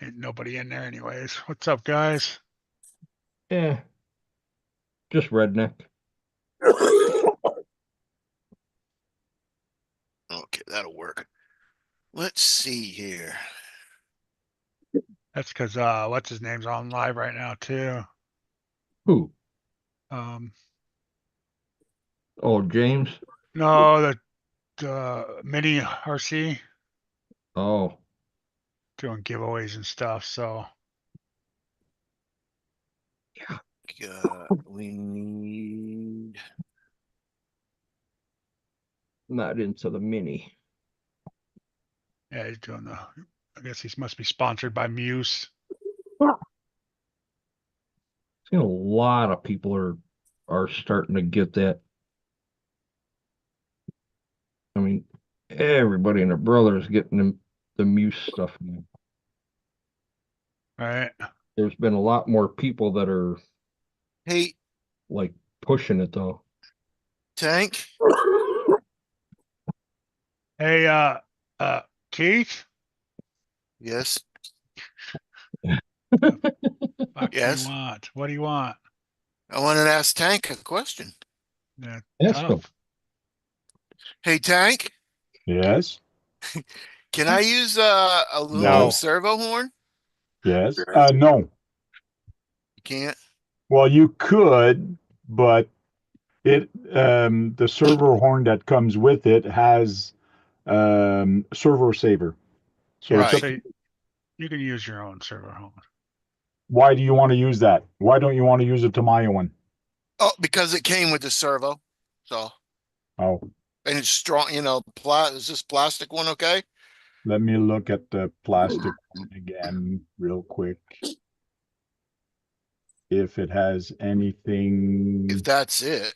Ain't nobody in there anyways. What's up, guys? Yeah, just redneck. Okay, that'll work. Let's see here. That's because what's his name's on live right now too. Who? Um, Oh, James. no, the mini RC Oh, doing giveaways and stuff. So We need. not into the mini. yeah, he's doing the. I guess he must be sponsored by Muse. Seen a lot of people are starting to get that. I mean, everybody and their brother is getting the Muse stuff now. Right. There's been a lot more people that are Hey, like pushing it though. Tank. Hey, Keith. Yes. Fuck do you Yes. want? What do you want? I wanted to ask Tank a question. Yeah, Ask them. tough. Hey, Tank. Yes. Can I use aluminum No. servo horn? Yes. No. You can't. Well, you could, but the servo horn that comes with it has servo saver. So Yeah, it's up. so you can use your own server home. Why do you want to use that? Why don't you want to use a Tamiya one? Oh, because it came with the servo. So, Oh, and it's strong, is this plastic one okay? let me look at the plastic one again real quick. If it has anything, If that's it.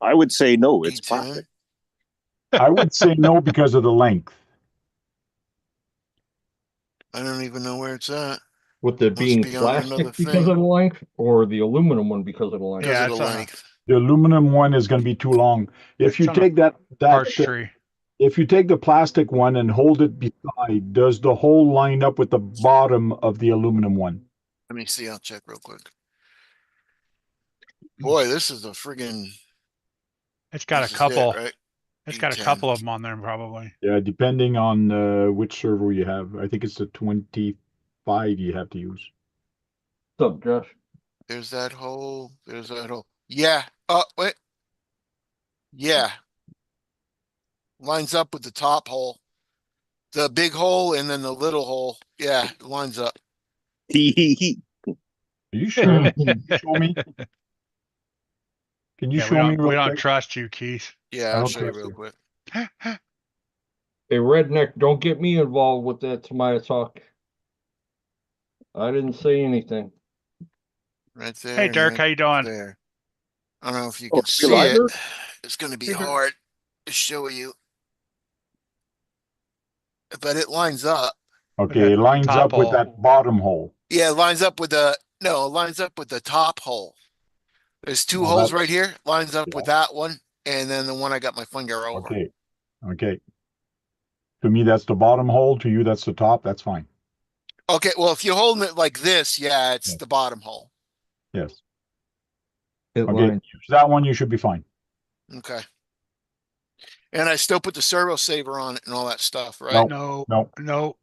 I would say no, it's D10. plastic. I would say no because of the length. I don't even know where it's at. With it Must being be on another plastic because thing. of the length, or the aluminum one because of the length? Because Yeah, of the it's on length. The aluminum one is going to be too long. If you It's on a take that arch tree. if you take the plastic one and hold it beside, does the hole line up with the bottom of the aluminum one? Let me see. I'll check real quick. Boy, this is a friggin'. It's got a This is it, couple. right? It's got a D10. couple of them on there probably. Yeah, depending on which servo you have. I think it's the 25 you have to use. What's up, Josh? There's that hole. There's that hole. Yeah. Oh, wait. Yeah. Lines up with the top hole. The big hole and then the little hole. Yeah, lines up. Are you sure? Can you show me? Can you Yeah, show me we real don't quick? trust you, Keith. Yeah, I I'll don't show you trust real you. quick. Hey, redneck, don't get me involved with that Tamiya talk. I didn't say anything. Right there. Hey, and Dirk, right how you doing? there. I don't know if you Oh, can you see live it. here? It's going to be Hey, Dirk. hard to show you. But it lines up. Okay, it lines top up with hole. that bottom hole. Yeah, it lines up with the no, it lines up with the top hole. There's two Well, holes that- right here. Lines up Yeah. with that one, and then the one I got my finger over. Okay. Okay. To me, that's the bottom hole. To you, that's the top. That's fine. Okay, well, if you're holding it like this, yeah, it's Yeah. the bottom hole. Yes. It Okay. lines. Use that one. You should be fine. Okay. And I still put the servo saver on it and all that stuff, right? No. No, No. no.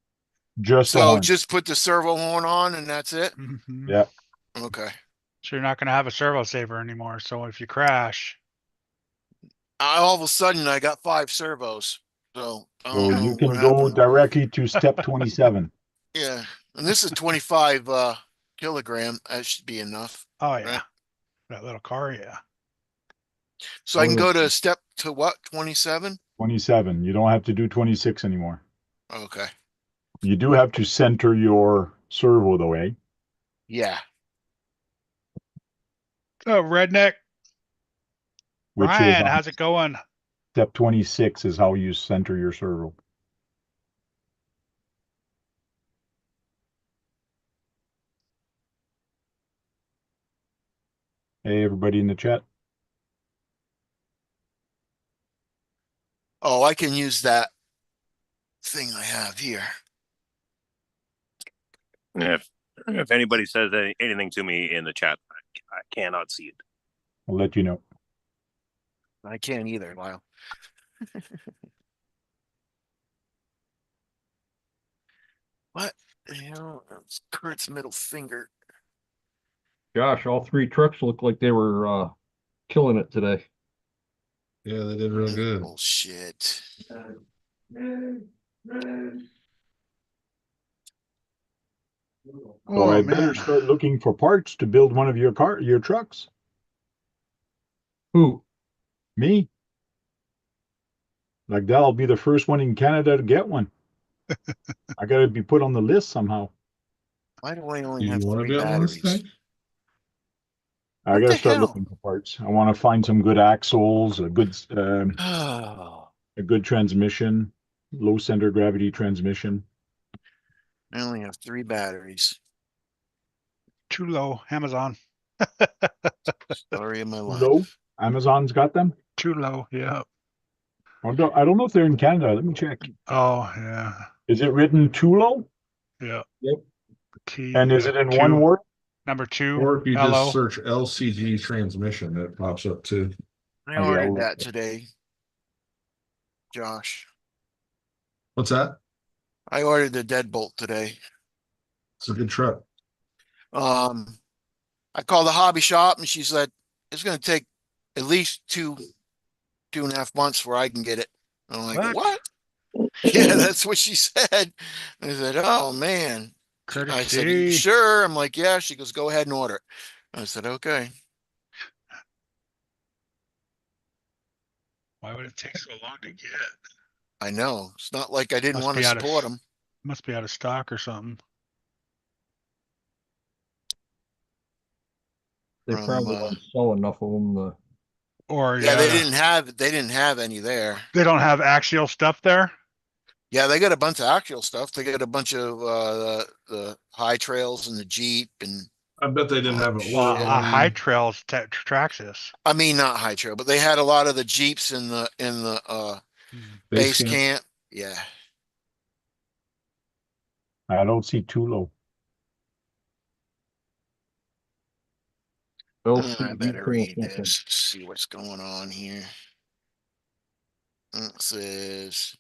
Just the So horn. just put the servo horn on and that's it? Mhm. Yeah. Okay. So you're not going to have a servo saver anymore. So if you crash, All of a sudden, I got 5 servos. So I So don't know you can what go happened. directly to step 27. Yeah. And this is 25 kilogram. That should be enough. oh yeah, Right. that little car, yeah. So I can go to step to what? 27? 27. You don't have to do 26 anymore. Okay. You do have to center your servo though, eh? Yeah. Oh, redneck. Which Ryan, is how's it going? step 26 is how you center your servo. Hey, everybody in the chat. Oh, I can use that thing I have here. If anybody says anything to me in the chat, I cannot see it. I'll let you know. I can't either, Lyle. What the hell? That's Kurt's middle finger. Gosh, all three trucks looked like they were killing it today. Yeah, they did real good. Bullshit. So Oh, I better man. start looking for parts to build one of your trucks. Who? Me. Like that'll be the first one in Canada to get one. I gotta be put on the list somehow. Why do I only Do have you want to 3 be on this batteries? thing? I What gotta the start hell? looking for parts. I want to find some good axles, Oh, a good transmission, low center gravity transmission. I only have 3 batteries. Too low. Amazon. Story of my Low. life. Amazon's got them. Too low. Yeah. I don't know if they're in Canada. Let me check. Oh, yeah. Is it written too low? Yeah. Yep. T, And is it in one two, word? number 2, Or if you LO. just search LCG transmission, it pops up too. I Okay, I'll ordered look that at it. today, Josh. What's that? I ordered the deadbolt today. It's a good truck. I called the hobby shop and she said it's going to take at least 2.5 months where I can get it. I'm like, what? Yeah, that's what she said. I said, oh man. I said, you Courtesy. sure? I'm like, yeah. She goes, go ahead and order it. I said, okay. Why would it take so long to get? I know. It's not like I didn't Must want to be out of support s- them. Must be out of stock or something. They From, probably don't sell enough of them. Or Yeah, they yeah, didn't have any there. they don't have axial stuff there. Yeah, they got a bunch of actual stuff. They got a bunch of the high trails and the Jeep and I bet they didn't have an shit. oil High line. Trails Traxxas. I mean, not high trail, but they had a lot of the Jeeps in the base camp. Yeah. I don't see too low. I better read transmission. this, see what's going on here. It says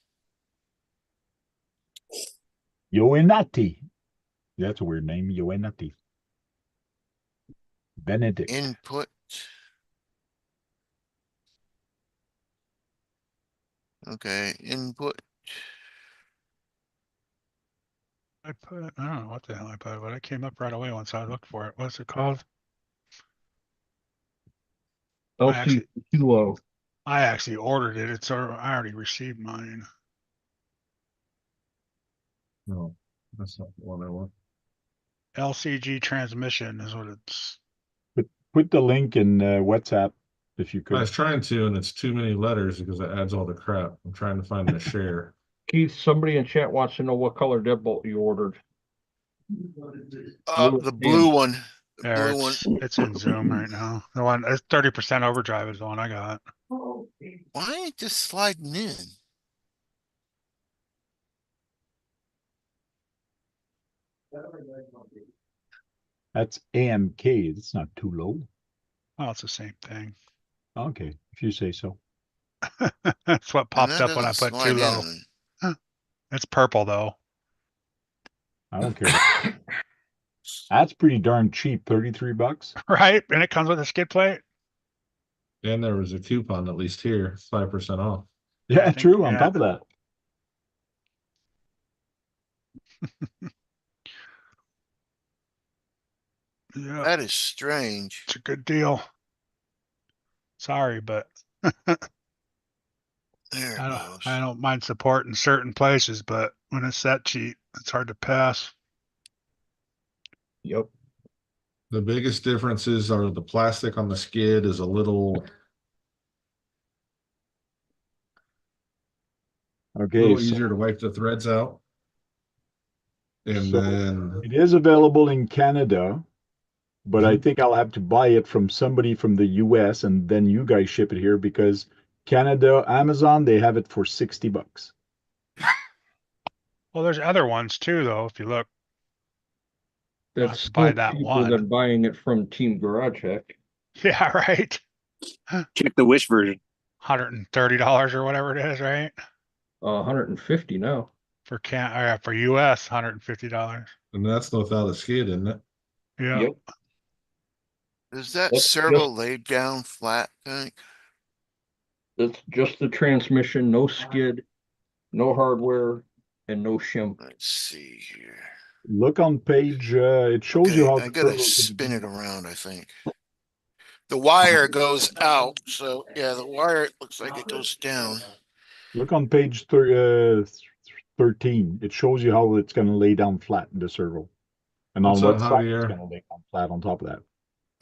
Ioannati. That's a weird name. Ioannati. Benedict. input. Okay, input. I don't know what the hell I put, but it came up right away once I looked for it. What's it called? LC Kilo. I actually ordered it. I already received mine. No, that's not the one I want. LCG transmission is what it's. Put the link in WhatsApp if you I could. was trying to, and it's too many letters because it adds all the crap. I'm trying to find the share. Keith, somebody in chat wants to know what color deadbolt you ordered. The blue one. The There, blue one. it's in Zoom right now. The one, it's 30% overdrive is the one I got. Why ain't this sliding in? That's AMK. It's not too low. Oh, it's the same thing. Okay, if you say so. That's what And popped that up when I doesn't put too slide low. in. It's purple though. I don't care. That's pretty darn cheap. 33 bucks. Right? And it comes with a skid plate? And there was a coupon, at least here, 5% off. Yeah, think- true. On yeah. top of that. Yeah, That is strange. it's a good deal. Sorry, but There it I goes. don't mind supporting certain places, but when it's that cheap, it's hard to pass. Yep. The biggest differences are the plastic on the skid is a little Okay, so easier to wipe the threads out. And So- then it is available in Canada, but I think I'll have to buy it from somebody from the US and then you guys ship it here because Canada, Amazon, they have it for 60 bucks. Well, there's other ones too, though, if you look. That's to buy still that cheaper one. than buying it from Team Garage Hack. Yeah, right. Check the Wish version. $130 or whatever it is, right? 150 now. For US, $150. And that's without a skid, isn't it? Yeah. Yep. Is that That's servo just- laid down flat thing? That's just the transmission, no skid, no hardware, and no shim. Let's see here. Look on page, it shows you Okay, how I the gotta servo's gonna spin be. it around, I think. The wire goes out, so yeah, the wire looks like it goes down. Look on page 13. It shows you how it's gonna lay down flat in the servo. And What's on what up, side it's Javier? gonna lay down flat on top of that.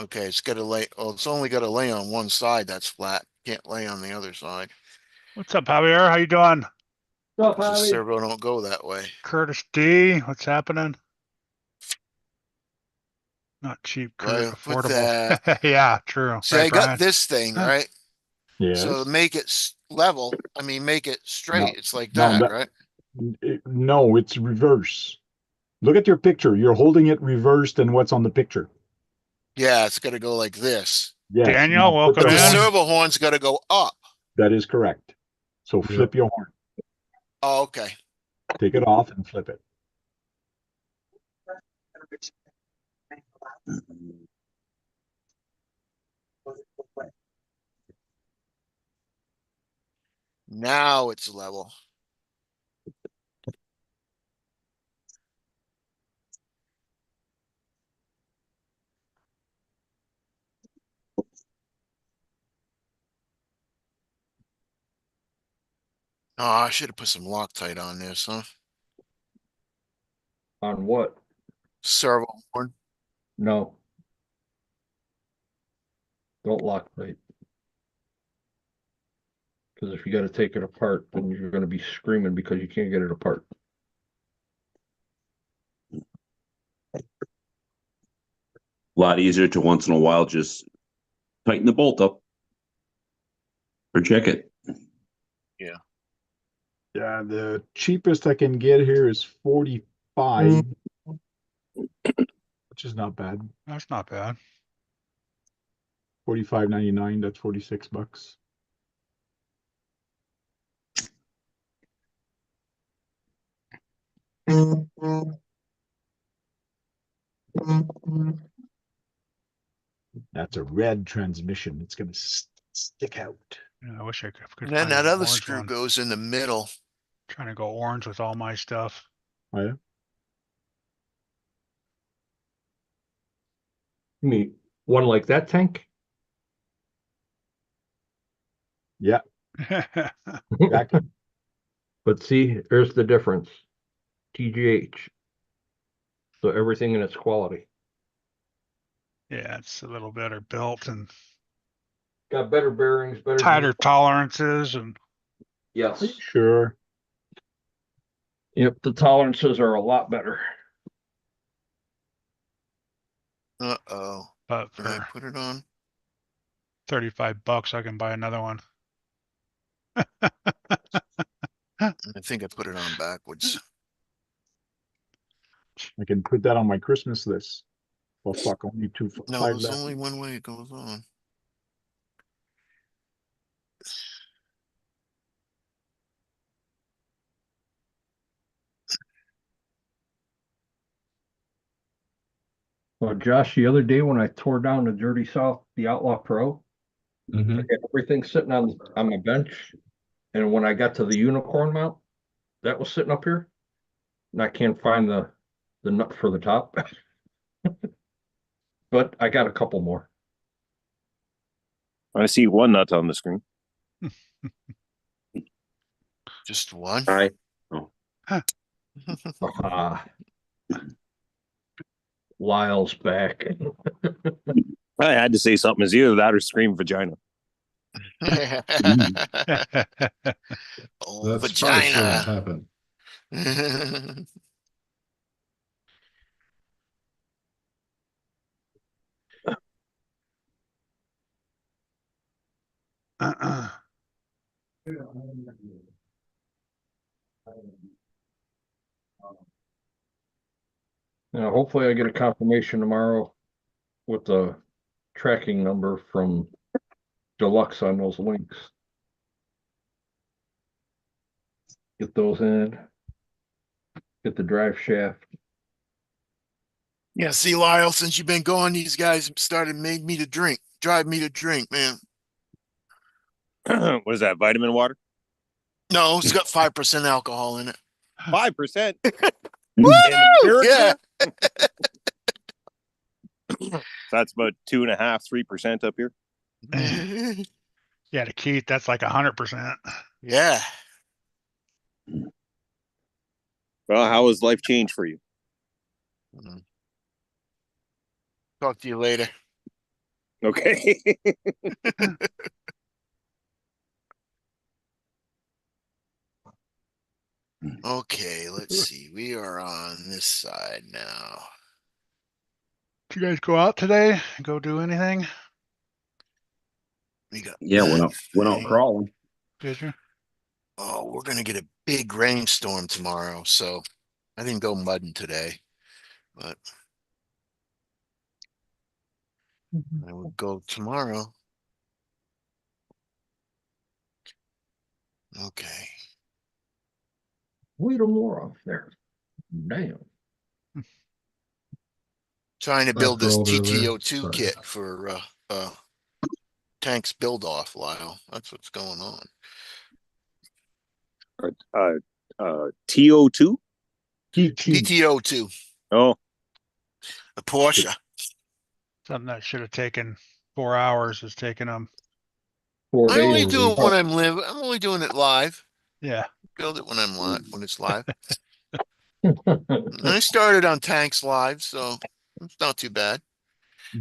Okay, it's gotta lay, oh, it's only gotta lay on one side that's flat. Can't lay on the other side. What's up, Javier? How you doing? 'Cause the servo don't go that way. Curtis D, what's happening? Not cheap, Kurt, Well, put affordable. that. Yeah, true. See, Right, I got Brian? this thing, Huh. right? Yes. So to make it level, I mean, make it straight, it's like no, that, that- right? No, it's reverse. Look at your picture. You're holding it reversed than what's on the picture. Yeah, it's gotta go like this. Yes. Daniel, now welcome put But that the in. on. servo horn's gotta go up. That is correct. So Yep. flip your horn. Oh, okay. Take it off and flip it. Now it's level. Oh, I should have put some Loctite on this, huh? On what? Servo horn. No. Don't lock plate. Because if you got to take it apart, then you're going to be screaming because you can't get it apart. A lot easier to once in a while just tighten the bolt up or check it. Yeah, the cheapest I can get here is 45, which is not bad. That's not bad. 45.99, that's $46. That's a red transmission. It's gonna stick out. Yeah, I wish I could And then find that an other orange screw one. goes in the middle. Trying to go orange with all my stuff. Oh, yeah? You mean one like that tank? Yeah, exactly. But see, there's the difference. TGH. So everything in its quality. Yeah, it's a little better built and Got better bearings, better. tighter tolerances and Yes. Sure. Yep, the tolerances are a lot better. Uh-oh. but Did I for put it on? $35 I can buy another one. I think I put it on backwards. I can put that on my Christmas list. Well, fuck, only No, five there's left. only one way it goes on. Well, Josh, the other day when I tore down the Dirty South, the Outlaw Pro, I had everything sitting on my bench. And when I got to the unicorn mount, that was sitting up here. And I can't find the nut for the top. But I got a couple more. I see one nut on the screen. Just one? Hi. Ah. Lyle's back. I had to say something. Is either that or scream vagina. Oh, That's probably still vagina. happen. Hopefully I get a confirmation tomorrow with the tracking number from Deluxe on those links. Get those in. Get the drive shaft. Yeah, see, Lyle, since you've been gone, these guys started made me to drink, drive me to drink, man. What is that? Vitamin water? No, it's got 5% alcohol in it. 5%. Woo! In America? Yeah. That's about 2.5%, 3% up here. Yeah, to Keith, that's like 100%. Yeah. Well, how has life changed for you? Talk to you later. Okay. Okay, let's see. We are on this side now. Did you guys go out today? Go do anything? We got Yeah, went out thing. crawling. Did you? Oh, we're gonna get a big rainstorm tomorrow, so I didn't go mudding today, but I will go tomorrow. Okay. Wait a more off there. Damn. Trying to I build this crawled over there. TTO2 Sorry. kit for tanks build off, Lyle. That's what's going on. TO2? TTO2, Oh, the Porsche. Something that should have taken 4 hours is taking them. 4 I days. only do it when I'm live. I'm only doing it live. Yeah. Build it when I'm live, when it's live. And I started on tanks live, so it's not too bad.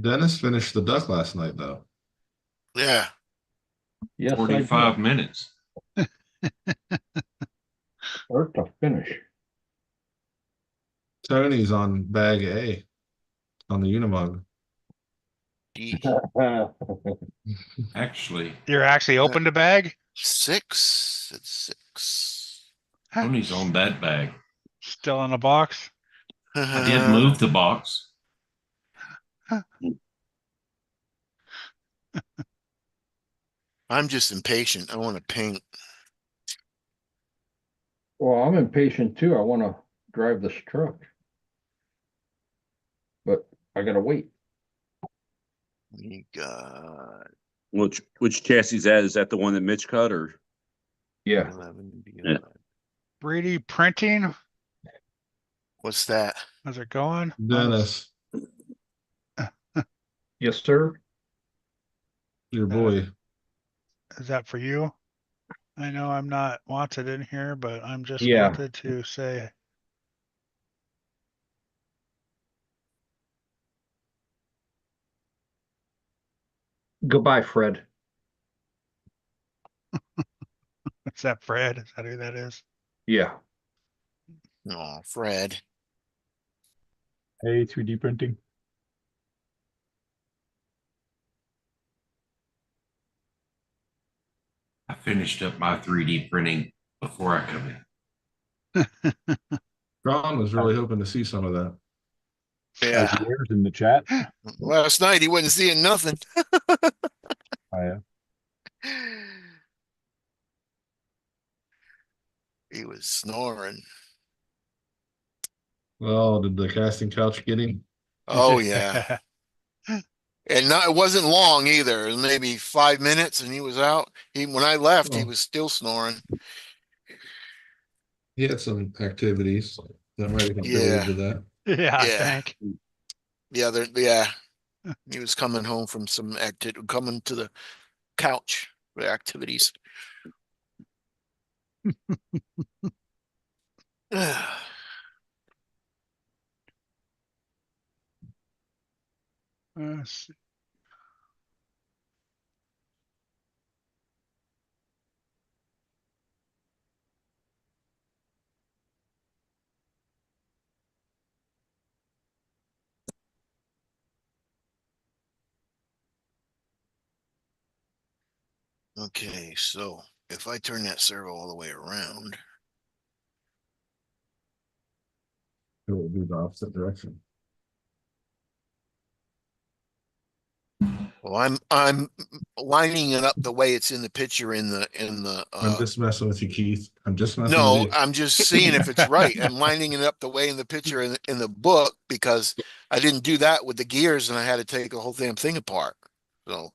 Dennis finished the duck last night, though. Yeah. Yes, 45 minutes. Start to finish. Tony's on bag A on the Unimog. Actually, You're actually open to bag? 6. It's 6. Tony's on that bag. Still in the box? I did move the box. I'm just impatient. I want to paint. Well, I'm impatient too. I want to drive this truck. But I gotta wait. We got Which chassis is that? Is that the one that Mitch cut or? Yeah. 11 beyond. Yeah. 3D printing? What's that? How's it going? Dennis, Yes, sir. your boy. Is that for you? I know I'm not wanted in here, but I'm just Yeah. wanted to say Goodbye, Fred. is that Fred? Is that who that is? Yeah. Oh, Fred. Hey, 3D printing. I finished up my 3D printing before I come in. Ron was really hoping to see some of that. Yeah. Ideas in the chat. Last night he wasn't seeing nothing. He was snoring. Well, did the casting couch get him? Oh yeah. And not, it wasn't long either. It was maybe 5 minutes and he was out. When I left, he Oh. was still snoring. He had some activities that might have Yeah. related to that. Yeah, I Yeah. think. Yeah. He was coming home from some coming to the couch for activities. Let's see. Okay, so if I turn that servo all the way around. It will be the opposite direction. Well, I'm lining it up the way it's in the picture I'm just messing with you, Keith. I'm just messing no, with you. I'm just seeing if it's right. I'm lining it up the way in the picture in the book because I didn't do that with the gears and I had to take the whole damn thing apart. So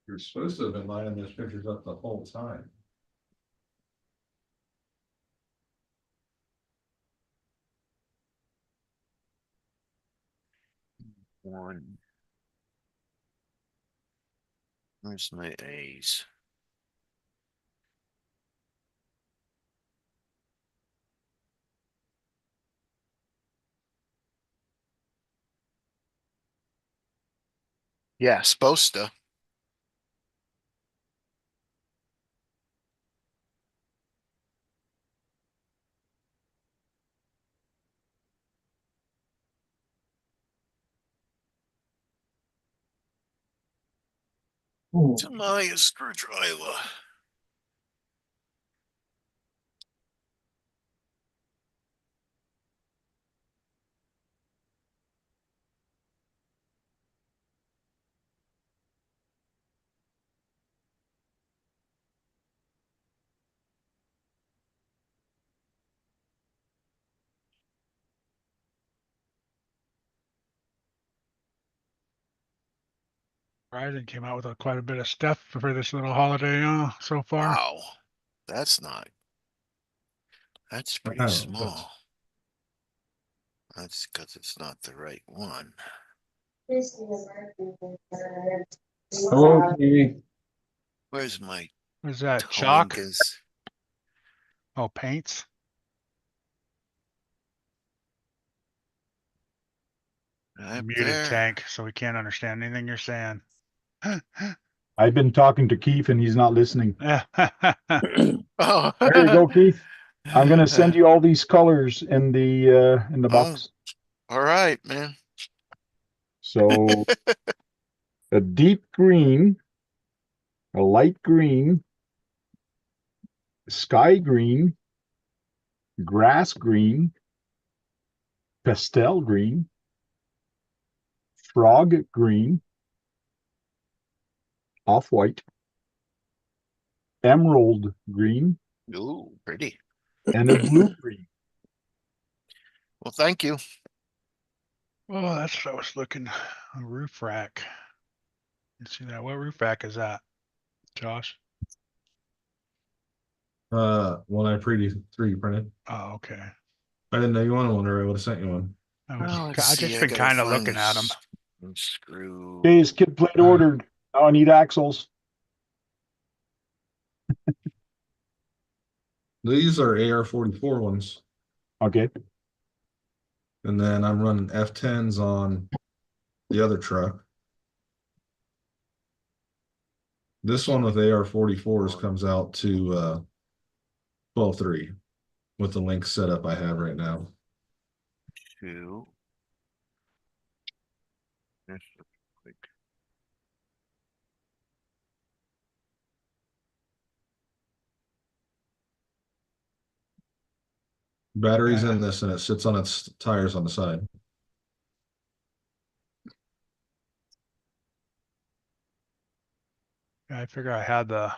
You're supposed to have been lining those pictures up the whole time. one. Where's my A's? Yeah, supposed to. To my screwdriver. Verizon came out with quite a bit of stuff for this little holiday so far. Wow. That's pretty small. That's because it's not the right one. Hello, Jamie. Where's my What is that, chalk? Tolinkas? Oh, paints? Up Muted there. tank, so we can't understand anything you're saying. I've been talking to Keith and he's not listening. Oh, There you go, Keith. I'm gonna send you all these colors in the box. All right, man. So a deep green, a light green, sky green, grass green, pastel green, frog green, off-white, emerald green, Ooh, pretty. and a blue green. Well, thank you. Oh, that's what I was looking. A roof rack. You see that? What roof rack is that, Josh? One I 3D printed. Oh, okay. I didn't know you wanted one, or I would have sent you one. Let's I've see, just I been gotta kind of find looking at them. Screw. Okay, his kid plate ordered. Now I need axles. These are AR-44 ones, Okay. and then I'm running F10s on the other truck. This one with AR-44s comes out to 12.3 with the link setup I have right now. Two. This looks like Batteries in this, and it sits on its tires on the side. I figure I had the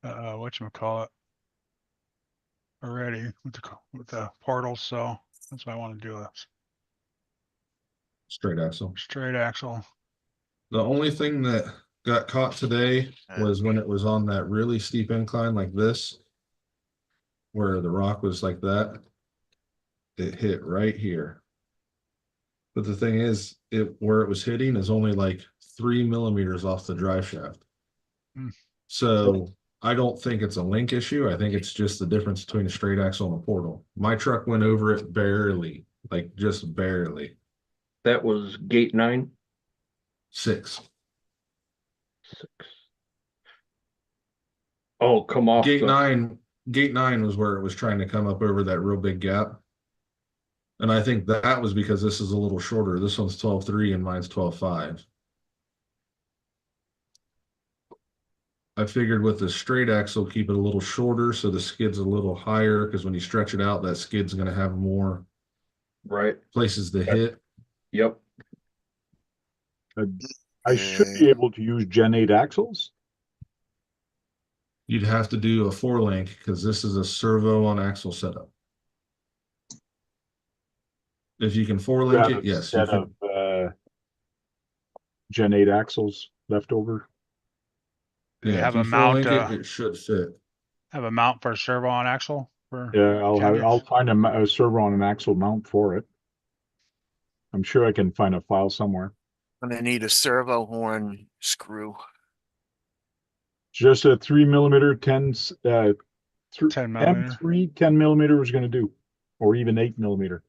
whatchamacallit already with the portals, so that's why I want to do a Straight axle. straight axle. The only thing that got caught today was when it was on that really steep incline like this, where the rock was like that. It hit right here. But the thing is, where it was hitting is only like 3 millimeters off the drive shaft. Hmm. So I don't think it's a link issue. I think it's just the difference between a straight axle and a portal. My truck went over it barely, like just barely. That was gate 9. 6. 6. Oh, come off Gate the 9 was where it was trying to come up over that real big gap. And I think that was because this is a little shorter. This one's 12.3 and mine's 12.5. I figured with the straight axle, keep it a little shorter so the skid's a little higher, because when you stretch it out, that skid's gonna have more Right. places to hit. Yep. I should be able to use Gen 8 axles. You'd have to do a 4-link because this is a servo on axle setup. If you can 4-link Have it, a yes, you set can. of Gen 8 axles left over. Do you Yeah, have if a you mount? 4-link it should fit. Have a mount for a servo on axle for Yeah, Cavaliers? I'll find a servo on an axle mount for it. I'm sure I can find a file somewhere. And I need a servo horn screw. Just a 3mm 10 millimeter. M3 10mm is going to do, or even 8mm.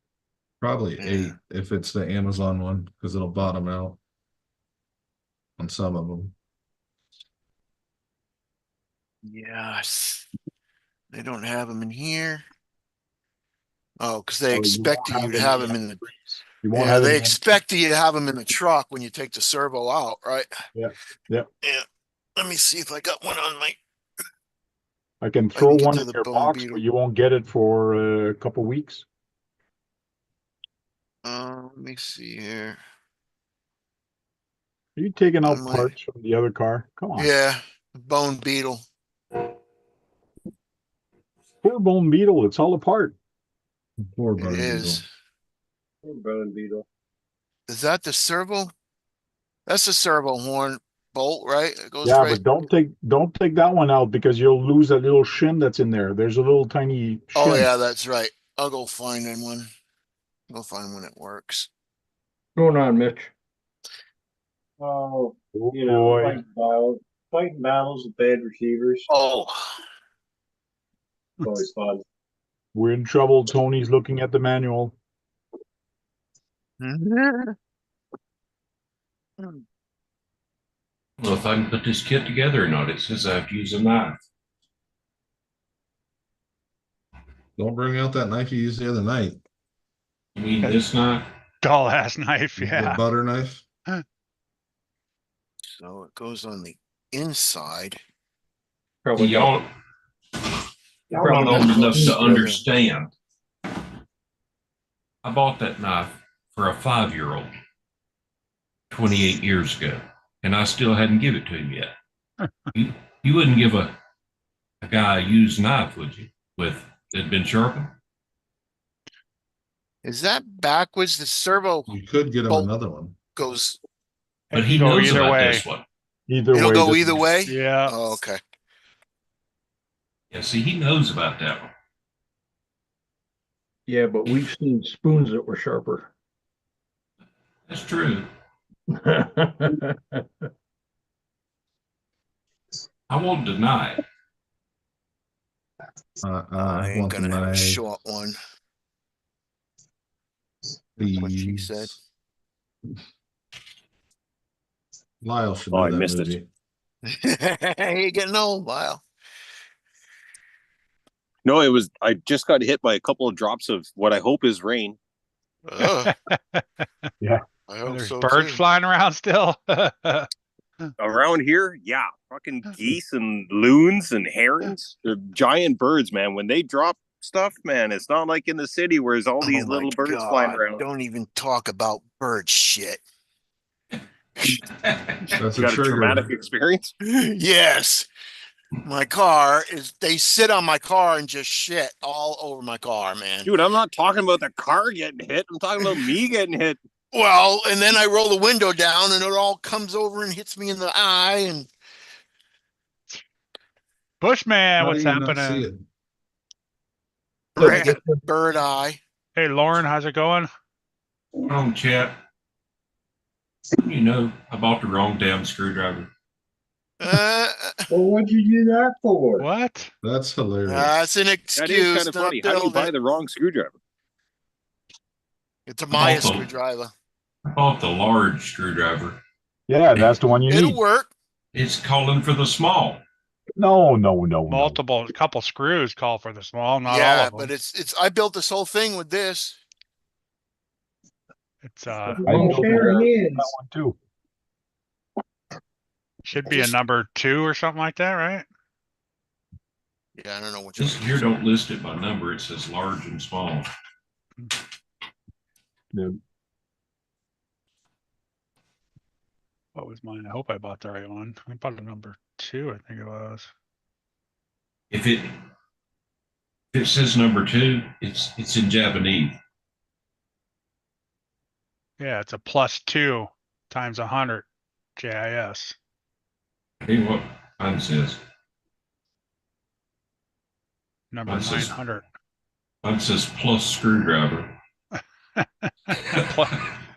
Probably Yeah. 8 if it's the Amazon one, because it'll bottom out on some of them. Yes. They don't have them in here. Oh, because they Oh, you won't expected you have to any have them in the, M3s. You won't yeah, have they any expected you to have them in the truck when you take the servo out, right? Yeah, yeah. Yeah. Let me see if I got one on my, I can I throw can get one to in the your bone box, beetle. but you won't get it for a couple weeks. Let me see here. Are you taking out On my- parts from the other car? Come on. Yeah, bone beetle. Poor Bone Beetle, it's all apart. Poor It bone is. beetle. Bone beetle. Is that the servo? That's the servo horn bolt, right? It goes Yeah, right. but don't take that one out because you'll lose that little shin that's in there. There's a little tiny shin. Oh yeah, that's right. I'll go find one. Go find one that works. What's going on, Mitch? Oh boy. Fighting battles with bad receivers. Oh, Always fun. We're in trouble. Tony's looking at the manual. Well, if I can put this kit together or not, it says I have to use a knife. Don't bring out that knife you used the other night. You mean this knife? Dull ass knife. The Yeah. butter knife. so it goes on the inside. Probably Y'all don't know enough to understand. I bought that knife for a 5-year-old 28 years ago, and I still hadn't give it to him yet. You wouldn't give a guy a used knife, would you? With it had been sharpened? Is that backwards? The servo You could get him Bolt. another one. goes. But It he can go knows either about way. this one. Either It'll way. go doesn't either matter. way. Yeah. Oh, okay. Yeah, see, he knows about that one. Yeah, but we've seen spoons that were sharper. That's true. I won't deny it. I I ain't want the gonna have a knife. short one. That's what she Please. said. Lyle should Oh, know I that missed it. movie. You're getting old, Lyle. No, I just got hit by a couple of drops of what I hope is rain. Ugh. Yeah. I hope There's so birds too. flying around still. Around here, yeah, fucking geese and loons and herons. They're giant birds, man. When they drop stuff, man, it's not like in the city where there's all these Oh my little birds flying God, around. don't even talk about bird shit. That's You a got a trigger. traumatic experience? Yes. My car they sit on my car and just shit all over my car, man. Dude, I'm not talking about the car getting hit. I'm talking about me getting hit. Well, and then I roll the window down and it all comes over and hits me in the eye and Bushman, How what's do you not see happening? it? bird eye. Hey, Lauren, how's it going? Chat. You know, I bought the wrong damn screwdriver. Well, what'd you do that for? What? That's hilarious. that's an That excuse. is kind of not funny. How do you build buy it. the wrong screwdriver? It's a Maya Also- screwdriver. I bought the large screwdriver. Yeah, that's the one you It'll need. work. It's calling for the small. No. Multiple, a couple screws call for the small, not all Yeah, of them. but it's I built this whole thing with this. It's I built that one too. Should be a number 2 or something like that, right? Yeah, I don't know which This one. here don't list it by number. It says large and small. The- What was mine? I hope I bought the right one. I bought a number 2, I think it was. If it says number 2, it's in Japanese. Yeah, it's a +2 times 100 JIS. Tell you what mine says. Number Mine says 900. Mine says plus screwdriver.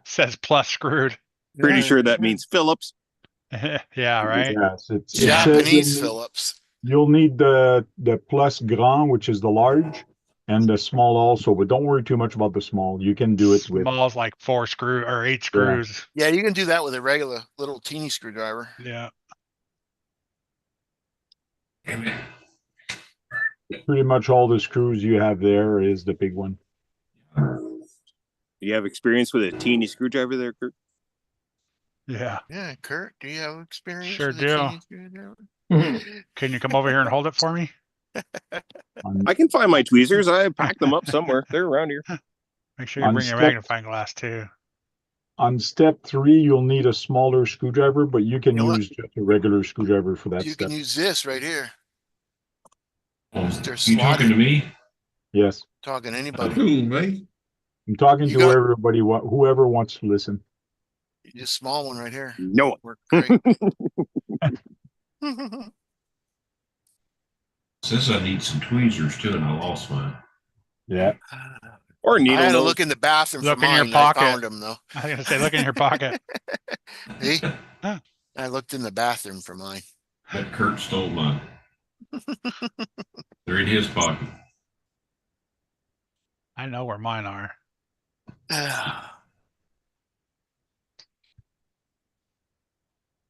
Says plus screwed. Pretty sure that means Phillips. Yeah, right. Yes, it says Japanese Phillips. you'll need the plus grand, which is the large, and the small also, but don't worry too much about the small. You can do it with Small's like 4 screw or 8 screws. Yeah, you can do that with a regular little teeny screwdriver. Yeah. Damn it. pretty much all the screws you have there is the big one. You have experience with a teeny screwdriver there, Kurt? Yeah. Yeah, Kurt, do you have experience? Sure with a do. teeny screwdriver? Can you come over here and hold it for me? I can find my tweezers. I packed them up somewhere. They're around here. Make sure you On bring your step- magnifying glass too. On step 3, you'll need a smaller screwdriver, but you can You know what? use just a regular screwdriver for that You step. can use this right here. Oh, They're you talking to me? Yes, Talking to anybody. Ooh, mate. I'm talking You to got- everybody, whoever wants to listen. Just small one right here. No. Work great. Says I need some tweezers too, and I lost mine. Yeah, Or I needle had to nose. look in the bathroom Look for in your mine. pocket. I found them though. I was gonna say, look in your pocket. See? I looked in the bathroom for mine. That Kurt stole mine. They're in his pocket. I know where mine are.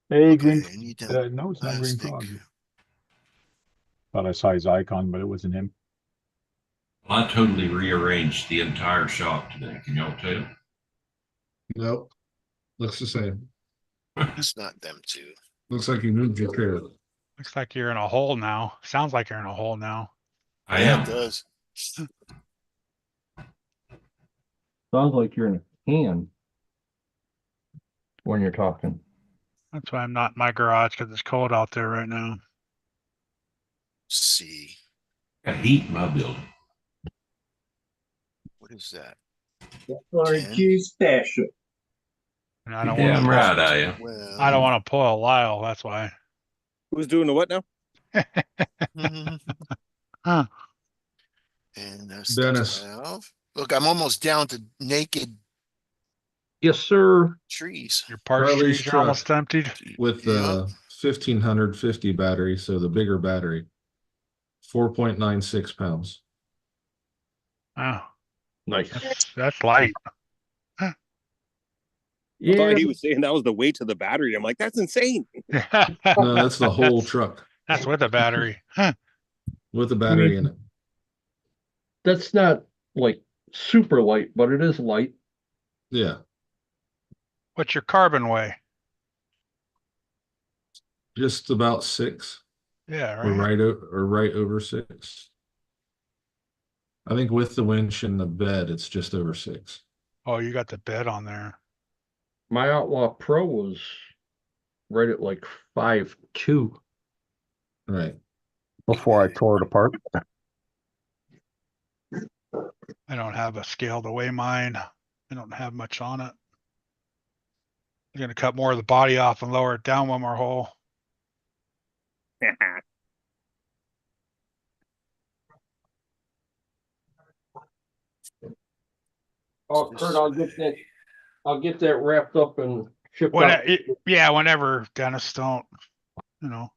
hey, Okay, Green. I need them No, it's not Green plastic. Frog. Thought I saw his icon, but it wasn't him. I totally rearranged the entire shop today. Can y'all tell? Nope. Looks the same. It's not them two. Looks like you moved your chair. Looks like you're in a hole now. Sounds like you're in a hole now. I Yeah, am. it does. Sounds like you're in a can when you're talking. That's why I'm not in my garage because it's cold out there right now. See, Got heat in my building. what is that? Stasher. And I don't Yeah, want I'm to. right, I am. Well, I don't want to pull a Lyle. That's why. Who's doing the what now? Huh. And that's Dennis. 12. Look, I'm almost down to naked Yes, sir. trees. Your parts Harley's trees are almost emptied. With the Yep. 1550 battery, so the bigger battery. 4.96 pounds. Oh, Nice. that's light. I Yeah, thought he was saying that was the weight of the battery. I'm like, that's insane. No, that's the whole truck That's with a battery. Huh. with the battery in it. that's not like super light, but it is light. Yeah, What's your carbon weigh? just about 6 Yeah, or right. right over 6. I think with the winch and the bed, it's just over 6. Oh, you got the bed on there. My Outlaw Pro was right at like 5'2" Right. before I tore it apart. I don't have a scale to weigh mine. I don't have much on it. I'm gonna cut more of the body off and lower it down one more hole. Oh, Kurt, I'll get that wrapped up and shipped When out. yeah, whenever Dennis don't, you know,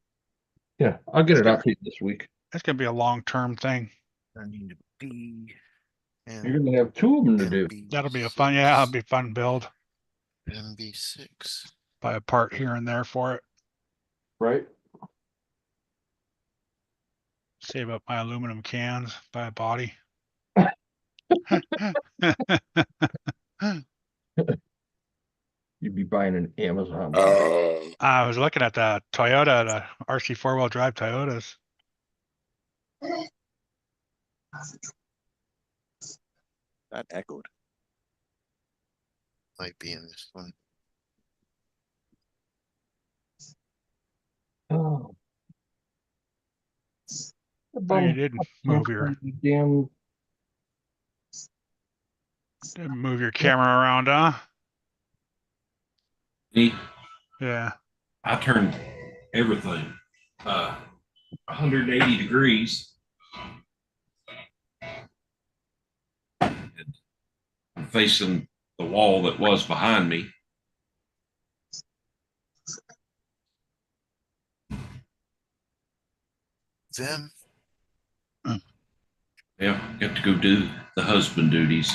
Yeah, I'll get it out to you this week. it's gonna be a long-term thing. I need to be. You're gonna have 2 of them to do. That'll be a fun, yeah, it'll be a fun build. MB6. Buy a part here and there for it. Right? Save up my aluminum cans, buy a body. You'd be buying an Amazon. I I was looking at the Toyota, the RC 4-wheel drive Toyotas. That echoed. Might be in this one. Oh. Oh, you didn't move your Damn. camera around, huh? Me, Yeah. I turned everything 180 degrees. And I'm facing the wall that was behind me. Them. Yeah, got to go do the husband duties.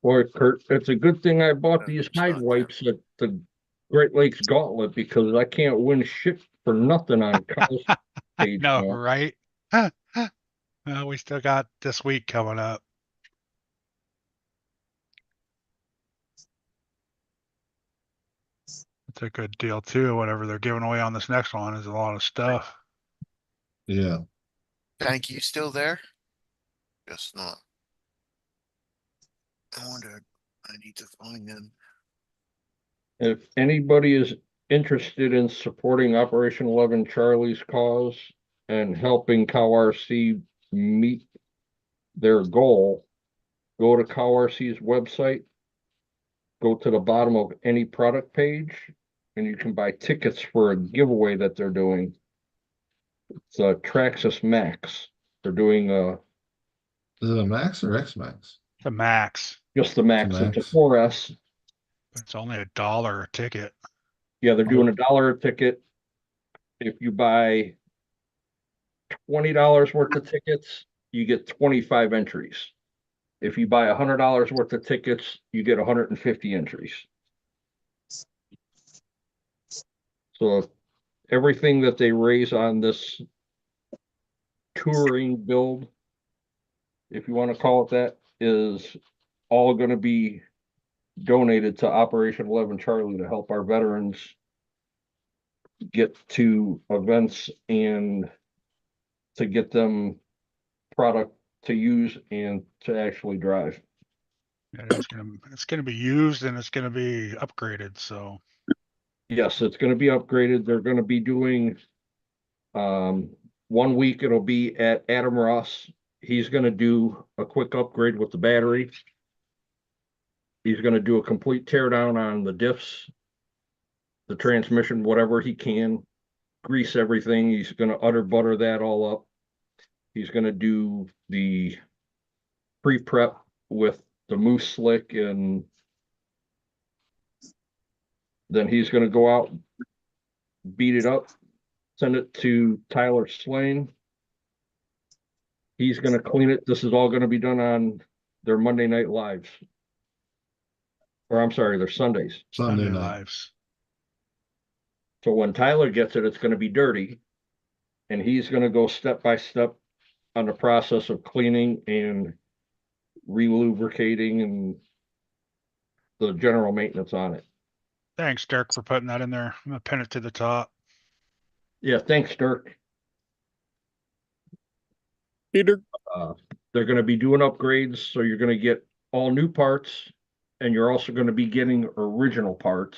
Boy, Kurt, it's a good thing I bought Oh, these it's not hide them. wipes at the Great Lakes Gauntlet because I can't win shit for nothing on Kyle's page No, now. right? Well, we still got this week coming up. It's a good deal too. Whatever they're giving away on this next one is a lot of stuff. Yeah. Thank you. Still there? Guess not. I wonder. I need to find them. If anybody is interested in supporting Operation 11 Charlie's cause and helping Cow RC meet their goal, go to Cow RC's website, go to the bottom of any product page, and you can buy tickets for a giveaway that they're doing. It's Traxxas Max. They're doing Is it a Max or X Max? The max, just the Max. It's a Max. 4S. but it's only $1 a ticket. Yeah, they're doing $1 a ticket. If you buy $20 worth of tickets, you get 25 entries. If you buy $100 worth of tickets, you get 150 entries. So everything that they raise on this touring build, if you want to call it that, is all going to be donated to Operation 11 Charlie to help our veterans get to events and to get them product to use and to actually drive. It's gonna be used and it's gonna be upgraded. So Yes, it's going to be upgraded. They're going to be doing 1 week it'll be at Adam Ross. He's going to do a quick upgrade with the battery. He's going to do a complete teardown on the diffs, the transmission, whatever he can, grease everything. He's going to utter butter that all up. He's going to do the pre-prep with the Moose Slick, and then he's going to go out, beat it up, send it to Tyler Slane. He's going to clean it. This is all going to be done on their Monday night lives. Or I'm sorry, their Sundays. Sunday night. lives. So when Tyler gets it, it's going to be dirty. And he's going to go step by step on the process of cleaning and re-lubricating and the general maintenance on it. Thanks, Dirk, for putting that in there. I'm gonna pin it to the top. Yeah, thanks, Dirk. Peter. They're going to be doing upgrades, so you're going to get all new parts, and you're also going to be getting original parts.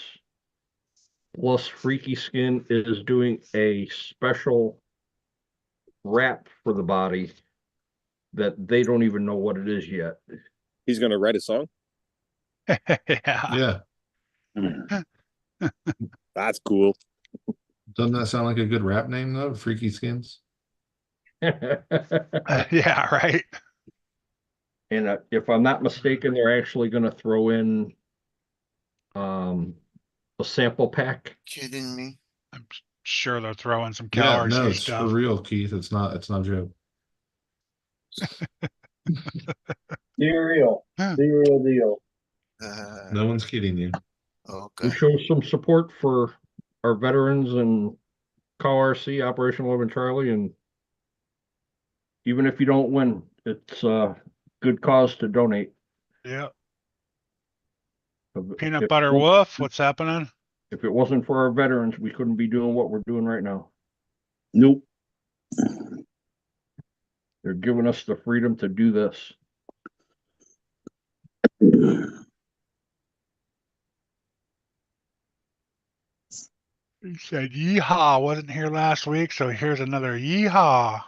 Plus, Freaky Skin is doing a special wrap for the body that they don't even know what it is yet. He's gonna write a song. Yeah. Yeah. That's cool. Doesn't that sound like a good rap name though? Freaky Skins. Yeah, right. And if I'm not mistaken, they're actually going to throw in a sample pack. Kidding me? I'm sure they're throwing some Yeah, Cal no, RC it's for stuff. real, Keith. It's not a joke. Be real. Be real deal. No one's kidding you. Okay. We show some support for our veterans and Cow RC, Operation 11 Charlie, and even if you don't win, it's a good cause to donate. Yeah. If- Peanut if- butter wolf, what's happening? If it wasn't for our veterans, we couldn't be doing what we're doing right now. Nope. They're giving us the freedom to do this. He said yeehaw wasn't here last week, so here's another yeehaw.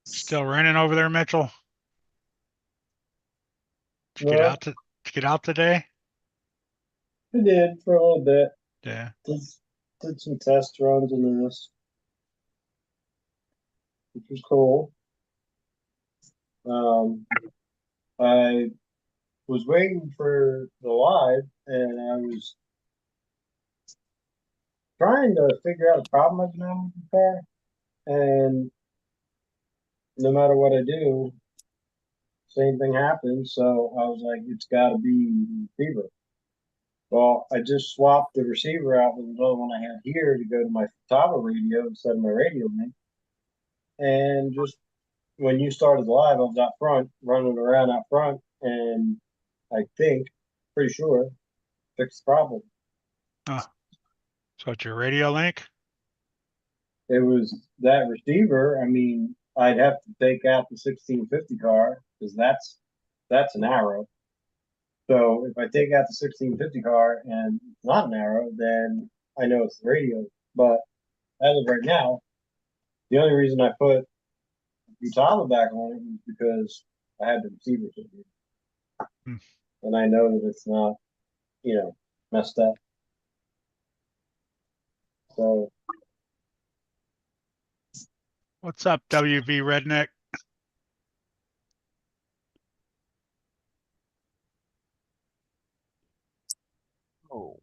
Still raining over there, Mitchell? Did you No. get out today? I did for a little bit. Yeah. Did some test runs in this, which was cool. I was waiting for the live, and I was trying to figure out a problem I've been having with the car, and no matter what I do, same thing happens. So I was like, it's got to be the receiver. Well, I just swapped the receiver out with another one I had here to go to my Futaba radio instead of my radio link. And just when you started the live, I was out front, running around out front, and I think, pretty sure, fixed the problem. Oh. So it's your radio link? It was that receiver. I mean, I'd have to take out the 1650 car because that's an arrow. So if I take out the 1650 car and it's not an arrow, then I know it's the radio. But as of right now, the only reason I put Utah back on it was because I had the receiver to do. And I know that it's not, messed up. So What's up, WV Redneck? Oh,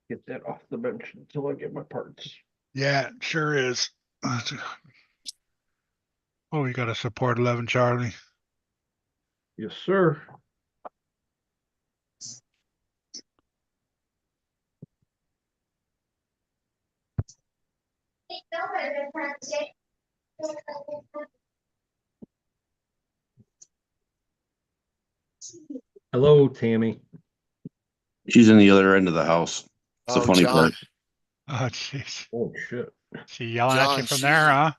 Get that off the bench until I get my parts. Yeah, it sure is. Oh, we got to support 11 Charlie. Yes, sir. Hello, Tammy. She's in the other end of the house. It's the funny John. part. Oh, jeez. Oh, shit. She yelling at you John, from there, huh?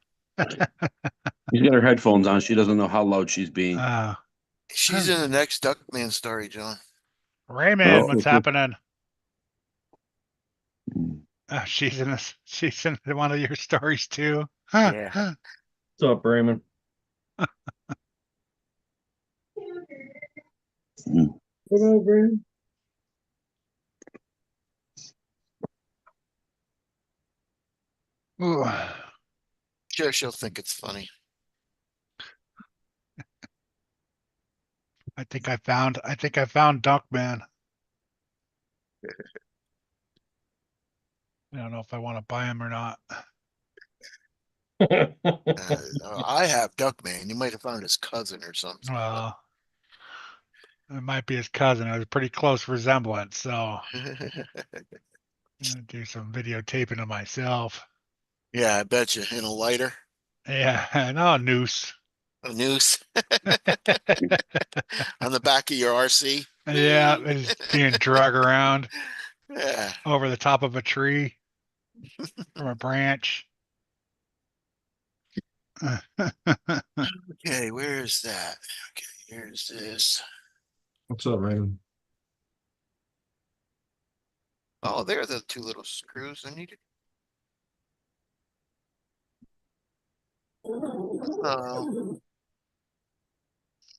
She's got her headphones on. She doesn't know how loud she's being. She's in the next Duckman story, John. Raymond, Oh. what's happening? She's in one of your stories too. Yeah. What's up, Raymond? what up, Brandon? Ooh. Sure, she'll think it's funny. I think I found Duckman. I don't know if I want to buy him or not. I have Duckman. You might have found his cousin or something. Well, it might be his cousin. It was a pretty close resemblance, so I'm gonna do some videotaping of myself. Yeah, I bet you. In a lighter, Yeah, no noose. a noose on the back of your RC. Yeah, it's being drug around Yeah. over the top of a tree from a branch. Okay, where is that? Okay, here's this. What's up, Raymond? Oh, there are the two little screws I needed.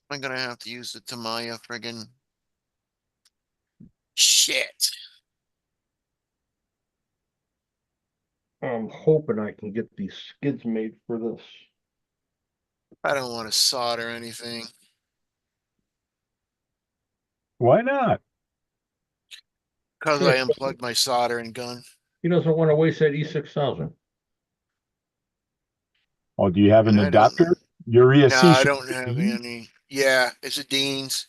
I'm gonna have to use the Tamiya friggin' shit. I'm hoping I can get these skids made for this. I don't want to solder anything. Why not? Because I unplugged my soldering gun. He doesn't want to waste that E6000. Oh, do you have an I don't adapter? know. Your ESC. No, I should don't have be- any. Yeah, it's a Dean's.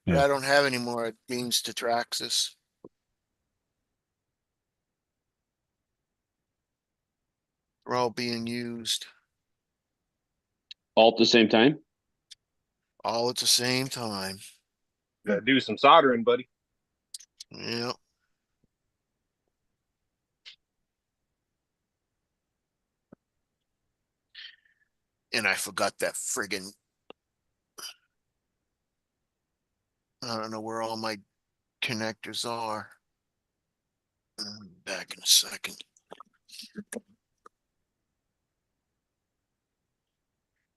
But Yeah. I don't have any more Dean's to Traxxas. They're all being used All at the same time? all at the same time. Gotta do some soldering, buddy. Yep. And I forgot that friggin'. I don't know where all my connectors are. Back in a second.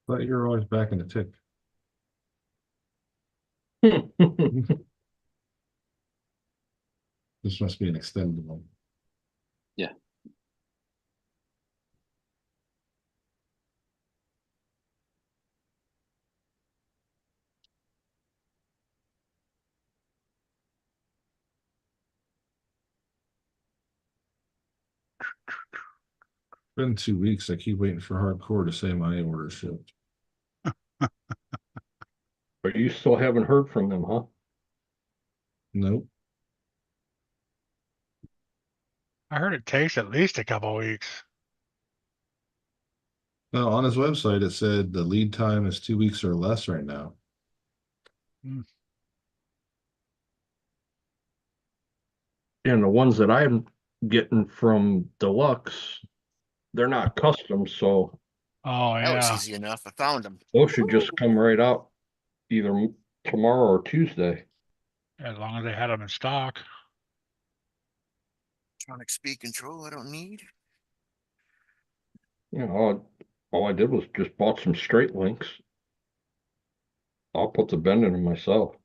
But you're always back in the tick. This must be an extended one. Yeah. Been 2 weeks. I keep waiting for hardcore to say my order shipped. But you still haven't heard from them, huh? Nope. I heard it takes at least a couple weeks. No, on his website it said the lead time is 2 weeks or less right now. And the ones that I'm getting from Deluxe, they're not custom, so Oh That was yeah. easy enough. I found them. those should just come right out either tomorrow or Tuesday. As long as they had them in stock. Electronic speed control I don't need. You know, all I did was just bought some straight links. I'll put the bend in them myself.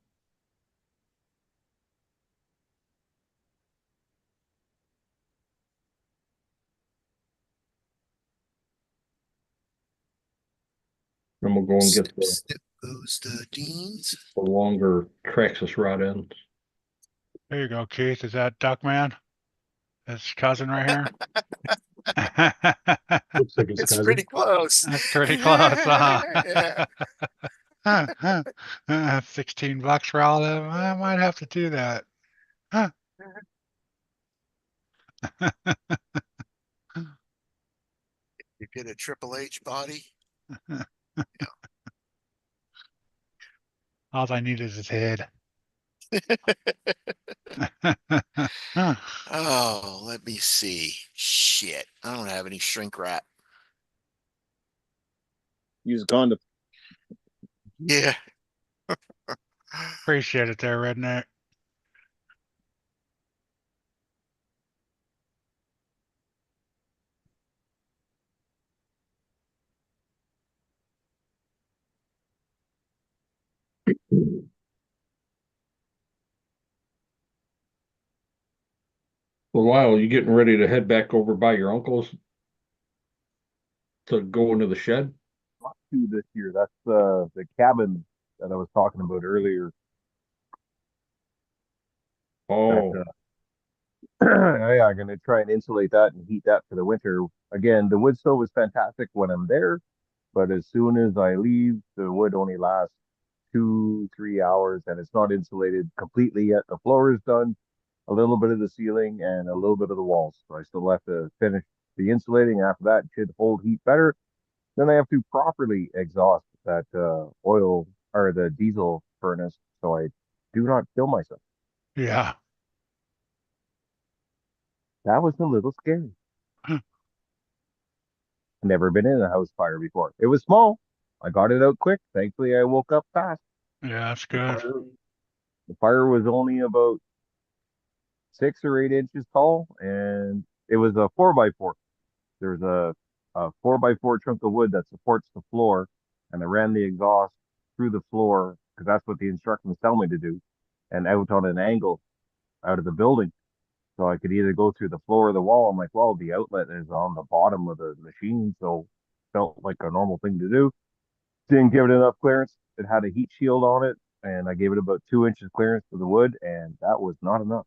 Then we'll go and get Snip, snip goes the Deans. the longer Traxxas rod ends. There you go, Keith. Is that Duckman? His cousin right here? Looks like his It's cousin. pretty close. That's pretty close, Yeah. huh? 16 bucks for all of them. I might have to do that. Huh. You get a Triple H body. All I need is his head. Oh, let me see. Shit. I don't have any shrink wrap. Use a condom. Yeah. Appreciate it there, redneck. Well, Lyle, you getting ready to head back over by your uncle's to go into the shed? Two this year. That's the cabin that I was talking about earlier. Oh, Yeah, I'm gonna try and insulate that and heat that for the winter. Again, the wood stove is fantastic when I'm there, but as soon as I leave, the wood only lasts 2, 3 hours, and it's not insulated completely yet. The floor is done, a little bit of the ceiling, and a little bit of the walls. So I still have to finish the insulating. After that, it should hold heat better. Then I have to properly exhaust that oil or the diesel furnace so I do not kill myself. Yeah. That was a little scary. Never been in a house fire before. It was small. I got it out quick. Thankfully, I woke up fast. Yeah, that's The good. fire, the fire was only about 6 or 8 inches tall, and it was a 4x4. There's a 4x4 chunk of wood that supports the floor, and I ran the exhaust through the floor because that's what the instructions tell me to do, and out on an angle out of the building. So I could either go through the floor or the wall. I'm like, well, the outlet is on the bottom of the machine, so felt like a normal thing to do. Didn't give it enough clearance. It had a heat shield on it, and I gave it about 2 inches clearance for the wood, and that was not enough.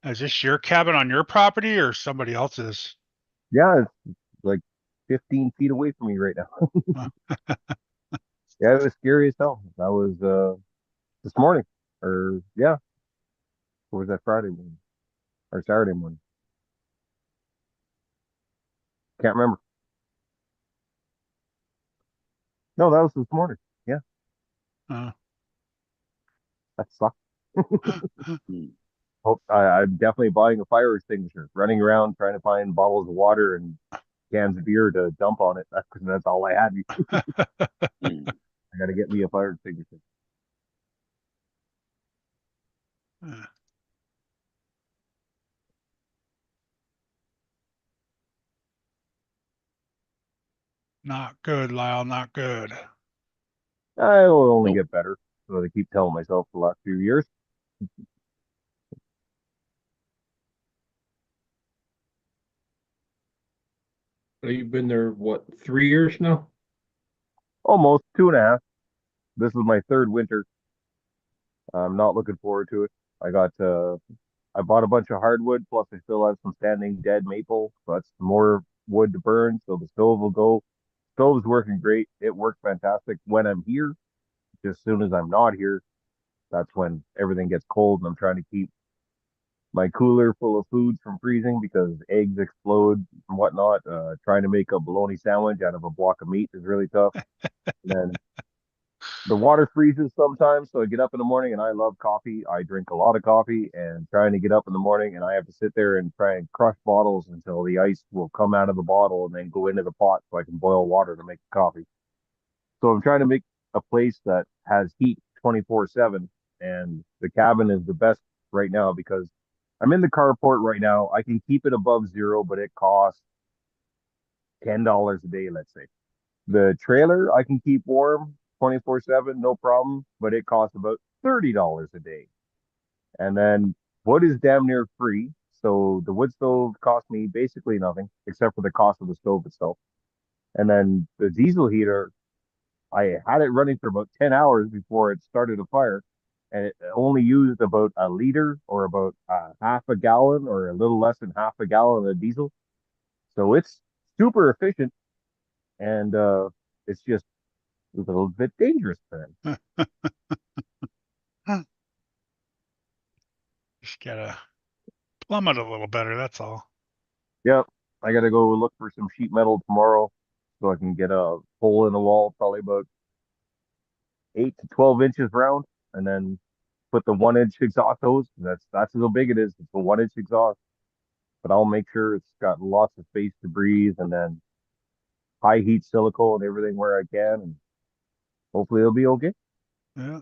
Is this your cabin on your property or somebody else's? Yeah, it's like 15 feet away from me right now. Yeah, it was scary as hell. That was this morning, or yeah, or was that Friday morning or Saturday morning? Can't remember. No, that was this morning. Yeah, Uh, that sucks. Hope I'm definitely buying a fire extinguisher. Running around trying to find bottles of water and cans of beer to dump on it. That's all I had. I got to get me a fire extinguisher. Not good, Lyle, not good. It'll only Nope. get better. So I keep telling myself the last few years. You've been there, what, 3 years now? Almost 2.5. This is my third winter. I'm not looking forward to it. I bought a bunch of hardwood, plus I still have some standing dead maple. So that's more wood to burn. So the stove will go. Stove's working great. It worked fantastic when I'm here. Just as soon as I'm not here, that's when everything gets cold and I'm trying to keep my cooler full of food from freezing because eggs explode and whatnot. Trying to make a bologna sandwich out of a block of meat is really tough. And then the water freezes sometimes, so I get up in the morning and I love coffee. I drink a lot of coffee and trying to get up in the morning and I have to sit there and try and crush bottles until the ice will come out of the bottle and then go into the pot so I can boil water to make the coffee. So I'm trying to make a place that has heat 24/7 and the cabin is the best right now because I'm in the carport right now. I can keep it above zero, but it costs $10 a day, let's say. The trailer I can keep warm 24/7, no problem, but it costs about $30 a day. And then wood is damn near free. So the wood stove cost me basically nothing except for the cost of the stove itself. And then the diesel heater, I had it running for about 10 hours before it started a fire. And it only used about a liter or about half a gallon or a little less than half a gallon of diesel. So it's super efficient. And it's just a little bit dangerous then. Just gotta plumb it a little better, that's all. Yep. I gotta go look for some sheet metal tomorrow so I can get a hole in the wall, probably about 8 to 12 inches round, and then put the 1 inch exhaust hose. That's how big it is. It's a 1 inch exhaust. But I'll make sure it's got lots of space to breathe and then high heat silicone everything where I can and hopefully it'll be okay. Yeah.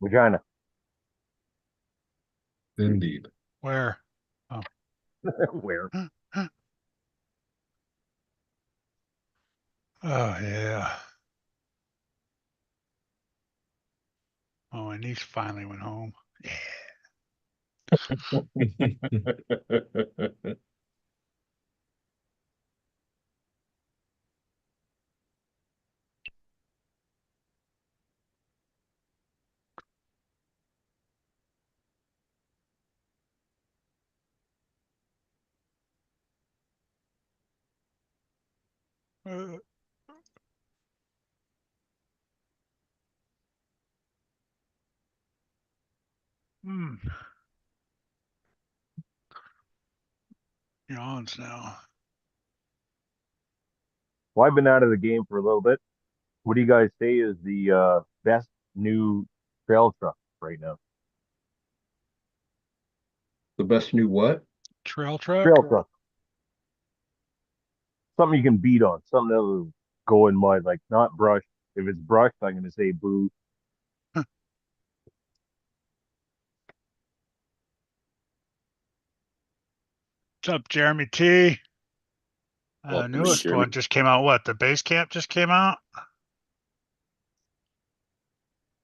Vagina. Indeed. Where? Where? Oh yeah. Oh, my niece finally went home. Uh, hmm. Yawns now. Well, I've been out of the game for a little bit. What do you guys say is the best new trail truck right now? The best new what? Trail truck? Trail truck. Something you can beat on, something that will go in mud, like not brush. If it's brushed, I'm gonna say boo. What's up, Jeremy T? Welcome, Newest Jeremy. one just came out. What? The base camp just came out?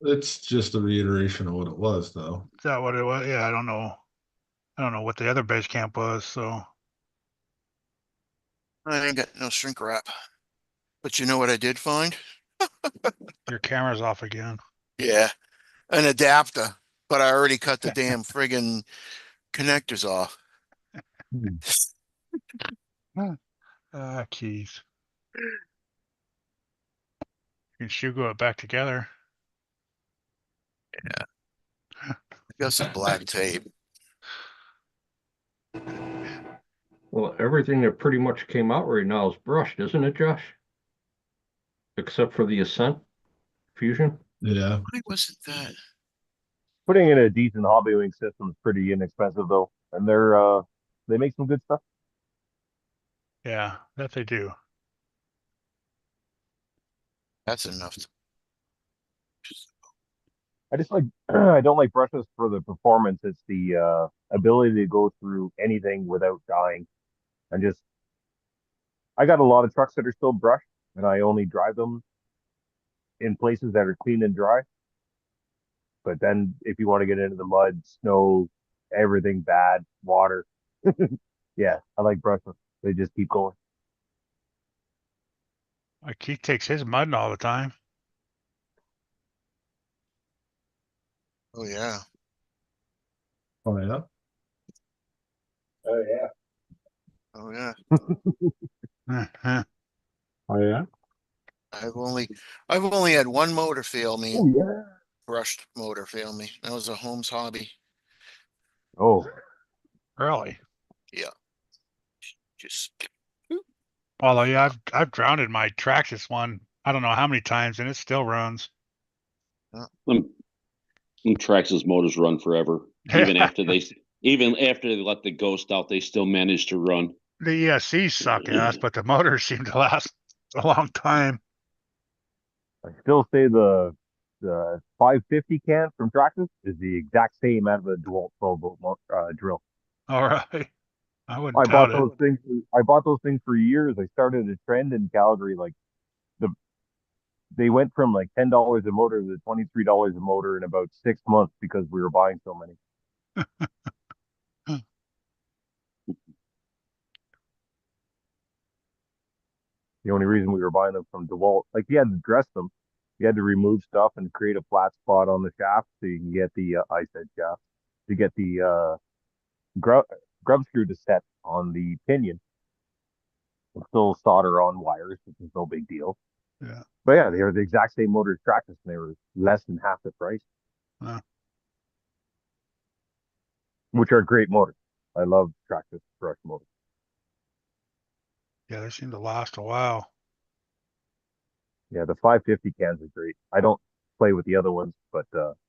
It's just a reiteration of what it was, though. Is that what it was? Yeah, I don't know. I don't know what the other base camp was, so I ain't got no shrink wrap. But you know what I did find? your camera's off again. Yeah, an adapter. But I already cut the damn friggin' connectors off. Keys. You can shoe glue it back together. I got some black tape. Well, everything that pretty much came out right now is brushed, isn't it, Josh? Except for the Ascent Fusion. Yeah. Why wasn't that? Putting in a decent hobby wing system is pretty inexpensive though, and they make some good stuff. Yeah, that they do. That's enough. I just like I don't like brushes for the performance. It's the ability to go through anything without dying. And just I got a lot of trucks that are still brushed, and I only drive them in places that are clean and dry. But then if you want to get into the mud, snow, everything bad, water, yeah, I like brushes. They just keep going. Like Keith takes his mudding all the time. Oh yeah. Oh yeah. Oh yeah. Oh yeah. Oh yeah. I've only had one motor fail me. Oh yeah. Brushed motor fail me. That was a Holmes hobby. Oh, Really? Yeah. Just Although, yeah, I've drowned my Traxxas one. I don't know how many times, and it still runs. Them Traxxas motors run forever. Even after they let the ghost out, they still manage to run. The ESCs suck ass, but the motors seem to last a long time. I still say the 550 can from Traxxas is the exact same out of a DeWalt 12-volt drill. All right. I wouldn't doubt it. I bought those things for years. I started a trend in Calgary. Like they went from like $10 a motor to $23 a motor in about 6 months because we were buying so many. The only reason we were buying them from DeWalt, like you had to dress them, you had to remove stuff and create a flat spot on the shaft so you can get the I said shaft to get the grub screw to set on the pinion. And still solder on wires, which is no big deal. Yeah. But yeah, they were the exact same motor as Traxxas, and they were less than half the price, which are great motors. I love Traxxas brush motors. Yeah, they seem to last a while. Yeah, the 550 cans are great. I don't play with the other ones, but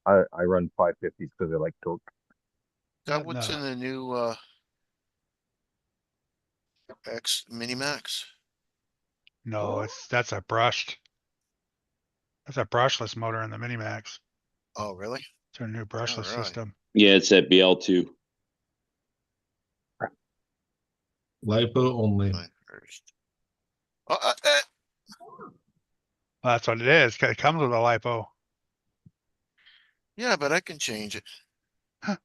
I run 550s because I like torque. that what's in the new X Mini Max? No, that's a brushless motor in the Minimax. Oh really? It's a new brushless Alright. system. Yeah, it's that BL2. LiPo only. My first. Well, that's what it is. It comes with a LiPo. Yeah, but I can change it. I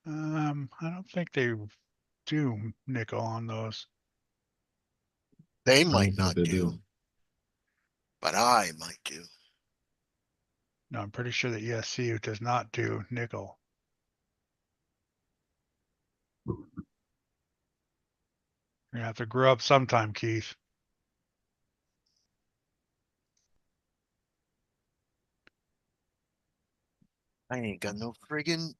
don't think they do nickel on those. They I don't might think not they do, but I might do. No, I'm pretty sure that ESC does not do nickel. You're gonna have to grow up sometime, Keith. I ain't got no friggin'.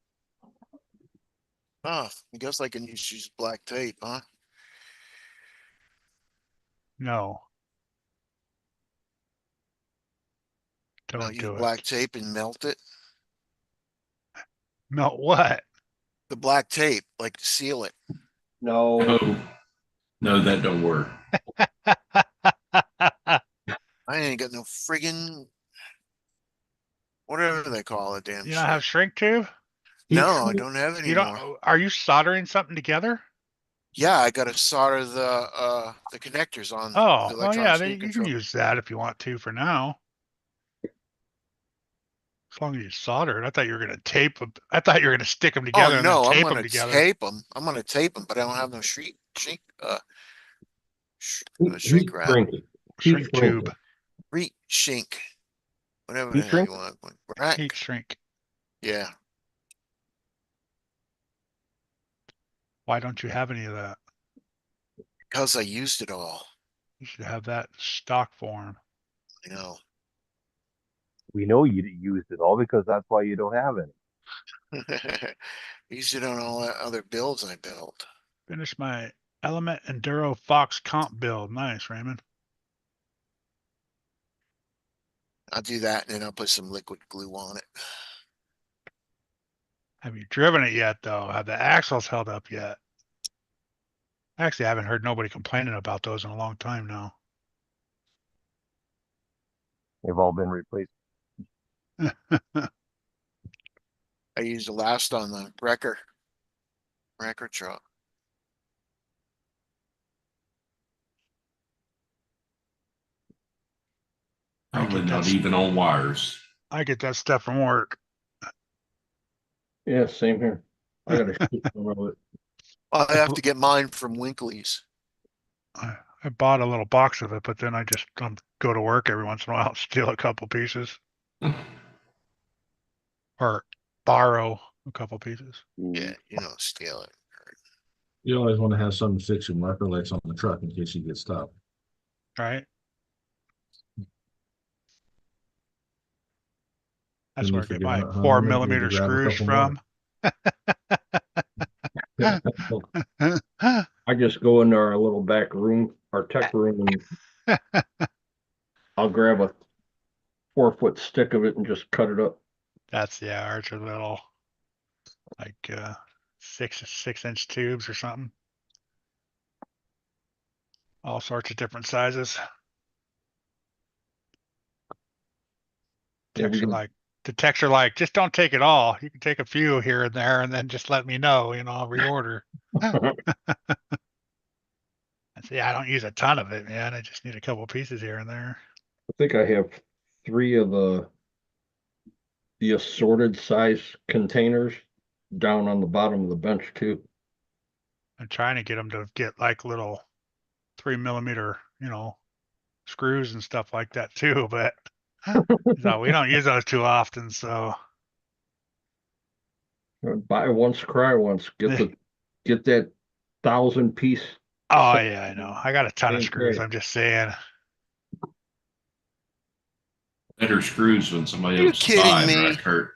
Oh, I guess I can use black tape, huh? No. I'll Don't use do black it. tape and melt it. Melt what? The black tape, like to seal it. No. No, that don't work. I ain't got no friggin' whatever they call it, damn You shit. don't have shrink tube? No, I don't have any You more. don't, are you soldering something together? Yeah, I gotta solder the connectors on Oh, the well, electronic yeah, speed you can control. use that if you want to for now. As long as you solder it. I thought you were gonna tape them. I thought you were gonna stick them Oh together and then no, I'm tape them gonna together. tape them. I'm gonna tape them, but I don't have no shrink Heat wrap. shrink. Shrink tube. Shrink. Whatever Heat the hell shrink? you want. Right? Heat shrink. Yeah. Why don't you have any of that? Because I used it all. You should have that stock form. I know. We know you used it all because that's why you don't have any. Used it on all the other builds I built. Finish my Element Enduro Fox comp build. Nice, Raymond. I'll do that and then I'll put some liquid glue on it. Have you driven it yet, though? Have the axles held up yet? Actually, I haven't heard nobody complaining about those in a long time now. They've all been replaced. I used the last on the wrecker truck. Probably not even on wires. I get that stuff from work. Yeah, same here. I gotta shoot some of it. I have to get mine from Winkley's. I bought a little box of it, but then I just go to work every once in a while and steal a couple pieces or borrow a couple pieces. Yeah, you know, steal it. You always want to have something to fix your marker lights on the truck in case you get stopped. Right? That's Then where you I get figure my out, huh, 4mm maybe grab a screws couple from. I just go into our little back room, our tech room, and I'll grab a 4-foot stick of it and just cut it up. That's ours are little, like 6-inch tubes or something. All sorts of different sizes. Yeah, we The techs are like, just don't take it all. You can take a few here and there, and then just let me know. I'll reorder. I say, I don't use a ton of it, man. I just need a couple pieces here and there. I think I have 3 of the assorted size containers down on the bottom of the bench too. I'm trying to get them to get like little 3mm, screws and stuff like that too, but no, we don't use those too often. So Buy once, cry once. Get that 1,000-piece. oh yeah, I know. I got a ton of screws. Okay. I'm just saying. Better screws when somebody You else is kidding buying, me? right, Kurt?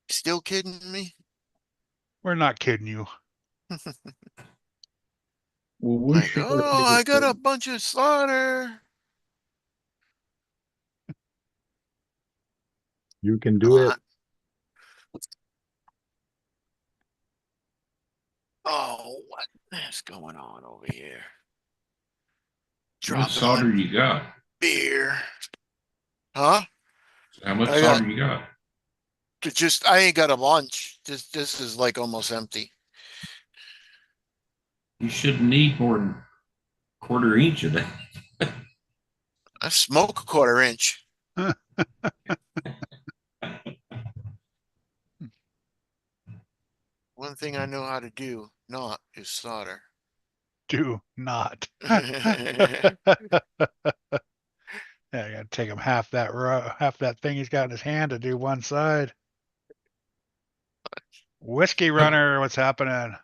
Still kidding me? We're not kidding you. Well, we Like, should oh, I got a bunch of solder. You can do it. Oh, what is going on over here? How much Dropping solder you got? beer. Huh? How much I got- solder you got? I ain't got a bunch. This is like almost empty. You shouldn't need more than a 1/4 inch of that. I smoke a 1/4 inch. One thing I know how to do not is solder. Do not. Yeah, I gotta take him half that thing he's got in his hand to do one side. Whiskey Runner, what's happening?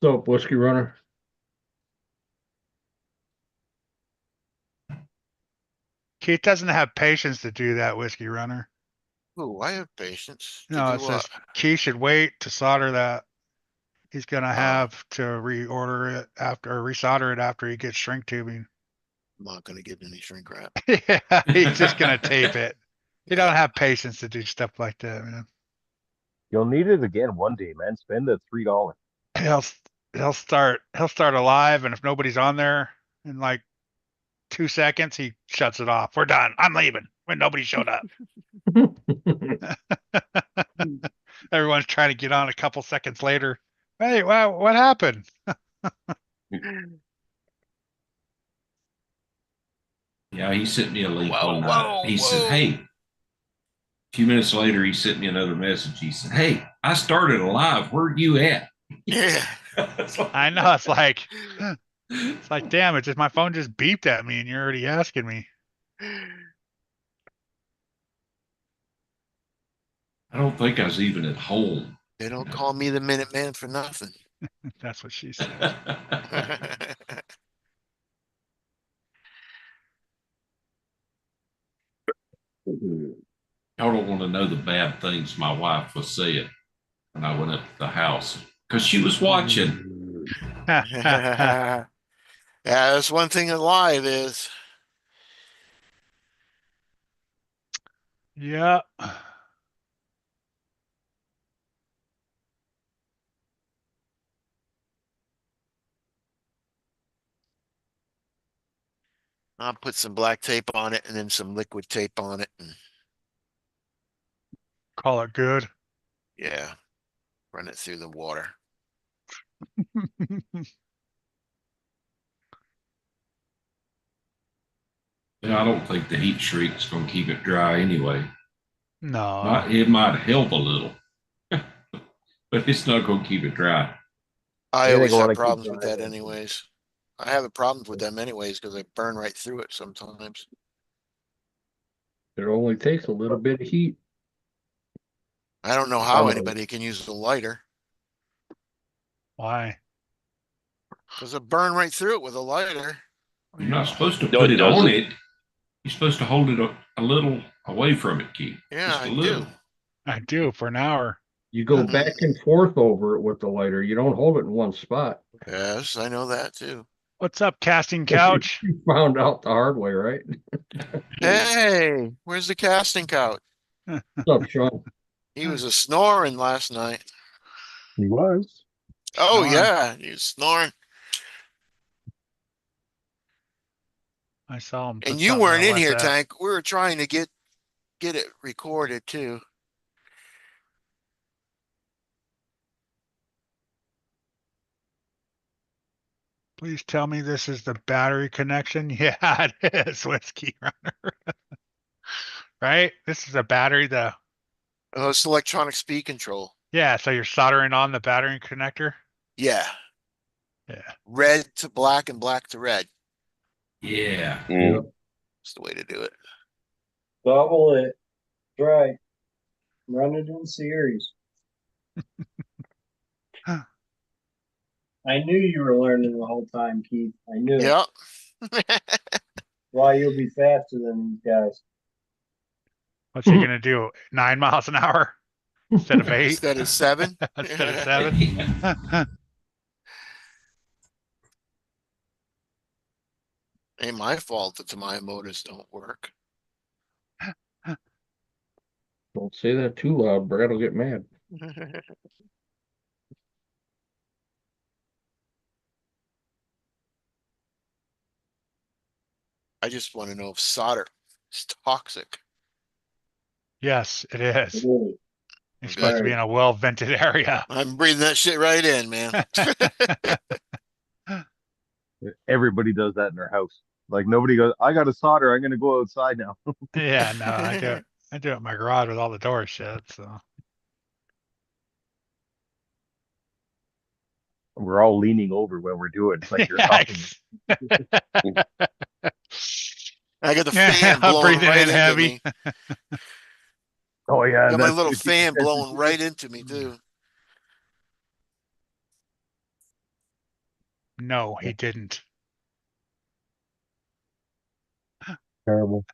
So, Whiskey Runner. Keith doesn't have patience to do that, Whiskey Runner. Ooh, I have patience. No, it says Keith should wait to solder that. He's gonna have to reorder it or resolder it after he gets shrink tubing. I'm not gonna get any shrink wrap. Yeah, he's just gonna tape it. He don't have patience to do stuff like that, man. You'll need it again one day, man. Spend the $3. He'll start alive, and if nobody's on there in like 2 seconds, he shuts it off. We're done. I'm leaving when nobody showed up. Everyone's trying to get on a couple seconds later. Hey, wow, what happened? Yeah, he sent me a link Whoa, one night. whoa, He said, whoa. hey, a few minutes later, he sent me another message. He said, hey, I started a live. Where you at? Yeah. I know. It's like, damn, it just my phone just beeped at me and you're already asking me. I don't think I was even at home. They don't call me the Minuteman for nothing. That's what she said. Y'all don't want to know the bad things my wife was saying when I went up to the house because she was watching. Yeah, that's one thing in life is. Yeah. I'll put some black tape on it and then some liquid tape on it. And Call it good. yeah, run it through the water. Yeah, I don't think the heat shrink's going to keep it dry anyway. No. It might help a little, but it's not going to keep it dry. I Anything always I have wanna keep problems dry, with that then. anyways. I have a problem with them anyways because I burn right through it sometimes. It only takes a little bit of heat. I don't know how anybody can use a lighter Why? because I burn right through it with a lighter. You're not supposed to No, put it it on doesn't. it. You're supposed to hold it a little away from it, Keith. Yeah, Just I a little. do. I do for an hour. You go Mhm. back and forth over it with the lighter. You don't hold it in one spot. Yes, I know that too. What's up, casting couch? You found out the hard way, right? Hey, where's the casting couch? What's up, Sean? He was a snoring last night. He was. Oh Snoring. yeah, he was snoring. I saw him. Put And you something weren't the in here, WhatsApp. Tank. We were trying to get it recorded too. Please tell me this is the battery connection. Yeah, it is, Whiskey Runner. Right? This is a battery, Oh, it's electronic speed control. yeah, so you're soldering on the battery connector? Yeah, Yeah. red to black and black to red. Yeah. Mm. That's the way to do it. Double it. Right. Run it in series. I knew you were learning the whole time, Keith. I knew it. Yep. Why you'll be faster than these guys. What's he gonna do? 9 miles an hour instead of 8? Instead of 7. Instead of 7? Ain't my fault that my motors don't work. Don't say that too loud. Brad will get mad. I just want to know if solder is toxic. Yes, it is. Really. You're supposed to be in a well vented area. I'm breathing that shit right in, man. Everybody does that in their house. Like nobody goes, I got a solder. I'm going to go outside now. Yeah, no, I do it in my garage with all the doors shut, so. We're all leaning over when we're doing it. It's like you're talking. I got the fan I'm blowing breathing right in into heavy. me. Oh yeah, Got my that's little 50% fan blowing the right into me too. No, he didn't. Terrible.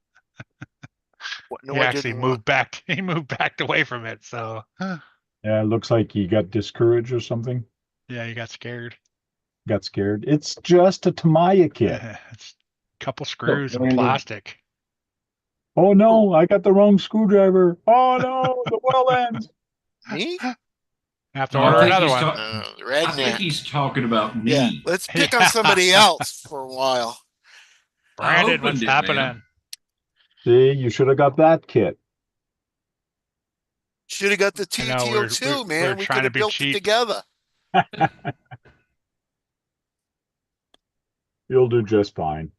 No, He I actually didn't want. moved back. He moved back away from it. So Yeah, it looks like he got discouraged or something. yeah, he got scared. Got scared. It's just a Tamiya kit. It's a couple screws and Randy. plastic. Oh no, I got the wrong screwdriver. Oh no, the well ends. Me? Have to No, I order think another he's one. I think Redneck. he's talking about me. Yeah, let's pick on Yeah. somebody else for a while. I Brandon, what's opened it, happening? man. See, you should have got that kit. Should have got the I know, we're TTO2, man. We trying could to have be built it cheap. together. You'll do just fine.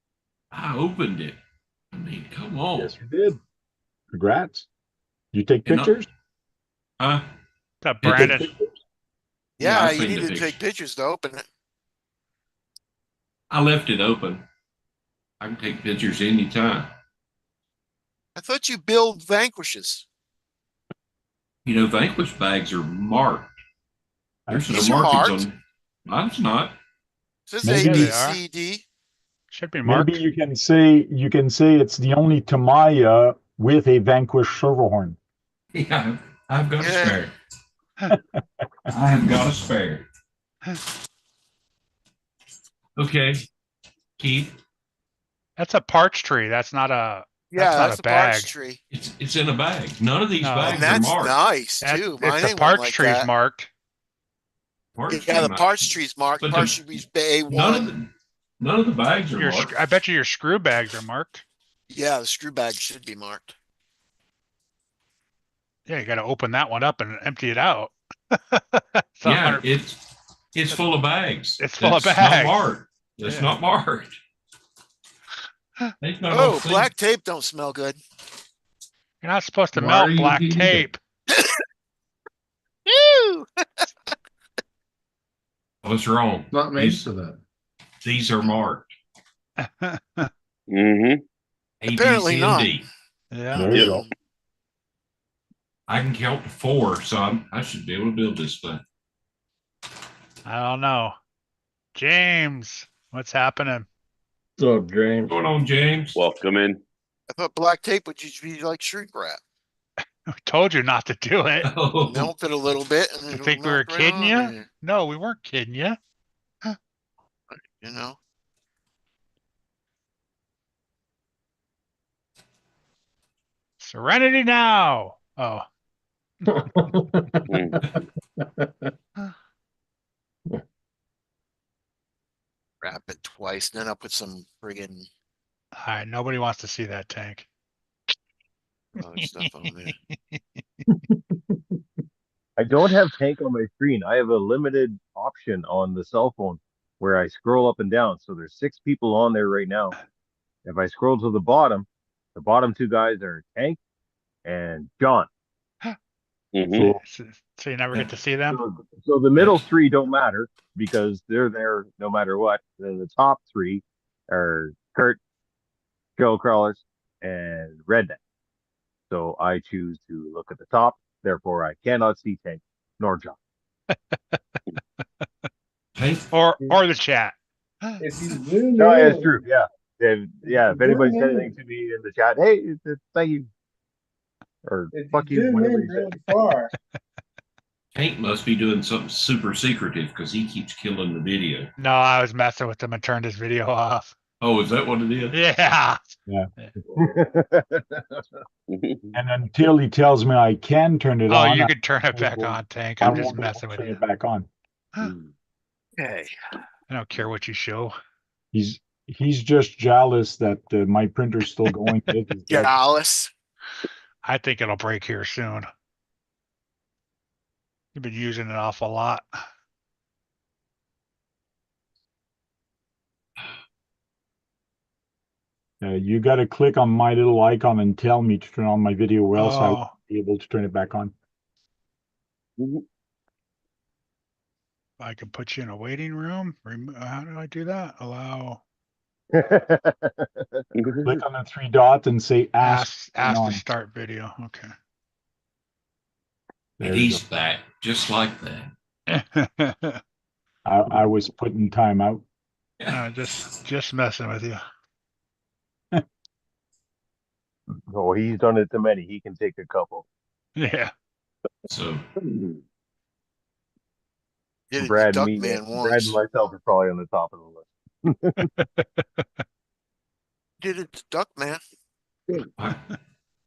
I opened it. I mean, come on. Yes, you did. Congrats. You take And I- pictures? Huh? What's up, Did they Brandon? take Yeah, I've you seen the needed to picture. take pictures to open it. I left it open. I can take pictures anytime. I thought you build vanquishes. You know, Vanquish bags are marked. There's no These are markings marked. on. Mine's not. It says Maybe A, they B, are. C, D. Should be Maybe marked. you can say it's the only Tamiya with a Vanquish servo horn. Yeah, I've got a Yeah. spare. I have got a spare. Okay, Keith, That's a parch tree. That's not a. Yeah, That's not that's a a parch bag. tree. it's in a bag. None of these No. bags And are that's marked. nice That, too. if Mine the ain't one parch like tree's that. marked, Parts Yeah, are the not- parch tree's marked. But Parch tree's none of the bags are your marked. I bet your screw bags are marked. Yeah, the screw bag should be marked. Yeah, you got to open that one up and empty it out. It's Yeah, 100 it's full of bags. It's full of That's bags. not marked. It's Yeah. not marked. They've not Oh, all seen- black tape don't smell good. You're not supposed to Why are melt you black heating tape. Ew! I was wrong. Not made for that. These are marked. Mm-hmm. A, B, Apparently C, not. and D. Yeah. There you go. I can count to 4, so I should be able to build this thing. I don't know. James, what's happening? So James, What's going on, James? Welcome in. I thought black tape would just be like shrink wrap. We told you not to do it. Oh, Melt it a little bit and You it'll think we were melt right kidding on you? there, No, we weren't kidding you. you know? Serenity now. Oh, Mm. Wrap it twice, then I'll put some friggin' all right. Nobody wants to see that tank. other stuff on there. I don't have tank on my screen. I have a limited option on the cell phone where I scroll up and down. So there's 6 people on there right now. If I scroll to the bottom 2 guys are Tank and John. Mhm. So you never get to see them. So the middle 3 don't matter because they're there no matter what. Then the top 3 are Kurt, Joe Crawlers, and Redneck. So I choose to look at the top. Therefore, I cannot see Tank nor John. Tank. Or the chat. If you zoom No, in, it's true. Yeah. If anybody said anything to me in the chat, hey, thank you. Or if fuck you you, zoom whatever in you said. really far, Tank must be doing something super secretive because he keeps killing the video. No, I was messing with him and turned his video off. Oh, is that what it is? Yeah. And until he tells me I can turn it Oh, on, you I can turn it back won't- on, Tank. I I'm just won't messing with turn you. it back on. Okay. I don't care what you show. He's just jealous that my printer's still going. Yeah, Alice. I think it'll break here soon. You've been using it an awful lot. You got to click on my little icon and tell me to turn on my video, or else I won't Oh, be able to turn it back on. I can put you in a waiting room. How do I do that? Allow. Click on the 3 dots and say ask. turn Ask to on. start video. Okay. And There you he's back just like that. go. I was putting time out. Just messing with you. Oh, he's done it to many. He can take a couple. Yeah. So Did it Brad, to me, Duckman Brad and once. myself are probably on the top of the list. Did it to Duckman.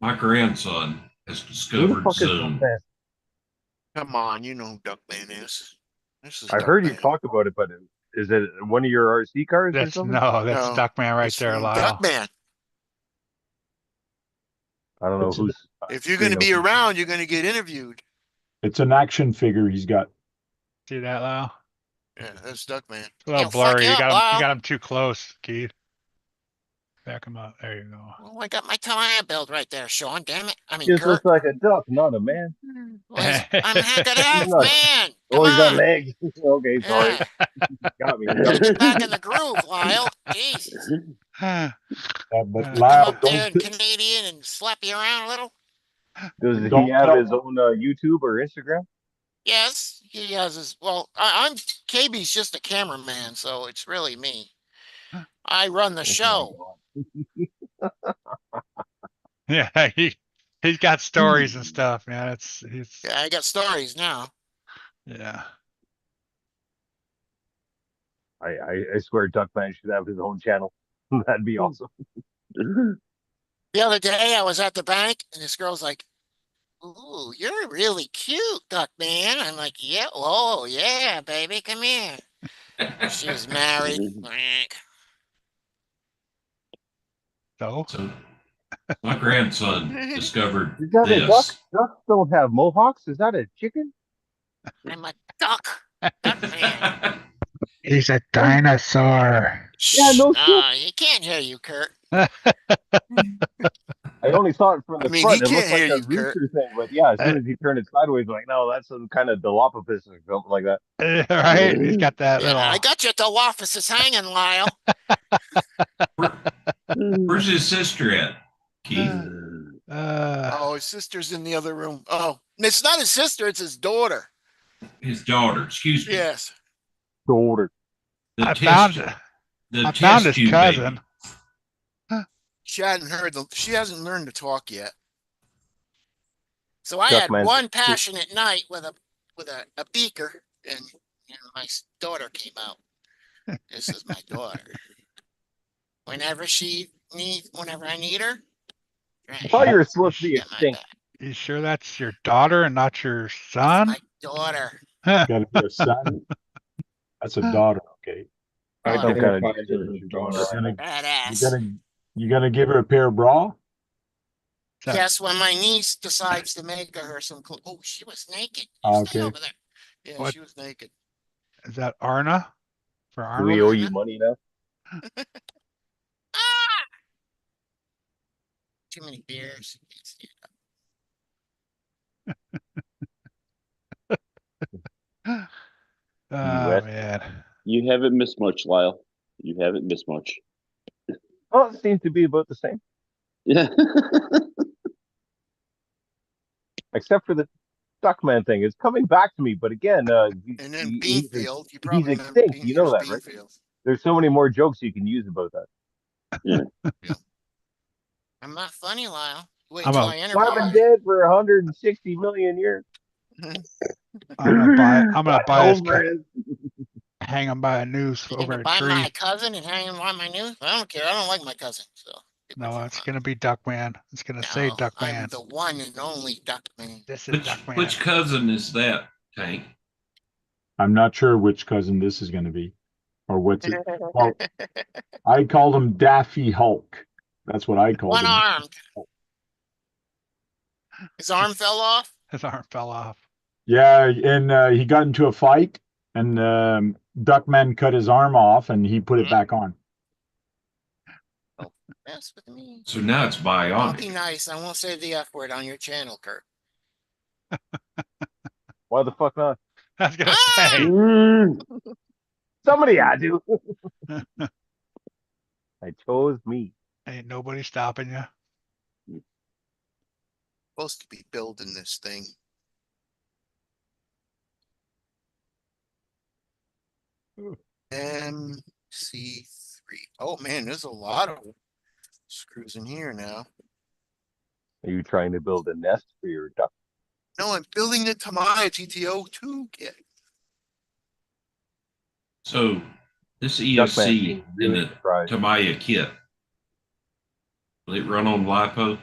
my grandson has Who the discovered fuck is Zoom. Duckman? Come on, you know who Duckman is. This is I heard you Duckman. talk about it, but is it one of your RC cars or That's something? that's No, Duckman right It's there, Lyle. Duckman. I don't know It's who's. If you're going to be around, you're going to get interviewed. It's an action figure he's got. See that, Lyle? Yeah, that's Duckman. It's a little blurry. You got him too close, Keith. Back him up. There you go. Well, I got my tire build right there, Sean. Damn it. I mean, Just Kurt. looks like a duck, not a man. Well, I'm half and half, Not- man. Oh, Come he's got on. legs. Okay, sorry. Yeah. Got me. Get back in the groove, Lyle. Jeez. But Come Come Lyle, up there don't and Canadian and slap you around a little. Does he Don't have tell- his own YouTube or Instagram? Yes, he has his, well, I'm, KB's just a cameraman, so it's really me. I run the show. Yeah, he's got stories and stuff, man. It's Yeah, I got stories now. yeah. I swear Duckman should have his own channel. That'd be awesome. The other day I was at the bank and this girl's like, "Ooh, you're really cute, Duck Man." I'm like, "Yeah, oh yeah, baby, come here." She was married. So So my grandson discovered Is that a duck? this. Ducks don't have mohawks. Is that a chicken? I'm a duck. Duck Man. he's a dinosaur. Yeah, no shit. He can't hear you, Kurt. I only saw it from the I mean, front. he It looked can't like hear a you, Kurt. rooster thing, but yeah, as soon as he turned it sideways, like, no, that's some kind of Dilophosaurus or something like that. Right? He's got that Yeah, little. I got you at the offices hanging, Lyle. Where's his sister at, Keith? Oh, his sister's in the other room. Oh, it's not his sister, it's his daughter. His daughter, excuse me. Yes. Daughter. The I test, found the I test found his tube cousin. baby. She hasn't learned to talk yet. So I Duck had Man. one passionate night with a beaker, and my daughter came out. This is my daughter. Whenever I need her, I thought you were supposed to be get my extinct. back. You sure that's your daughter and not your son? My daughter. Gotta be a son. That's a daughter, okay. I Some kind of identify as gender her issue going daughter. on. You Badass. gotta, you gonna give her a pair of bra? Is that- Yes, when my niece decides to make her some clothes. Oh, she was naked. You stay Okay. over there. Yeah, What? she was naked. Is that Arna? For Do Arnold? we owe you money now? Ah! Too many beers. Can't stand up. Oh US. man. You haven't missed much, Lyle. You haven't missed much. Well, it seems to be about the same, Yeah. except for the Duckman thing. It's coming back to me, but again, And then Beanfield. You he's probably remember extinct. You know that, right? Beanfield. There's so many more jokes you can use about that. I'm not funny, Lyle. Wait I'm till a- I interview I've been you. dead for 160 million years. I'm gonna buy his Over it. hang him by a noose You over gonna a buy tree. my cousin and hang him on my news? I don't care. I don't like my cousin. So No, it's gonna be Duckman. It's gonna say No, Duckman. I'm the one and only Duckman. This is Which Duckman. cousin is that, Tank? I'm not sure which cousin this is gonna be. Or what's it? Well, I called him Daffy Hulk. That's what I called One him. armed. His arm fell off. His arm fell off. Yeah, and he got into a fight, and Duckman cut his arm off, and he put it back on. Mess with me. So now it's Don't be bionic. nice. I won't say the F word on your channel, Kurt. Why the fuck not? I was gonna Ah! say. Somebody had to. I chose me. Ain't nobody stopping you. Supposed to be building this thing. MC3. Oh man, there's a lot of screws in here now. Are you trying to build a nest for your duck? No, I'm building the Tamiya GTO2 kit. So this Duckman ESC seems in really the surprised. Tamiya kit, will it run on LiPo?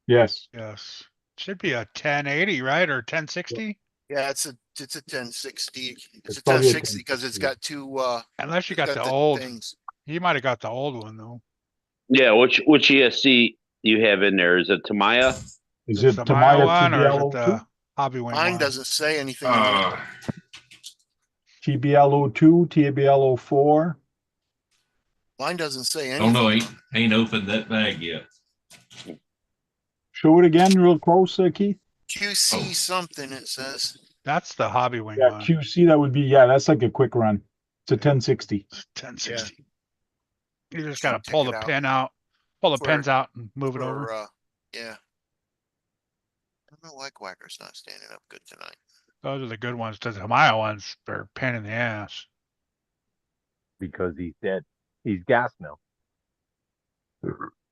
Yes. Yes. Should be a 1080, right? Or 1060? Yeah, it's a 1060. It's a probably a 1060 because it's 1060. got two Unless you it's got the old. things. He might have got the old one though. Yeah, which ESC you have in there? Is it Tamiya? Is Is it the Maya Tamiya one or is it TBL02? the Hobby Wing Mine one? doesn't say anything. on it. TBL02, TBL04? Mine doesn't say Don't anything. know, ain't opened that bag yet. Show it again real close, Keith. QC something it says. That's the Hobby Wing Yeah, one. QC, that would be, yeah, that's like a quick run. It's a 1060. 1060. You just I'll gotta check pull it the out. pin out, pull the For- pins out and move it over. Yeah. My whack whacker's not standing up good tonight. Those are the good ones. The Tamiya ones, they're a pain in the ass. because he's dead. He's gas now.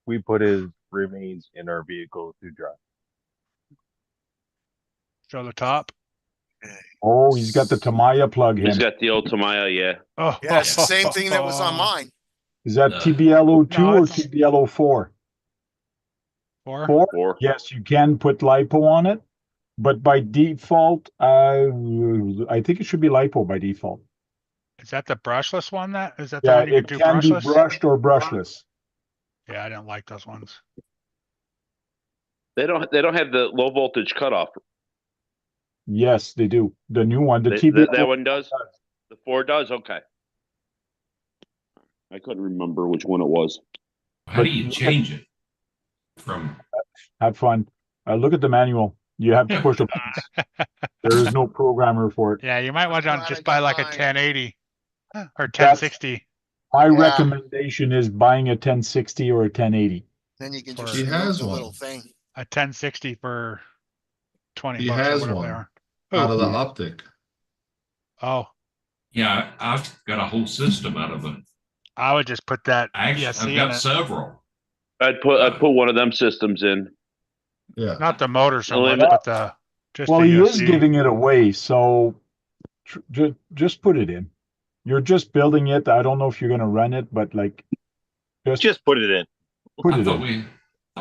We put his remains in our vehicle to dry. Show the top. Oh, he's got the Tamiya plug He's in. got the old Tamiya, yeah. Oh, Yeah, it's the same thing that was on mine. Is that No. TBL02 No, or it's- TBL04? Four. Four? Or Yes, you can put lipo on it, but by default, I think it should be lipo by default. Is that the brushless one? That is that the Yeah, one you it can do can be brushless? brushed or brushless. Yeah, I didn't like those ones. they don't have the low voltage cutoff. Yes, they do. The new one, the That TBL. one does. The 4 does. Okay. I couldn't remember which one it was. How But do you look at- change it from? Have fun. Look at the manual. You have to push the buttons. There is no programmer for it. Yeah, you might want to glad I just buy got like a mine. 1080 or 1060. My Yeah. recommendation is buying a 1060 or a 1080. Then you can Or- just He remove has the one. little thing. A 1060 for 20 He bucks or has whatever one. they are. Out of the Yeah. optic. Oh, Yeah, I've got a whole system out of it. I would just put that Actually, ESC I've in got it. several. I'd put one of them systems in. Yeah. Not the motor so Well, much, but the just Well, the he is ESC. giving it away, so just put it in. You're just building it. I don't know if you're going to run it, but like, Just put it in. put I it thought in.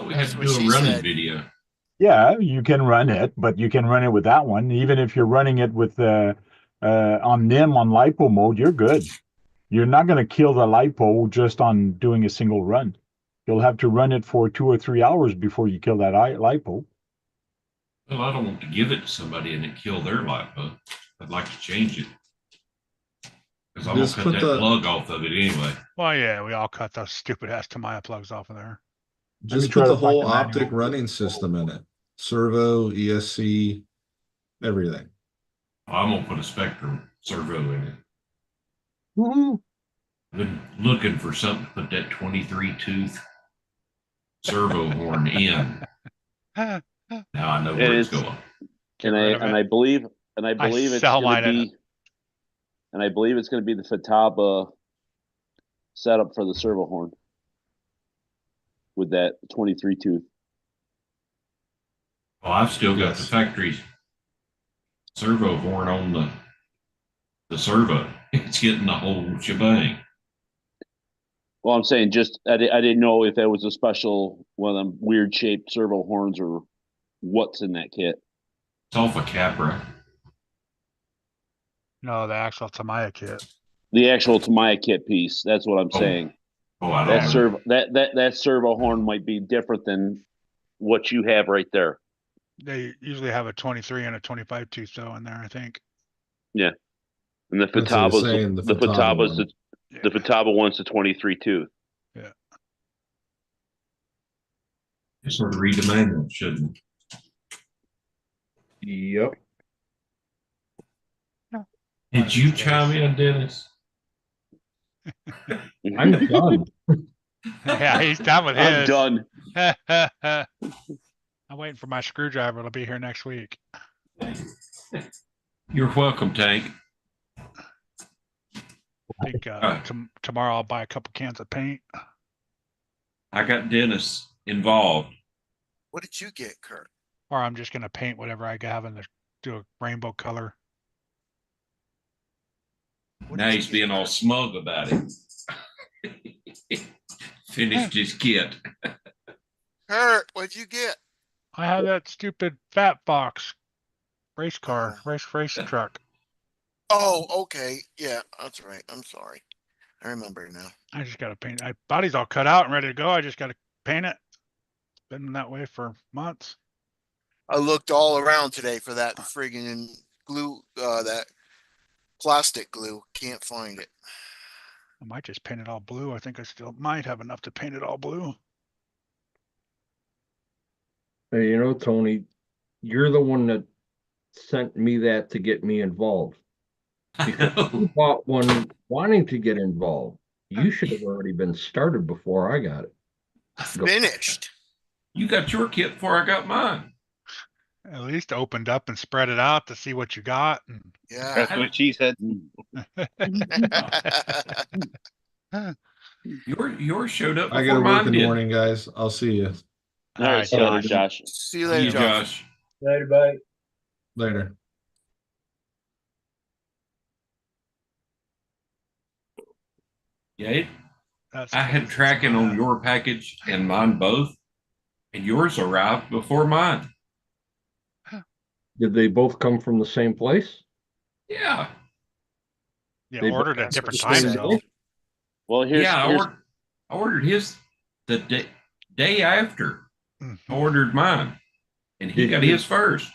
we had That's to what do she a running said. video. Yeah, you can run it, but you can run it with that one. Even if you're running it with on NIM on lipo mode, you're good. You're not going to kill the lipo just on doing a single run. You'll have to run it for 2 or 3 hours before you kill that lipo. Well, I don't want to give it to somebody and it kill their lipo. I'd like to change it. Because I'm going Just to cut put that the- plug off of it anyway. Well, yeah, we all cut those stupid ass Tamiya plugs off of there. Just try put to the find whole the manual. optic running system in it. Servo, ESC, everything. I'm going to put a Spectrum servo in it. Woohoo! I've been looking for something to put that 23 tooth servo horn in. Now I know where it's going. Get rid of it. I believe it's sell going mine to at be, and I believe it's going to be the Fataba setup for the servo horn with that 23 tooth. Well, I've still got the Yes. factory servo horn on the servo. It's getting the whole shebang. Well, I'm saying just I didn't know if that was a special one of them weird shaped servo horns or what's in that kit. It's off a Capra. No, the actual Tamiya kit. The actual Tamiya kit piece. That's what I'm Oh, saying. Oh, I That don't know. servo that servo horn might be different than what you have right there. They usually have a 23 and a 25 tooth though in there, I think. And the That's what I was Fataba's saying, the the Fataba Fataba's one. the Fataba one's the 23 tooth. Just sort of read the manual, shouldn't Yep. Did you chime in, Dennis? I'm done. Yeah, he's done with I'm his. done. I'm waiting for my screwdriver. It'll be here next week. You're welcome, Tank. I think tomorrow I'll buy a couple cans of paint. I got Dennis involved. What did you get, Kurt? Or I'm just gonna paint whatever I have and do a rainbow color. What Now did he's you being get, all Kurt? smug about it. Finished his kit. Kurt, what'd you get? I have that stupid fat box race car, race truck. Oh, okay. Yeah, that's right. I'm sorry. I remember now. I just gotta paint. My body's all cut out and ready to go. I just gotta paint it. It's been that way for months. I looked all around today for that friggin' glue, that plastic glue. Can't find it. I might just paint it all blue. I think I still might have enough to paint it all blue. Hey, you know, Tony, you're the one that sent me that to get me involved. Because you bought one wanting to get involved. You should have already been started before I got it. Go. Finished. You got your kit before I got mine. At least opened up and spread it out to see what you got. And Yeah. That's what she said. Yours showed up I gotta before work mine in the did. morning, guys. I'll see you All right, see you later, Josh. See you See later, you, Josh. Josh. Later, bye. later. Yeah, that's I had crazy. tracking on your package and mine both, and yours arrived before mine. Did they both come from the same place? Yeah. You They ordered at That's different what she times said. though. Well, here's Yeah, here's I ordered his the day after I ordered mine, and he Did got you- his first.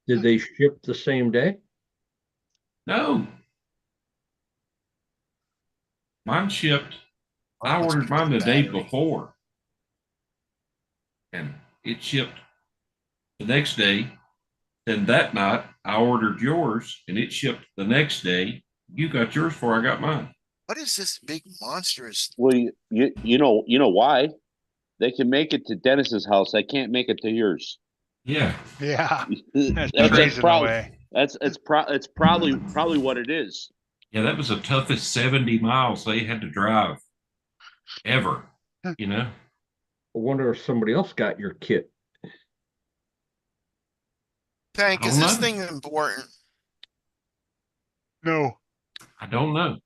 Did they ship the same day? No, mine shipped. I Must ordered be mine the the day battery. before, and it shipped the next day. Then that night, I ordered yours, and it shipped the next day. You got yours before I got mine. What is this big monstrous? well, you know why? They can make it to Dennis's house. I can't make it to yours. Yeah, Yeah. That's That's trees in the probably way. it's probably what it is. yeah, that was the toughest 70 miles they had to drive ever. You know. I wonder if somebody else got your kit. Tank, I is don't this know. thing important? No. I don't know.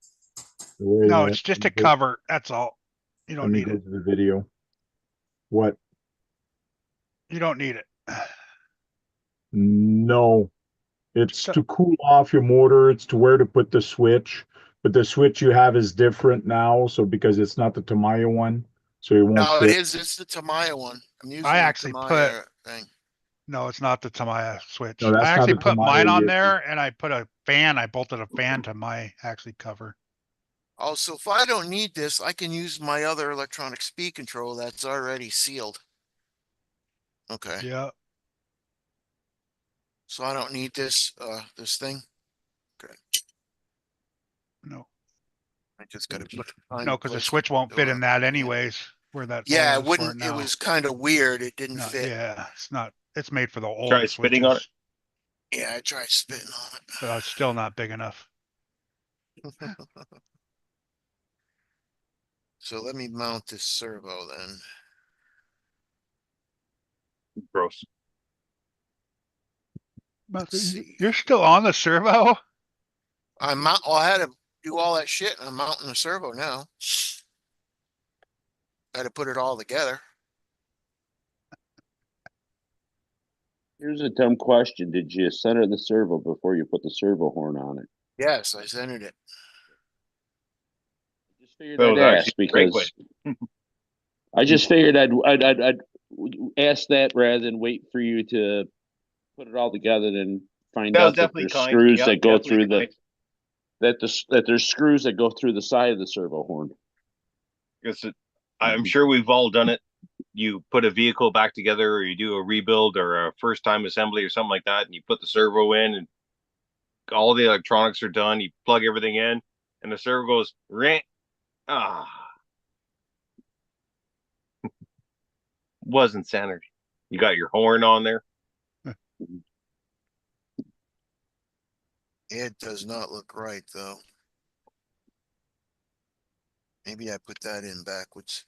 Wait a No, minute. it's just a Let me go- cover. That's all. You Let don't me need go it. to the video. What? You don't need it. No, it's So- to cool off your motor. It's to where to put the switch. But the switch you have is different now. So because it's not the Tamiya one, so it won't No, it fit. is. It's the Tamiya one. I'm using I the actually Tamiya thing. No, it's not the Tamiya switch. No, I that's not actually the put Tamiya mine on yet. there and I put a fan. I bolted a fan to my actually cover. Oh, so if I don't need this, I can use my other electronic speed control that's already sealed. Okay, Yeah. so I don't need this, this thing. Okay, No, I just gotta find no, a because the place to switch won't fit store in it. that anyways, where that Yeah, hole it is for it wouldn't, it now. was kind of weird. It didn't No, fit. yeah, it's not, it's made for the old Try spitting on it. switches, Yeah, I tried spitting on but it's still not big enough. it. So let me mount this servo then. Gross. But Let's see. you're still on the servo? I had to do all that shit. And I'm mounting the servo now. Got to put it all together. Here's a dumb question: did you center the servo before you put the servo horn on it? Yes, I centered it. I just figured That I'd was ask actually a great because I just figured I'd ask that rather than wait for you to put it all together and find That was out that definitely there's kind. screws Yeah, that go definitely through kind. that there's screws that go through the side of the servo horn. I'm sure we've all done it. You put a vehicle back together, or you do a rebuild or a first time assembly or something like that, and you put the servo in, and all the electronics are done. You plug everything in, and the servo goes rant. Ah, wasn't centered. You got your horn on there. It does not look right though. Maybe I put that in backwards.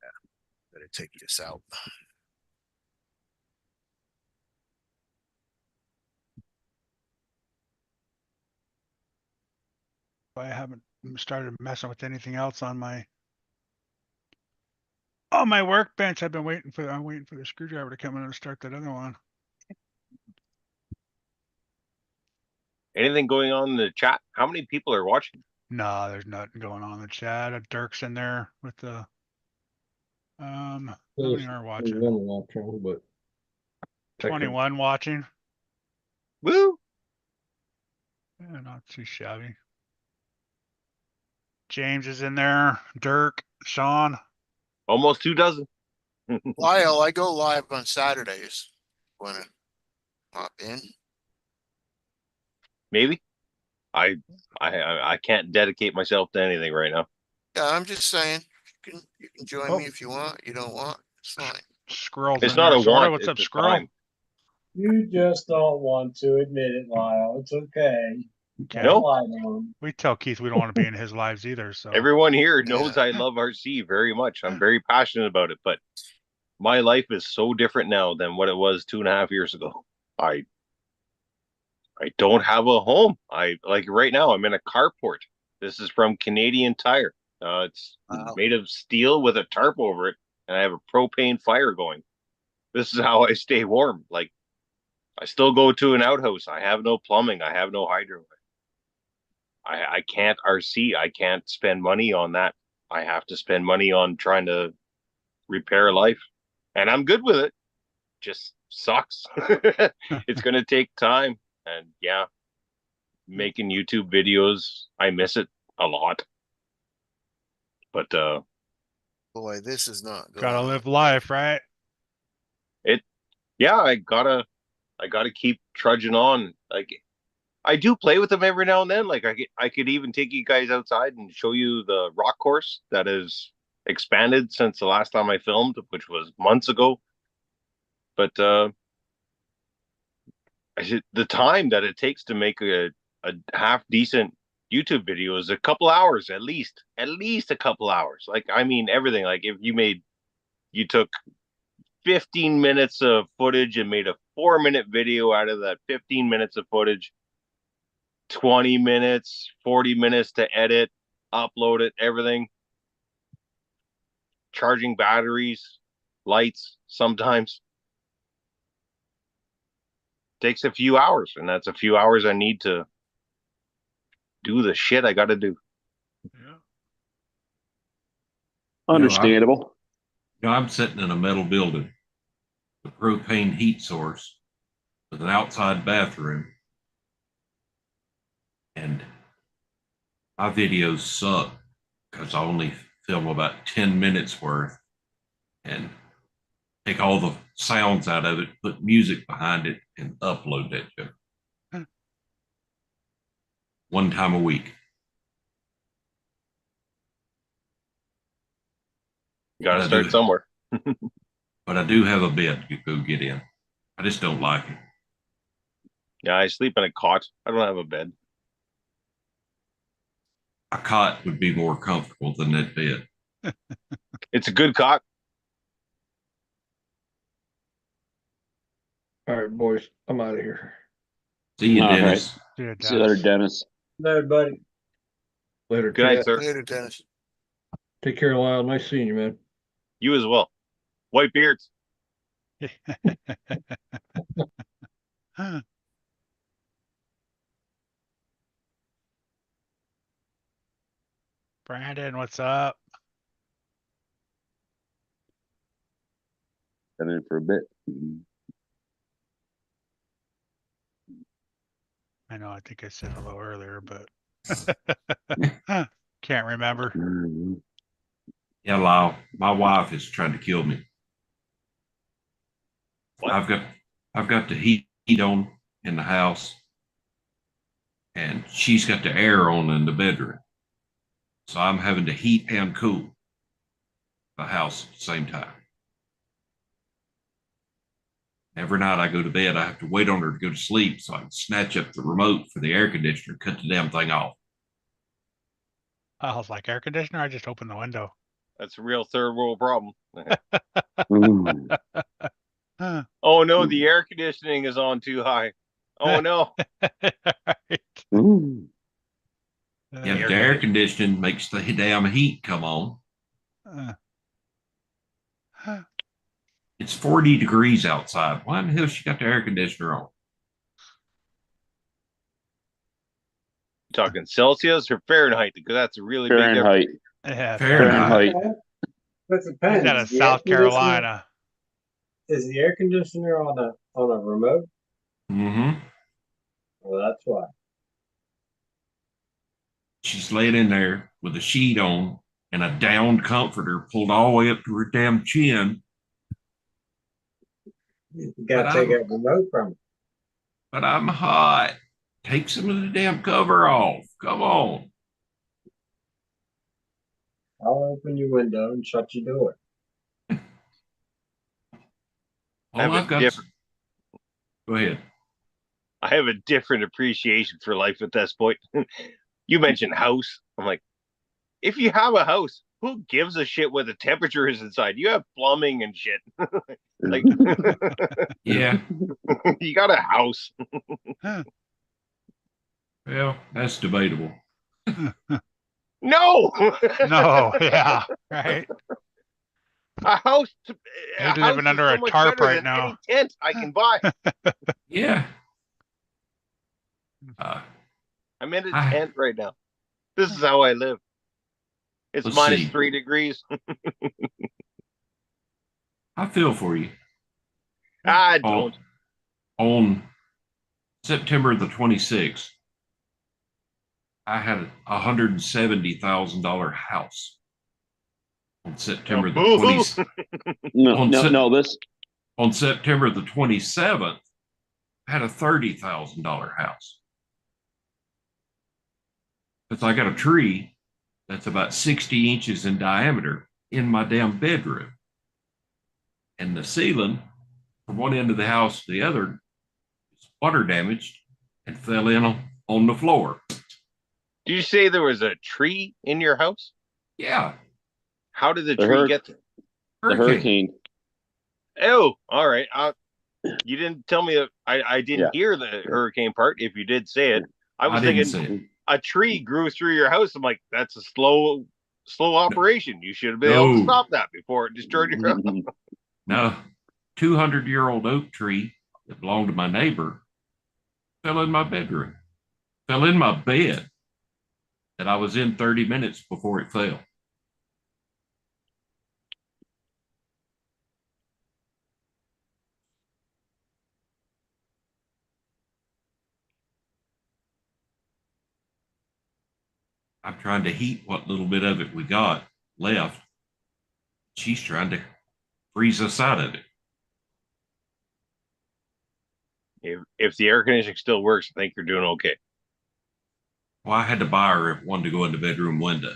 Yeah, better take this out. I haven't started messing with anything else on my workbench. I'm waiting for the screwdriver to come in and start that other one. Anything going on in the chat? How many people are watching? No, there's nothing going on in the chat. Dirk's in there with the how many are watching? One watching, but 21 watching. Woo! Yeah, not too shabby. James is in there. Dirk, Sean. Almost 2 dozen. Lyle, I go live on Saturdays. Wanna hop in? Maybe. I can't dedicate myself to anything right now. Yeah, I'm just saying, you can join Oh. me if you want. You don't want, it's fine. Squirrel's It's in not a Minnesota. want, What's up, it's a squirrel? time. You just don't want to admit it, Lyle. It's okay. Okay. Nope. Lie down. We tell Keith we don't want to be in his lives either. So Everyone here knows Yeah. I love RC very much. I'm very passionate about it, but my life is so different now than what it was 2.5 years ago. I don't have a home. I like right now I'm in a carport. This is from Canadian Tire. It's Wow. made of steel with a tarp over it, and I have a propane fire going. This is how I stay warm. Like I still go to an outhouse. I have no plumbing. I have no hydro. I can't RC. I can't spend money on that. I have to spend money on trying to repair life. And I'm good with it. Just sucks. It's going to take time. And yeah, making YouTube videos, I miss it a lot. But Boy, this is not going gotta on. live life, right? yeah, I gotta keep trudging on. Like I do play with them every now and then. Like I could even take you guys outside and show you the rock course that is expanded since the last time I filmed, which was months ago. But the time that it takes to make a half decent YouTube video is a couple hours at least a couple hours. Like I mean everything. Like if you took 15 minutes of footage and made a 4-minute video out of that 15 minutes of footage, 20 minutes, 40 minutes to edit, upload it, everything. Charging batteries, lights, sometimes takes a few hours, and that's a few hours I need to do the shit I got to do. Yeah. Understandable. I'm sitting in a metal building, a propane heat source with an outside bathroom, and my videos suck because I only film about 10 minutes worth and take all the sounds out of it, put music behind it, and upload that joke. One time a week. You got to start somewhere. But I do have a bed to go get in. I just don't like it. Yeah, I sleep in a cot. I don't have a bed. A cot would be more comfortable than that bed. It's a good cot. All right, boys, I'm out of here. See you, All Dennis. Yeah, See you later, Dennis. Later, buddy. Later, Good night, chat. sir. Later, Dennis. Take care, Lyle. Nice seeing you, man. You as well. White beards. Brandon, what's up? Been in for a bit. I know, I think I said hello earlier, but can't remember. Yeah, Lyle, my wife is trying to kill me. What? I've got the heat on in the house, and she's got the air on in the bedroom. So I'm having to heat and cool the house at the same time. Every night I go to bed, I have to wait on her to go to sleep so I can snatch up the remote for the air conditioner, cut the damn thing off. I was like, air conditioner? I just opened the window. That's a real third world problem. Huh. Oh no, the air conditioning is on too high. Oh no. Right. Yeah, the air conditioning makes the damn heat come on. It's 40 degrees outside. Why in the hell she got the air conditioner on? Talking Celsius or Fahrenheit? Because that's a really big Fahrenheit. Yeah, Fahrenheit. That He's depends. out of The air South conditioner- Carolina. Is the air conditioner on a remote? Mm-hmm. Well, that's why. She's laying in there with a sheet on and a downed comforter pulled all the way up to her damn chin. You gotta take that remote from it. But I'm hot. Take some of the damn cover off. Come on. I'll open your window and shut your door. I have All a I've got. different- Go ahead. I have a different appreciation for life at this point. You mentioned house. I'm like, if you have a house, who gives a shit what the temperature is inside? You have plumbing and shit. Like, Yeah. you got a house. Well, that's debatable. No, No, yeah, right. a house. He's A living house under is so a much tarp better right than now. any tent I can buy. Yeah. I'm in a I- tent right now. This is how I live. It's Let's minus see. 3 degrees. I feel for you. I don't. On September the 26th, I had a $170,000 house. On September the Boo-hoo. 20th. This On September the 27th, I had a $30,000 house. Because I got a tree that's about 60 inches in diameter in my damn bedroom. And the ceiling from one end of the house to the other is water damaged and fell in on the floor. Did you say there was a tree in your house? Yeah. How did the The tree get there? the hurricane. Oh, all right. You didn't tell me. I didn't Yeah. hear the hurricane part. If you did say it, I was didn't thinking say it. a tree grew through your house. I'm like, that's a slow operation. You should have been able to No. stop that before it destroyed your house. No, 200-year-old oak tree that belonged to my neighbor fell in my bedroom, fell in my bed that I was in 30 minutes before it fell. I'm trying to heat what little bit of it we got left. She's trying to freeze us out of it. If the air conditioning still works, I think you're doing okay. Well, I had to buy her one to go in the bedroom window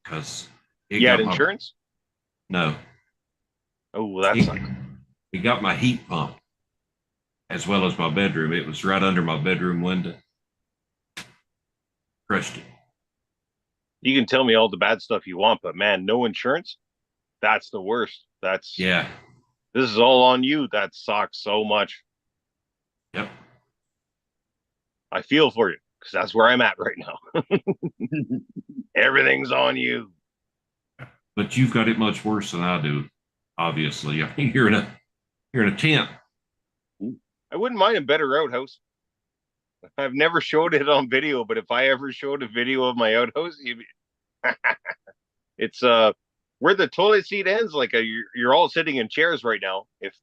because You had insurance? No. Oh, that sucks. It got my heat pump as well as my bedroom. It was right under my bedroom window. Crushed it. You can tell me all the bad stuff you want, but man, no insurance? That's the worst. Yeah. This is all on you. That sucks so much. Yep. I feel for you because that's where I'm at right now. Everything's on you. But you've got it much worse than I do, obviously. I mean, you're in a tent. I wouldn't mind a better outhouse. I've never showed it on video, but if I ever showed a video of my outhouse, it's where the toilet seat ends. Like you're all sitting in chairs right now. If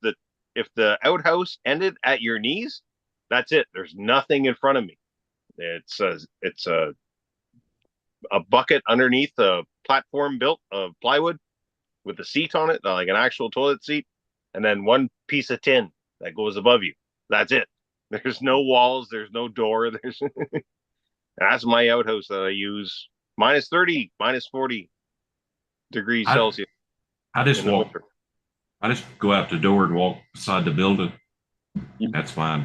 the outhouse ended at your knees, that's it. There's nothing in front of me. It's a bucket underneath a platform built of plywood with a seat on it, like an actual toilet seat, and then one piece of tin that goes above you. That's it. There's no walls. There's no door. That's my outhouse that I use. Minus 30, minus 40 degrees Celsius. I just go out the door and walk beside the building. That's fine.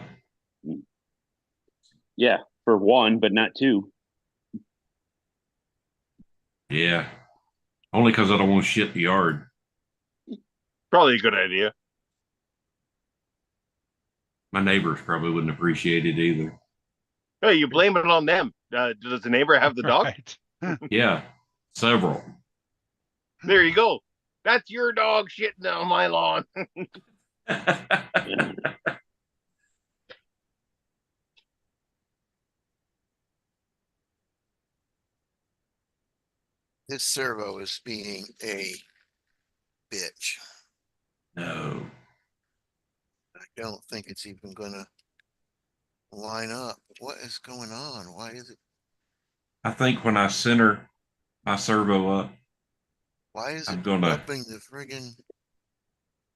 Yeah, for one, but not two. Yeah. Only because I don't want to shit the yard. Probably a good idea. My neighbors probably wouldn't appreciate it either. Hey, you blame it on them. Does the neighbor have the dog? Right. Yeah, several. There you go. That's your dog shitting on my lawn. This servo is being a bitch. No. I don't think it's even gonna line up. What is going on? Why is it? I think when I center my servo up, Why is I'm it gonna- upping the friggin'?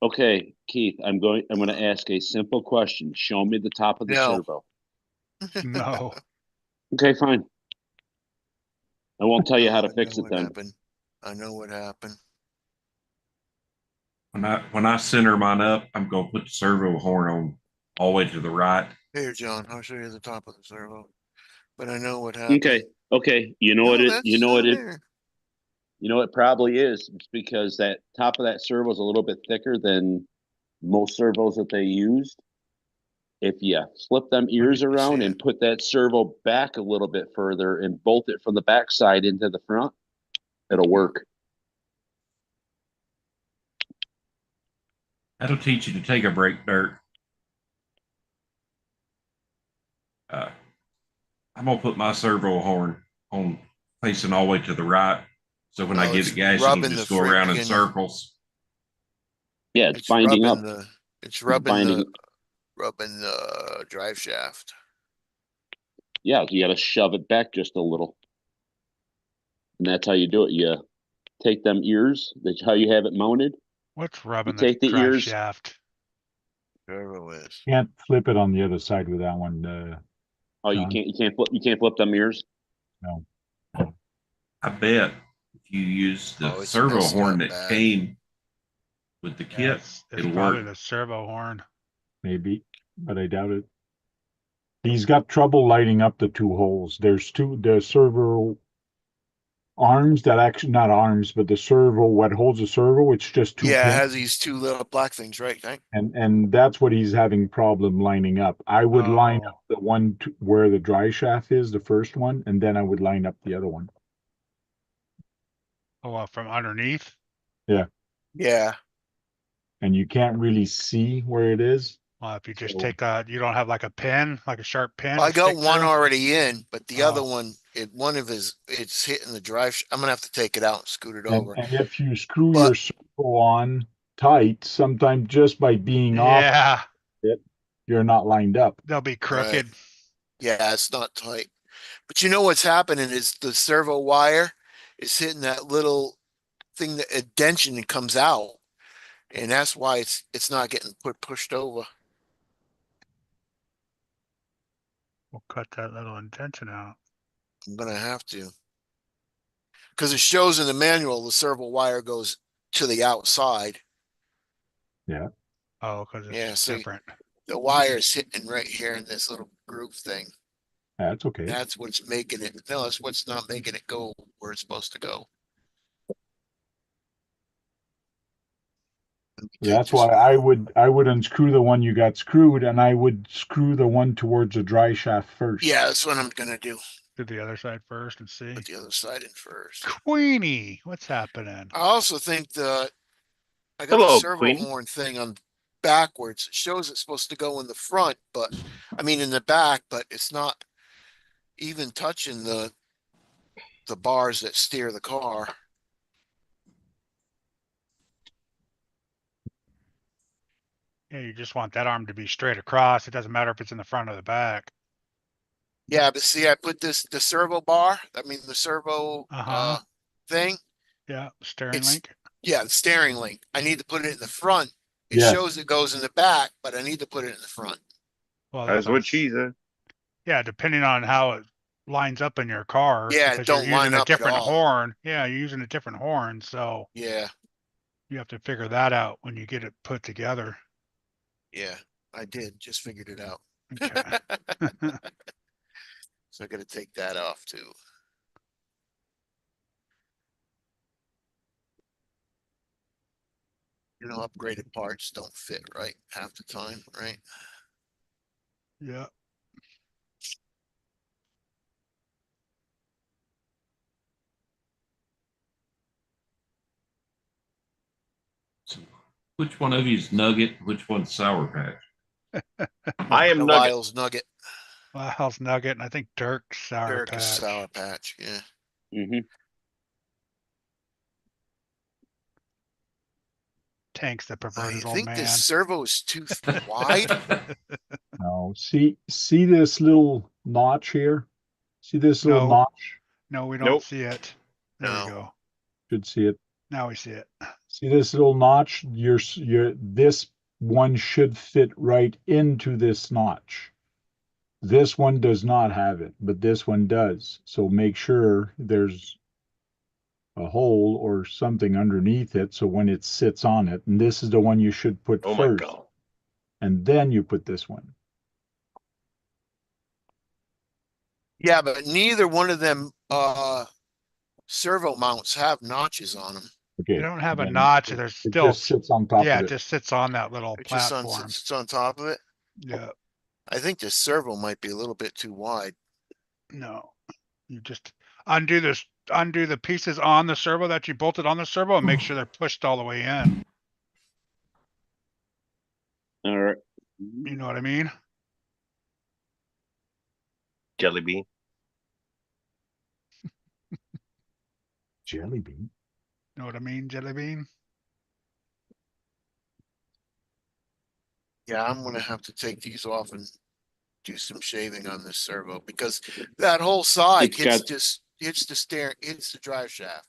Okay, Keith, I'm going to ask a simple question. Show me the top of the No. servo. No. Okay, fine. I won't tell you how Oh, to I fix know it what then. happened. I know what happened. When I center mine up, I'm gonna put the servo horn on all the way to the right. Here, John, I'll show you the top of the servo. But I know what Okay. happened. Okay. You know what No, it, you that's know what not it, there. you know, it probably is. It's because that top of that servo is a little bit thicker than most servos that they used. If you flip them ears see around it. and put that servo back a little bit further and bolt it from the back side into the front, it'll work. That'll teach you to take a break, Dirt. I'm gonna put my servo horn on facing all the way to the right, so when I Oh, get it's it gas, it can rubbing the just go around in freaking. circles. Yeah, it's It's binding up. rubbing the. It's It's rubbing binding. the drive shaft. Yeah, you got to shove it back just a little, and that's how you do it. You take them ears. That's how you have it mounted. What's You rubbing the take the drive ears. shaft? Servo is. Can't flip it on the other side with that one. Oh, you John. can't. You can't flip them ears. No. I bet if you use the Oh, it's servo messed horn up that bad. came with the Yeah, kit, it's it'll probably work. the servo horn. Maybe, but I doubt it. He's got trouble lighting up the two holes. There's the servo arms that actually, not arms, but the servo, what holds the servo, it's just two Yeah, it pins. has these two little black things, right? Hank? And that's what he's having problem lining up. I would line Oh. up the one where the dry shaft is, the first one, and then I would line up the other one. Oh, from underneath? Yeah. And you can't really see where it is. Well, if you just So- take you don't have like a pin, like a sharp pin. I to got stick one through? already in, but the other Oh. one, it's hitting the drive. I'm gonna have to take it out and scoot it And, over. and if you screw But- your servo on tight, sometimes just by being off Yeah, it, you're not lined up. they'll be crooked. Yeah, it's not tight. But you know what's happening is the servo wire is hitting that little thing that a dention that comes out. And that's why it's not getting pushed over. We'll cut that little indention out. I'm gonna have to. Because it shows in the manual the servo wire goes to the outside. Oh, because it's Yeah, so different. the wire is hitting right here in this little groove thing. That's okay. That's what's making it. No, that's what's not making it go where it's supposed to go. That's why I would unscrew the one you got screwed, and I would screw the one towards the dry shaft first. Yeah, that's what I'm gonna do. Do the other side first and see. Put the other side in first. Queenie, what's happening? I also think I got Hello, the servo Queen. horn thing on backwards. It shows it's supposed to go in the front, but I mean in the back, but it's not even touching the bars that steer the car. Yeah, you just want that arm to be straight across. It doesn't matter if it's in the front or the back. Yeah, but see, I put the servo bar, the servo Uh-huh. thing. Yeah, steering It's- link. Yeah, the steering link. I need to put it in the front. It Yes. shows it goes in the back, but I need to put it in the front. Well, That's what what I'm- she said. Yeah, depending on how it lines up in your car. Yeah, it because you're don't line using a up at different all. horn. Yeah, you're using a different horn, so Yeah, you have to figure that out when you get it put together. yeah, I did. Just figured it out. Okay. So I gotta take that off too. Upgraded parts don't fit right half the time, right? Yeah. So which one of you is Nugget? Which one's Sour Patch? I am Nugget. Lyle's Nugget. Lyle's Nugget, and I think Dirk's Sour Dirk Patch. is Sour Patch, yeah. Mm-hmm. Tank's the I perverted old think man. this servo is too wide. No, see this little notch here? See this little No. notch? No, we don't Nope. see it. There No. we go. Should see it. Now we see it. See this little notch? This one should fit right into this notch. This one does not have it, but this one does. So make sure there's a hole or something underneath it. So when it sits on it, and this is the one you should put Oh my first, God. and then you put this one. Yeah, but neither one of them servo mounts have notches on them. Okay. They don't have a then notch. There's It still, just sits on top yeah, of it it. just sits on that little It just platform. sits on top of it. Yeah, I think the servo might be a little bit too wide. no, you just undo the pieces on the servo that you bolted on the servo and make sure they're pushed all the way in. All right. You know what I mean? Jelly bean. Jelly bean. Know what I mean, Jelly Bean? Yeah, I'm gonna have to take these off and do some shaving on this servo because that whole side It's got- hits the drive shaft.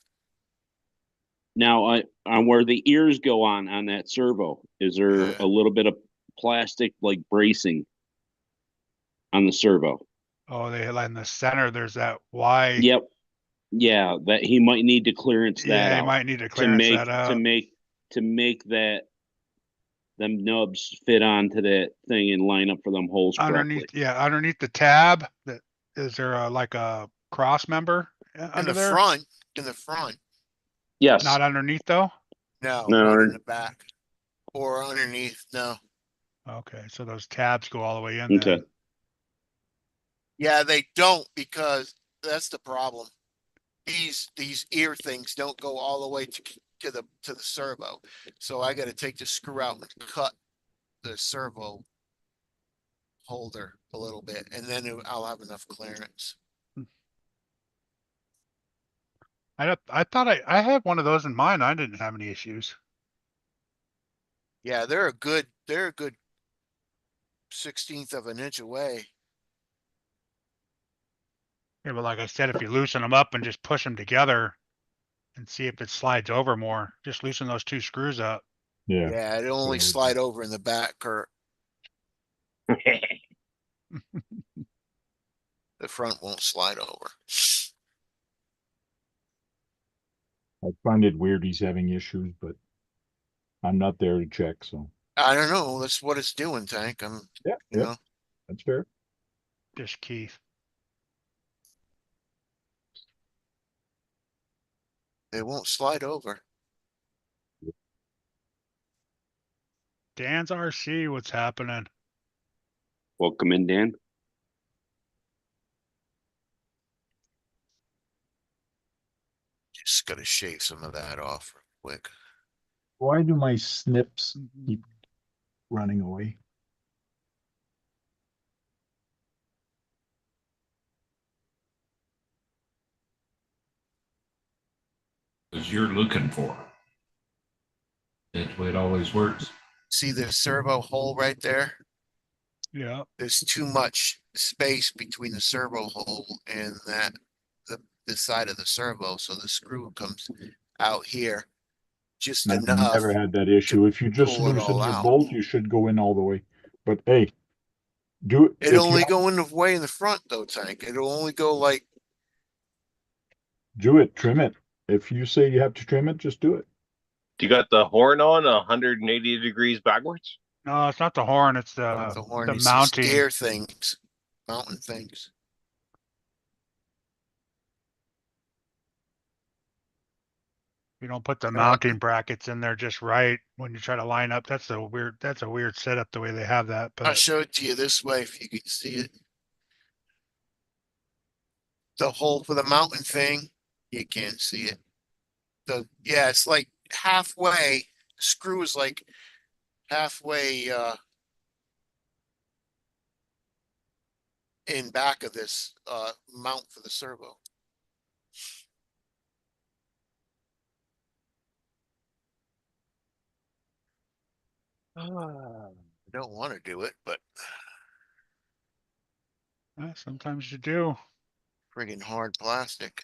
Now, on where the ears go on that servo, is there Yeah. a little bit of plastic like bracing on the servo? Oh, they in the center. There's that Y. Yep. Yeah, that he might need to clearance that Yeah, you out might need to clearance that out. to make that them nubs fit onto that thing and line up for them holes Underneath, correctly. yeah, underneath the tab. That is there like a cross member under there? In the front. Yes. Not underneath though. No, No. not in the back or underneath. No. Okay, so those tabs go all the way in Okay. then. Yeah, they don't because that's the problem. These ear things don't go all the way to the servo. So I got to take the screw out and cut the servo holder a little bit, and then I'll have enough clearance. I thought I had one of those in mine. I didn't have any issues. Yeah, they're a good 1/16 of an inch away. Yeah, but like I said, if you loosen them up and just push them together and see if it slides over more, just loosen those two screws up. Yeah. Yeah, it'll only slide over in the back, Kurt. The front won't slide over. I find it weird he's having issues, but I'm not there to check, so. I don't know. That's what it's doing, Tank. You know, That's fair. Just Keith. it won't slide over. Dan's RC, what's happening? Welcome in, Dan. Just gotta shave some of that off real quick. Why do my snips keep running away? Because you're looking for it. That's the way it always works. See the servo hole right there? Yeah. There's too much space between the servo hole and the side of the servo, so the screw comes out here just I've enough. never had that issue. If you just pull it loosen all your out. bolt, you should go in all the way. But hey, do it. It only go in the way in the front though, Tank. It'll only go like Do it, trim it. If you say you have to trim it, just do it. You got the horn on 180 degrees backwards? No, it's not the horn. It's the horn. the It's mounting. steer things, mountain things. You don't put the mounting brackets in there just right when you try to line up. That's a weird setup the way they have that. I'll But show it to you this way if you can see it. The hole for the mountain thing, you can't see it. Yeah, it's like halfway. Screw is like halfway in back of this mount for the servo. I don't want to do it, but sometimes you do. friggin' hard plastic.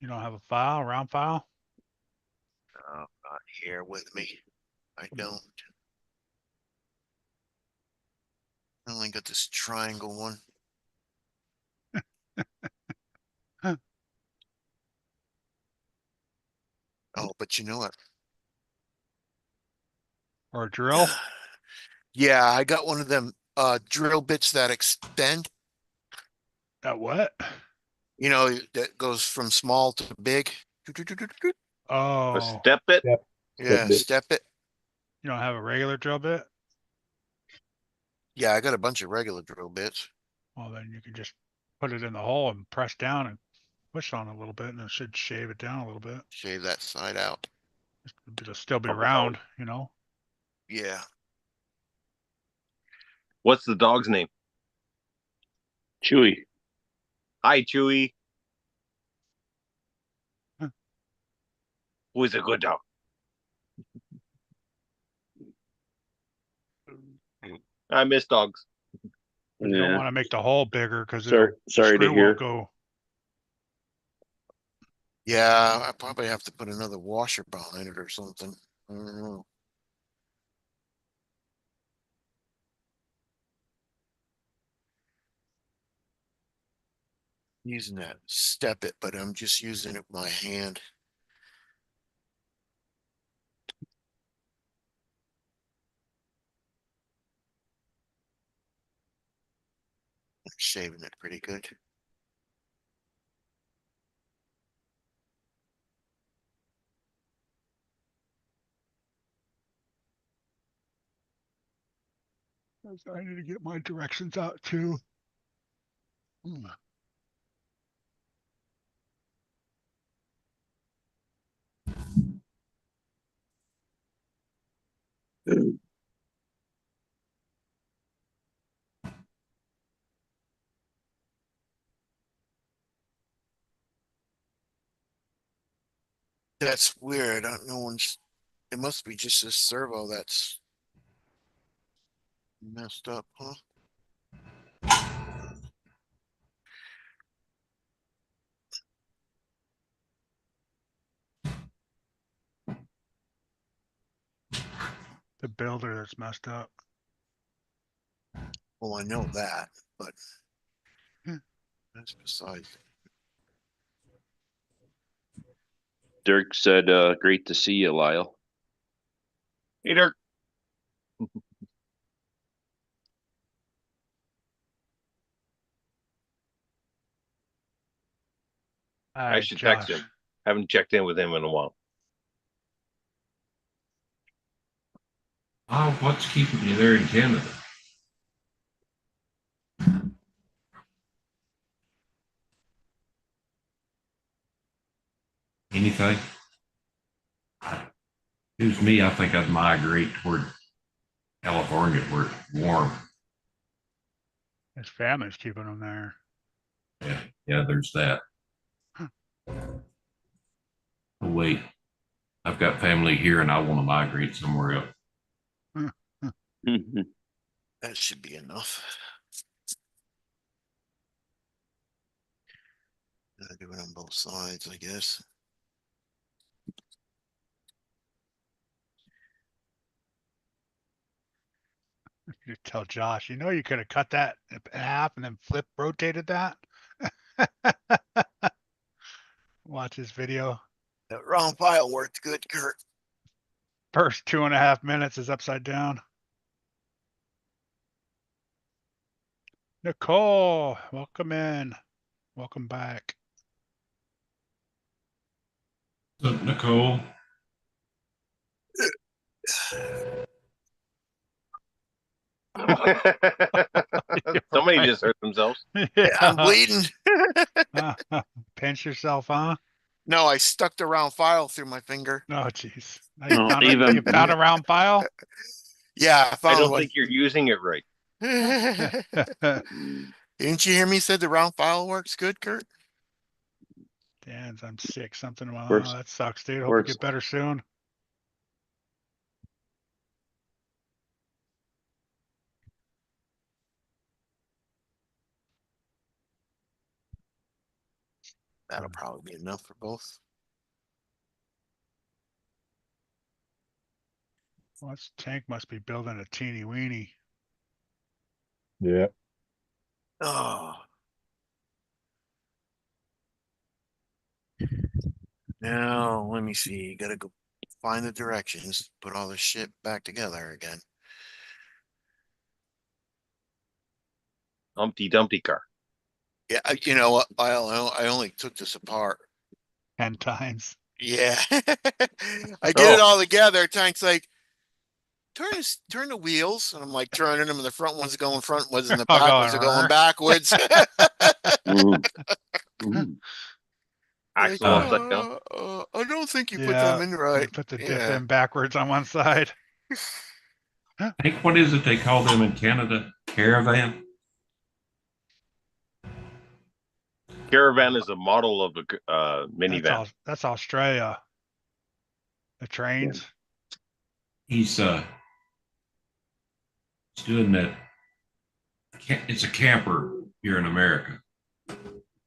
You don't have a file, round file. Not here with me. I don't. I only got this triangle one. but you know what? Or a drill? Yeah, I got one of them drill bits that extend, That what? you know, that goes from small to big. A Oh, step it. Yeah, step it. you don't have a regular drill bit? Yeah, I got a bunch of regular drill bits. Well, then you can just put it in the hole and press down and push on it a little bit, and it should shave it down a little bit. Shave that side out. It'll still be Oh. round, you know? Yeah. What's the dog's name? Chewy. Hi, Chewy. Huh. Who's a good dog? I miss dogs. But you don't want to make the hole bigger because Sorry to screw hear. won't go. Yeah, I probably have to put another washer behind it or something. I don't know. Using that step it, but I'm just using it with my hand. I'm shaving it pretty good. I need to get my directions out too. That's weird. I don't know one's. It must be just this servo that's messed up, huh? The builder that's messed up. Well, I know that, but Hmm. that's besides. Dirk said, great to see you, Lyle. Hey, Dirk. I should text him. Haven't checked in with him in a while. Oh, what's keeping you there in Canada? Anything? If it was me, I think I'd migrate toward California where it's warm. His family's keeping him there. Yeah, there's that. Oh, wait, I've got family here and I want to migrate somewhere else. That should be enough. Do it on both sides, I guess. You tell Josh, you know, you could have cut that in half and then rotated that. Watch his video. That round file worked good, Kurt. First 2.5 minutes is upside down. Nicole, welcome in. Welcome back. So, Nicole. Somebody just hurt themselves. Yeah, I'm bleeding. Pinch yourself, huh? No, I stuck the round file through my finger. Oh, jeez. No, You found a round file? Yeah, I I found don't one. think you're using it right. Didn't you hear me said the round file works good, Kurt? Dan's, I'm sick. Something. Oh, Works. that sucks, dude. Hope Works. you get better soon. That'll probably be enough for both. Well, this tank must be building a teeny weeny. Yeah. Oh. Now, let me see. Gotta go find the directions, put all this shit back together again. Humpty Dumpty car. Yeah, you know what? I only took this apart. 10 times. Yeah. I get it all together. Tank's like, turn the wheels. And I'm like turning them, and the front ones are going front ones and the All back going ones are going reverse. backwards. Like, Axle upside down. I don't think you put Yeah, them in right. you put the diff Yeah. in backwards on one side. I think, what is it they call them in Canada? Caravan? Caravan is a model of a minivan. That's Australia. The trains. He's doing that. It's a camper here in America.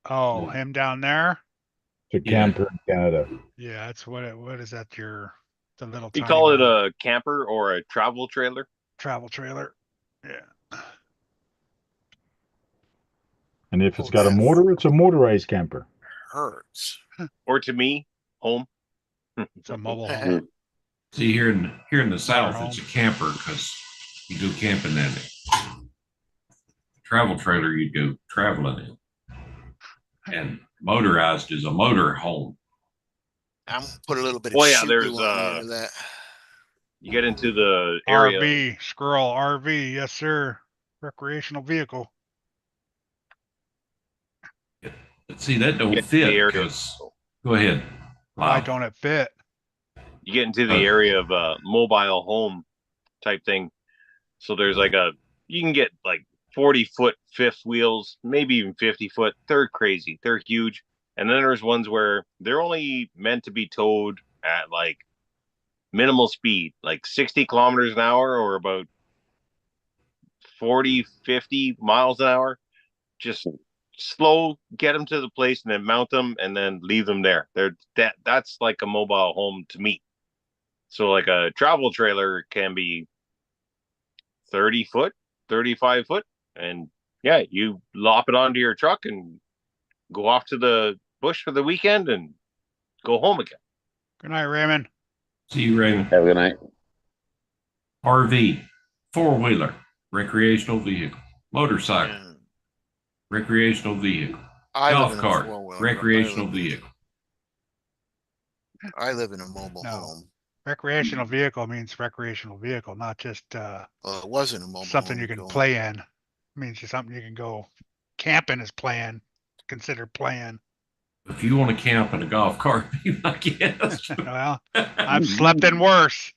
Oh, him down there? It's a camper in Canada. Yeah, that's what is that, the little You tiny call it one? a camper or a travel trailer? Travel trailer. Yeah. And if it's got a motor, it's a motorized camper. Hurts. Or to me, home. It's a mobile home. See, here in the South, home. it's a camper because you go camping in it. Travel trailer, you go traveling in. And motorized is a motor home. I'm gonna put a little bit of Well, yeah, shoe there's glue on the end of that. you get into the area. RV, squirrel, RV, yes sir. Recreational vehicle. But see, that don't Get fit the area. because, go ahead. Why Wow. don't it fit? You get into the area of a mobile home type thing. So there's like you can get like 40-foot fifth wheels, maybe even 50-foot. They're crazy. They're huge. And then there's ones where they're only meant to be towed at like minimal speed, like 60 kilometers an hour or about 40, 50 miles an hour. Just slow, get them to the place and then mount them and then leave them there. That's like a mobile home to me. So like a travel trailer can be 30 foot, 35 foot. And yeah, you lop it onto your truck and go off to the bush for the weekend and go home again. Good night, Raymond. See you, Raymond. Have a good night. RV, four-wheeler, recreational vehicle, motorcycle, Yeah. recreational vehicle, I live golf in a cart, four-wheeler. recreational vehicle. I live in a mobile No. home. Recreational vehicle means recreational vehicle, not just Well, it wasn't a mobile something home you can until- play in. It means it's something you can go camping is playing, considered playing. If you want to camp in a golf cart, I guess. Well, I've slept in worse.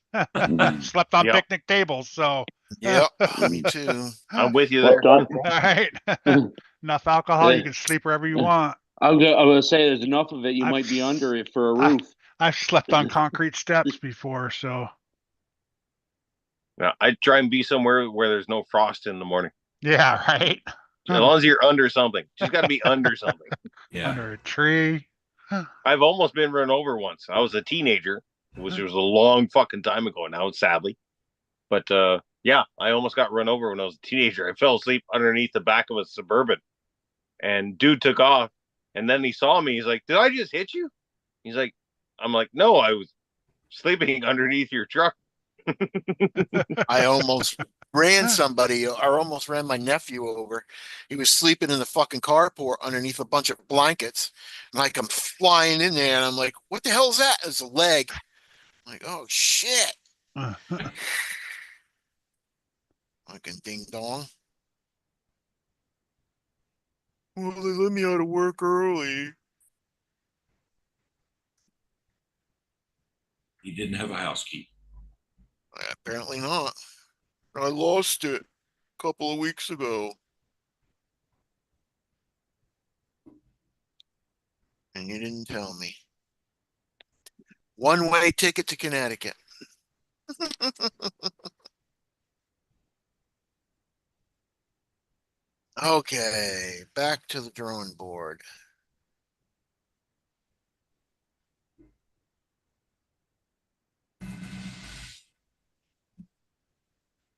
Slept on Yep. picnic tables, so Yep, me too. I'm with you Well there. done. all right. Enough alcohol, you can sleep wherever you want. I'm gonna say there's enough of it. You I've might be s- under it for a I- roof. I've slept on concrete steps before, so Now, I try and be somewhere where there's no frost in the morning. yeah, right. As long as you're under something, just got to be under something. Yeah. Under a tree. I've almost been run over once. I was a teenager, which was a long fucking time ago now, sadly. But yeah, I almost got run over when I was a teenager. I fell asleep underneath the back of a Suburban, and dude took off. And then he saw me. He's like, "Did I just hit you?" He's like, "I'm like, no, I was sleeping underneath your truck." I almost ran somebody, or almost ran my nephew over. He was sleeping in the fucking carport underneath a bunch of blankets. And like I'm flying in there and I'm like, what the hell is that? It's a leg. I'm like, oh shit. Fucking ding dong. Well, they let me out of work early. He didn't have a house key. Apparently not. I lost it a couple of weeks ago. And you didn't tell me. One-way ticket to Connecticut. Okay, back to the drawing board.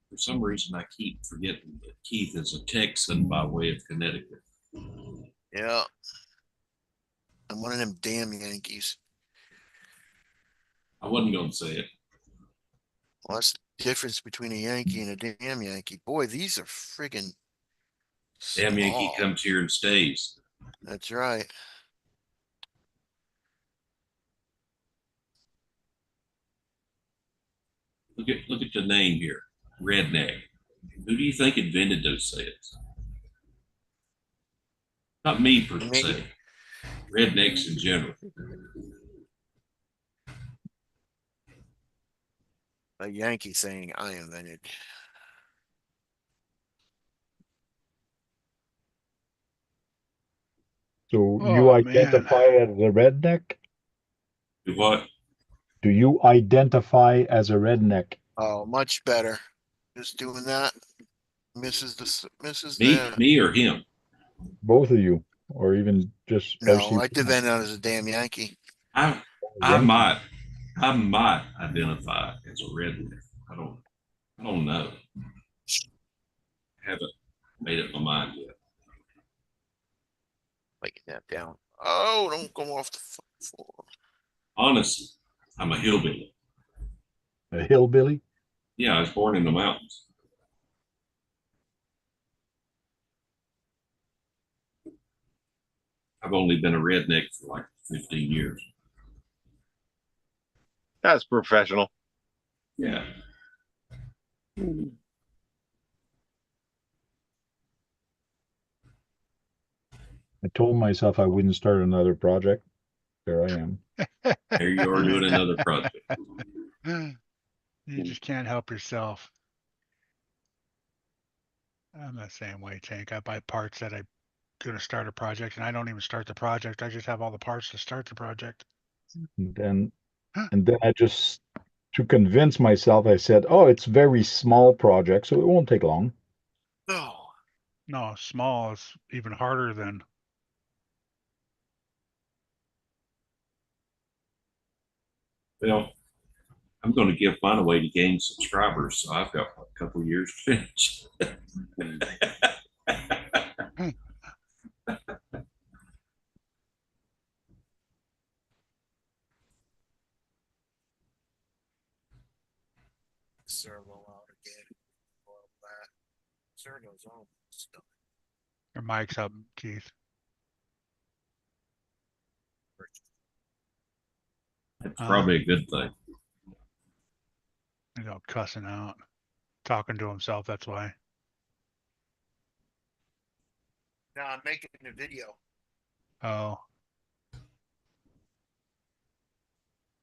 For some reason, I keep forgetting that Keith is a Texan by way of Connecticut. Yeah. I'm one of them damn Yankees. I wasn't going to say it. Well, that's the difference between a Yankee and a damn Yankee. Boy, these are friggin' Damn Yankee small. comes here and stays. That's right. Look at the name here, Redneck. Who do you think invented those sets? Not me per Me. se. Rednecks in general. A Yankee saying I invented. So you Oh, man. identify as a redneck? Do what? Do you identify as a redneck? Oh, much better. Just doing that. Misses Me, that. me or him? Both of you, or even just No, RC? I defend out as a damn Yankee. I Yankee. might identify as a redneck. I don't know. Haven't made up my mind yet. Like that down. Oh, don't go off the floor. Honestly, I'm a hillbilly. A hillbilly? Yeah, I was born in the mountains. I've only been a redneck for like 15 years. That's professional. Yeah. I told myself I wouldn't start another project. There I am. There you are doing another project. You just can't help yourself. I'm the same way, Tank. I buy parts that I'm going to start a project, and I don't even start the project. I just have all the parts to start the project. And then I just, to convince myself, I said, oh, it's very small project, so it won't take long. No, small is even harder than. Well, I'm going to give mine away to gain subscribers, so I've got a couple of years to finish. Servo out again. That servo's on stuff. Your mic's up, Keith. That's probably a good thing. You know, cussing out, talking to himself. That's why. No, I'm making a video. Oh,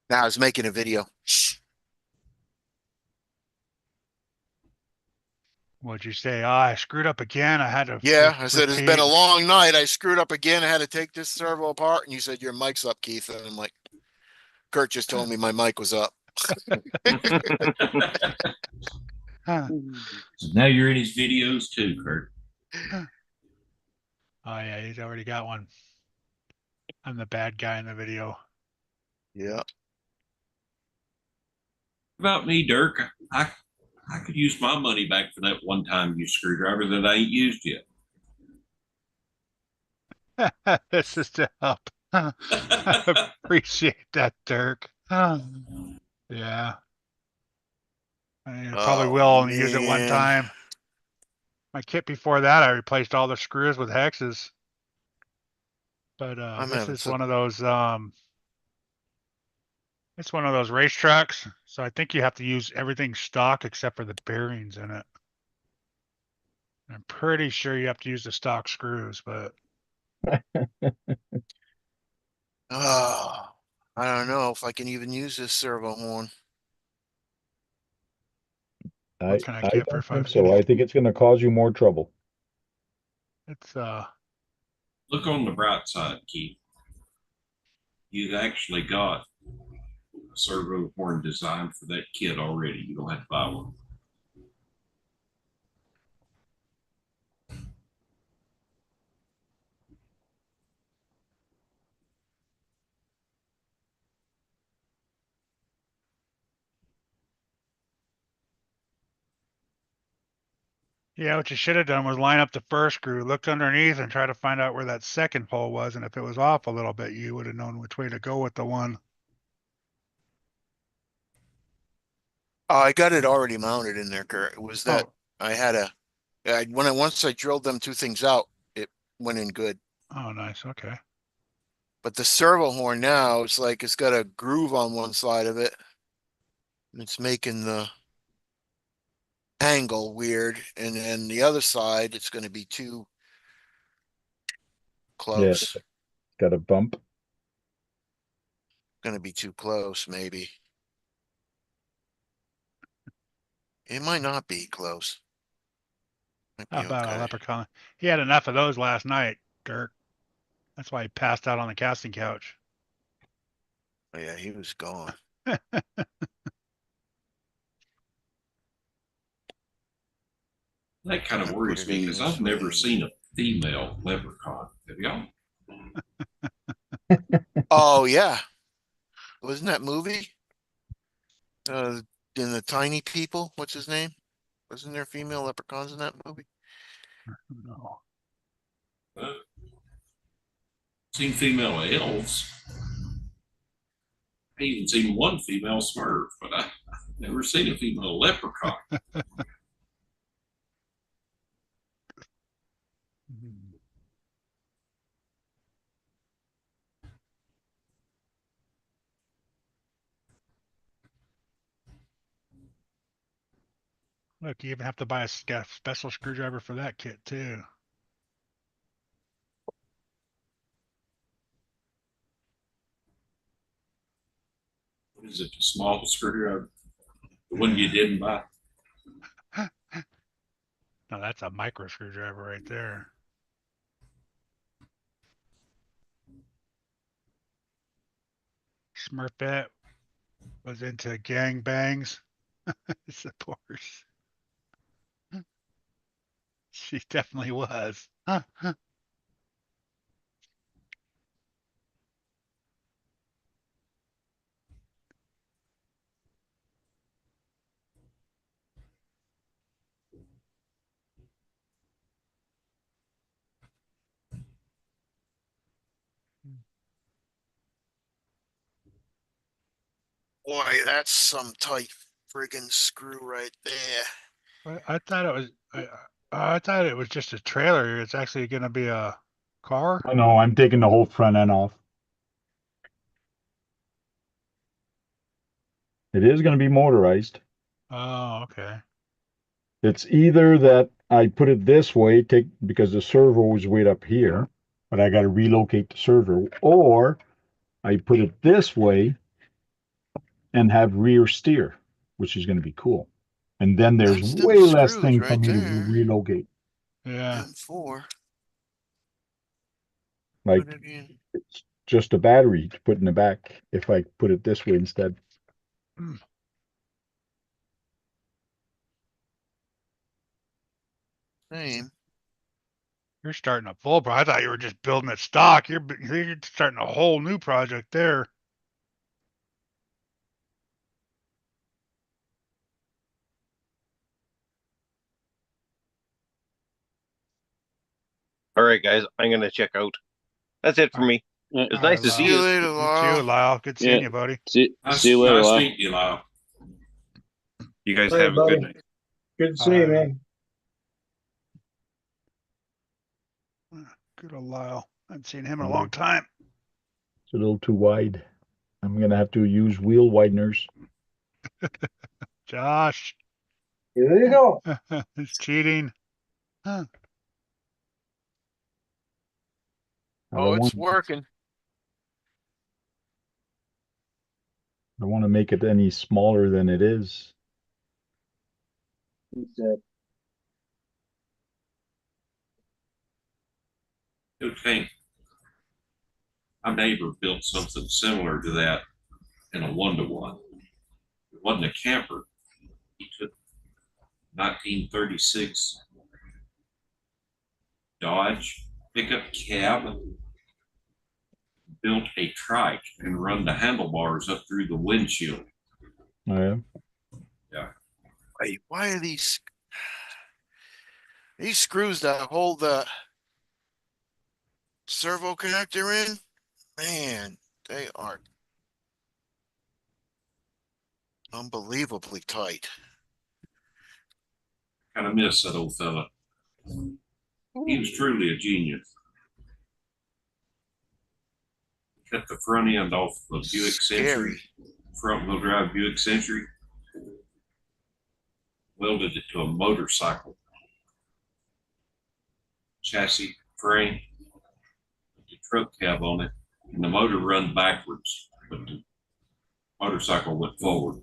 No, I was making a video. what'd you say? Ah, I screwed up again. I had to. Yeah, I said it's been a repeat. long night. I screwed up again. I had to take this servo apart, and you said your mic's up, Keith. And I'm like, Kurt just told me my mic was up. Huh. So now you're in his videos too, Kurt. Oh yeah, he's already got one. I'm the bad guy in the video. Yeah. About me, Dirk, I could use my money back for that one time used screwdriver that I ain't used yet. This is to help. I appreciate that, Dirk. Yeah. I probably will only use it one man. time. My kit before that, I replaced all the screws with hexes. But this is one of those it's one of those racetracks, so I think you have to use everything stock except for the bearings in it. I'm pretty sure you have to use the stock screws, but Oh, I don't know if I can even use this servo horn. I can I I get for don't think 5 so. I think it's going to cause you more trouble. It's Look on the bright side, Keith. You've actually got a servo horn designed for that kit already. You don't have to buy one. yeah, what you should have done was line up the first screw, looked underneath and try to find out where that second hole was, and if it was off a little bit, you would have known which way to go with the one. Oh, I got it already mounted in there, Kurt. It was that Oh, I had once I drilled them two things out, it went in good. oh, nice. Okay. But the servo horn now, it's like it's got a groove on one side of it. And it's making the angle weird. And then the other side, it's going to be too Yeah, close. got a bump. Going to be too close, maybe. It might not be close. Might How be about a okay. leprechaun? He had enough of those last night, Dirk. That's why he passed out on the casting couch. Oh, yeah, he was gone. That kind of I put worries it me in because this I've never way. seen a female leprechaun. Have y'all? Oh, yeah. Wasn't that movie? In the Tiny People, what's his name? Wasn't there female leprechauns in that movie? No. Seen female elves. I even seen one female Smurf, but I've never seen a female leprechaun. Look, you even have to buy a special screwdriver for that kit too. What is it? A small screwdriver? The one you didn't buy? Now that's a micro screwdriver right there. Smurfette was into gang bangs. Supports. She definitely was. Boy, that's some tight friggin' screw right there. I thought it was. I thought it was just a trailer. It's actually going to be a car. I know, I'm taking the whole front end off. It is going to be motorized. Oh, okay. It's either that I put it this way, because the servo is way up here, but I got to relocate the servo, or I put it this way and have rear steer, which is going to be cool. And then there's That's them way less screws thing for right me to there. relocate. Yeah. M4. Like, Put it in. it's just a battery to put in the back if I put it this way instead. Same. You're starting a full project. I thought you were just building it stock. You're starting a whole new project there. All right, guys, I'm gonna check out. That's it for All right. me. Yeah. It's All nice right, to See see you you. later, You too, Lyle. Lyle. Good seeing you, buddy. See Nice, you later, nice Lyle. meeting you, Lyle. You guys All right, have a good buddy. night. Good to see you, man. Good old Lyle. I haven't seen him in a long time. It's a little too wide. I'm going to have to use wheel wideners. Josh. There you go. He's cheating. Huh. Oh, it's working. I don't want to make it any smaller than it is. He said, Good thing. My neighbor built something similar to that in a 1-to-1. It wasn't a camper. He took 1936 Dodge pickup cab, built a trike, and run the handlebars up through the windshield. Oh, yeah. Yeah. Wait, why are these screws that hold the servo connector in? Man, they are Unbelievably tight. Kind of miss that old fella. He was truly a genius. Cut the front end off the Buick Century, Scary. front wheel drive Buick Century, welded it to a motorcycle chassis frame, put the truck cab on it, and the motor run backwards, but the motorcycle went forward.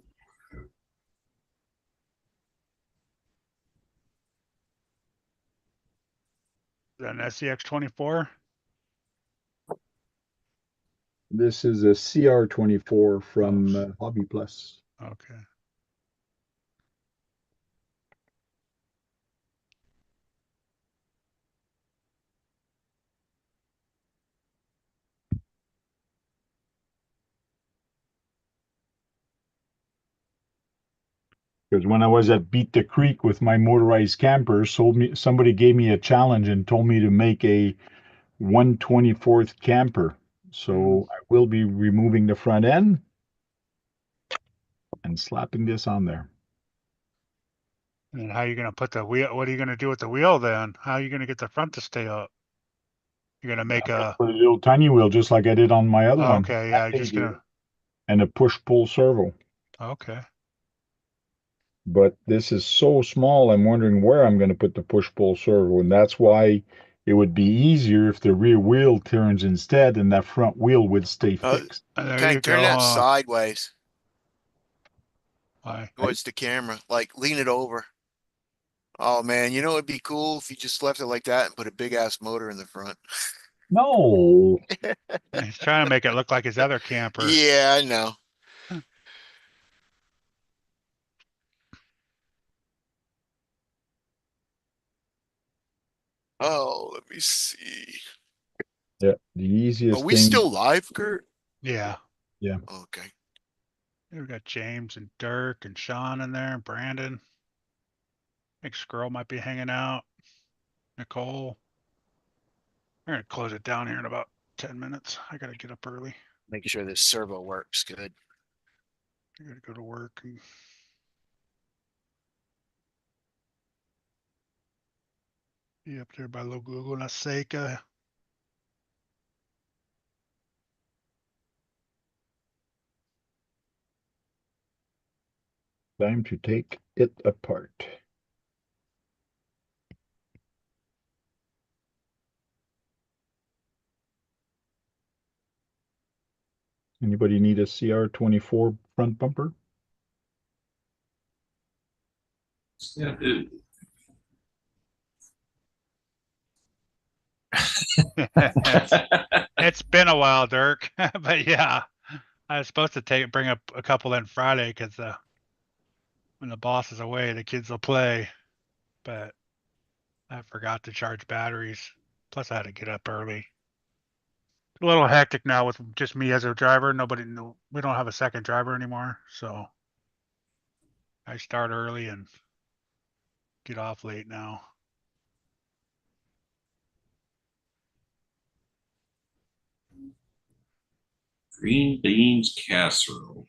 Is that an SCX 24? This is a CR24 from Hobby Plus. Okay. Because when I was at Beat the Creek with my motorized camper, somebody gave me a challenge and told me to make a 1/24th camper. So I will be removing the front end and slapping this on there. And how are you going to put the wheel? What are you going to do with the wheel then? How are you going to get the front to stay up? You're going to make a. Put a little tiny wheel just like I did on my other one. Okay, yeah, you're just going to. And a push-pull servo. Okay. But this is so small, I'm wondering where I'm going to put the push-pull servo. And that's why it would be easier if the rear wheel turns instead and that front wheel would stay fixed. There Kind you of turn go. that sideways Why? towards the camera, like lean it over. Oh man, you know it'd be cool if you just left it like that and put a big ass motor in the front. No. He's trying to make it look like his other camper. Yeah, I know. Oh, let me see. Yeah, the easiest Are we thing. still live, Kurt? Yeah. Yeah. Okay. We've got James and Dirk and Sean in there, and Brandon. I think Squirrel might be hanging out. Nicole. We're going to close it down here in about 10 minutes. I got to get up early. Make sure this servo works good. I got to go to work and be up there by Laguna Seca. Time to take it apart. Anybody need a CR24 front bumper? Yeah, dude. It's been a while, Dirk, but yeah, I was supposed to bring up a couple in Friday because when the boss is away, the kids will play, but I forgot to charge batteries. Plus, I had to get up early. It's a little hectic now with just me as a driver. We don't have a second driver anymore, so I start early and get off late now. Green beans casserole.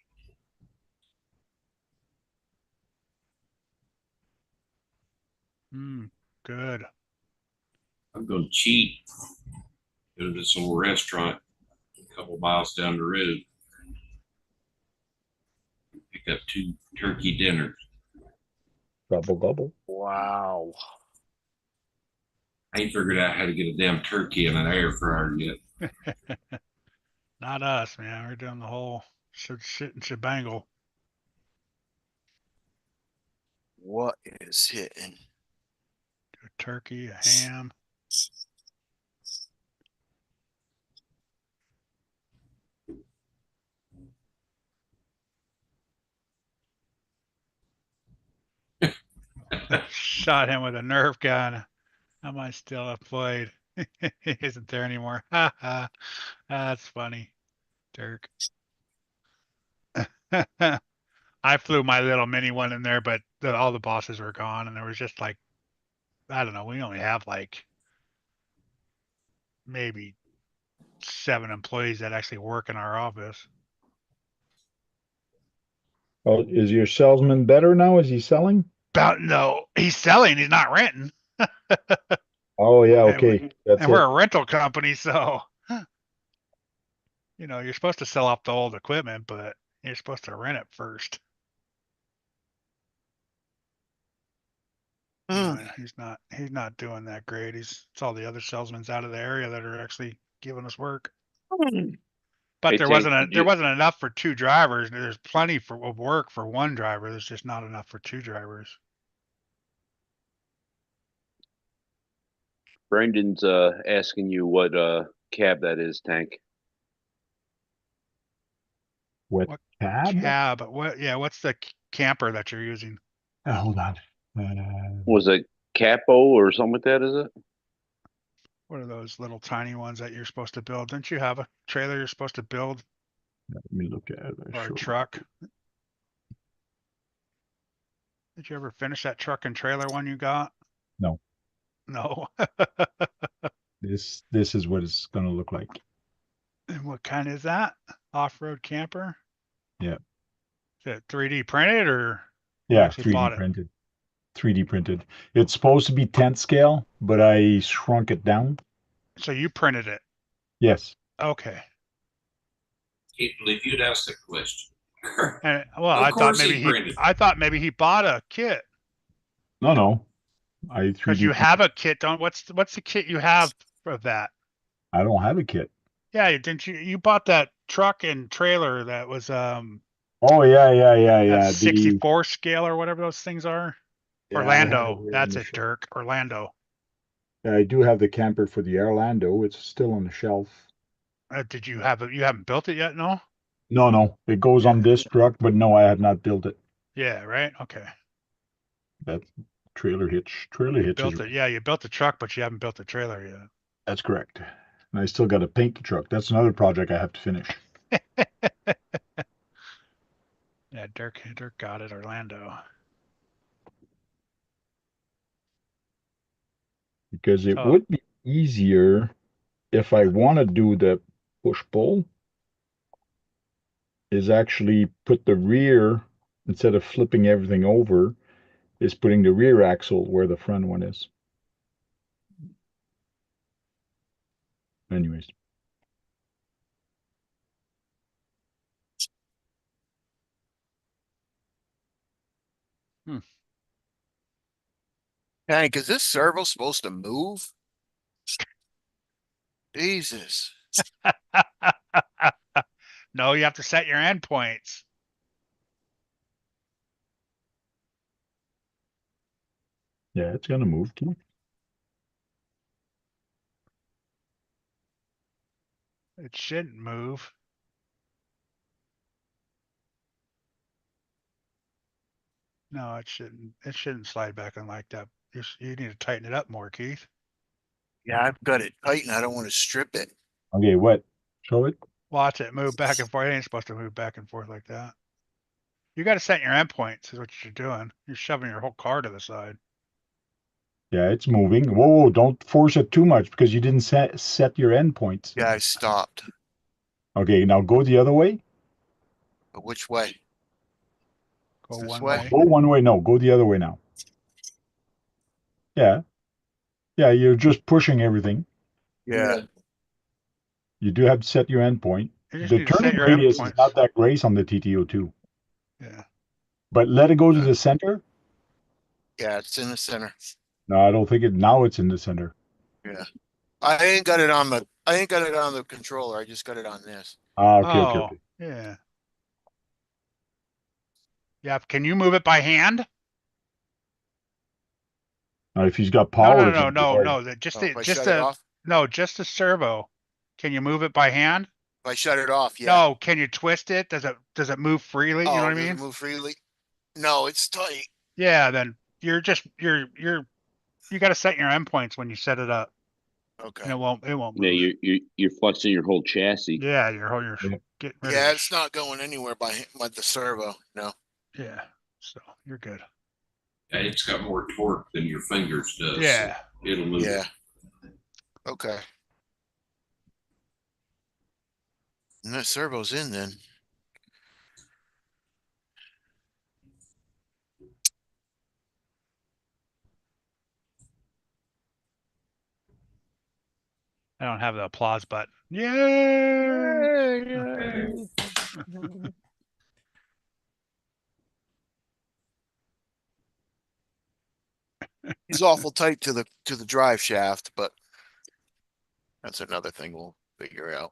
Good. I'm going to cheat. Go to this little restaurant a couple miles down the road. Pick up 2 turkey dinners. Gobble, gobble. Wow. I ain't figured out how to get a damn turkey in an air fryer yet. Not us, man. We're doing the whole shit and shebangle. What is hitting? A turkey, a ham. Shot him with a Nerf gun. Am I still employed? He isn't there anymore. That's funny, Dirk. I flew my little mini one in there, but all the bosses were gone, and there was just like, I don't know, we only have like maybe 7 employees that actually work in our office. Well, is your salesman better now? Is he selling? About no, he's selling. He's not renting. Oh yeah, And, okay. That's and we're it. a rental company, so you're supposed to sell off the old equipment, but you're supposed to rent it first. He's not doing that great. It's all the other salesmen out of the area that are actually giving us work. But Hey, there Tank, wasn't enough for 2 drivers. There's plenty of work for 1 driver. There's just not enough for 2 drivers. Brendan's asking you what cab that is, Tank. What cab? What's the camper that you're using? Hold on. Was it Capo or something like that, is it? What are those little tiny ones that you're supposed to build? Didn't you have a trailer you're supposed to build Let me look at it. or a truck? Did you ever finish that truck and trailer one you got? No. No. This is what it's gonna look like. And what kind is that? Off-road camper? Yeah. Is it 3D printed or you Yeah, actually 3D bought it? printed. 3D printed. It's supposed to be 10th scale, but I shrunk it down. So you printed it? Yes. Okay. Can't believe you'd ask that question. And well, Of I thought course maybe he printed. I thought maybe he bought a kit No. I because 3D you have a kit. What's the kit you have of that? I don't have a kit. Yeah, didn't you bought that truck and trailer that was Oh yeah. that The 64 scale or whatever those things are? yeah, I have it Orlando. here on That's the it, shelf. Dirk. Orlando. Yeah, I do have the camper for the Orlando. It's still on the shelf. Did you have it? You haven't built it yet? No? No. It goes on this truck, but no, I have not built it. Yeah, right? Okay. That trailer hitch. Trailer You hitch is built it. Yeah, you built the truck, but you haven't built the trailer yet. That's correct. And I still got to paint the truck. That's another project I have to finish. Yeah, Dirk got it, Orlando. Because it Oh, would be easier if I want to do the push-pull is actually put the rear, instead of flipping everything over, is putting the rear axle where the front one is. Anyways. Hank, is this servo supposed to move? Jesus. no, you have to set your endpoints. Yeah, it's gonna move too. It shouldn't move. No, it shouldn't. It shouldn't slide back in like that. You need to tighten it up more, Keith. Yeah, I've got it tight and I don't want to strip it. Okay, what? Show it. Watch it move back and forth. It ain't supposed to move back and forth like that. You got to set your endpoints is what you're doing. You're shoving your whole car to the side. Yeah, it's moving. Whoa, don't force it too much because you didn't set your endpoints. Yeah, I stopped. Okay, now go the other way. But which way? Go This one way? way. Go one way. No, go the other way now. Yeah. Yeah, you're just pushing everything. Yeah. You do have to set your endpoint. You just The need to set turning your radius is endpoints. not that great on the TTO2. Yeah. But let it go to the center. Yeah, it's in the center. No, I don't think it. Now it's in the center. Yeah. I ain't got it on the controller. I just got it on this. Ah, okay. Oh, yeah. Yeah. Can you move it by hand? Now, if he's got No, power, no, it's no, gonna be no, hard. no. If I shut it off? Just the servo. Can you move it by hand? If I shut it off, yeah. No. Can you twist it? Does it move freely? You know what I does mean? it move freely? No, it's tight. Yeah. Then you got to set your endpoints when you set it up. Okay. And it won't move. Yeah, you're flexing your whole chassis. Yeah, you're getting rid of Yeah, it. it's not going anywhere by the servo. No. Yeah. So you're good. Yeah, it's got more torque than your fingers does. Yeah. So it'll move. Yeah. Okay. And that servo's in then. I don't have the applause button. Yay! He's awful tight to the drive shaft, but that's another thing we'll figure out.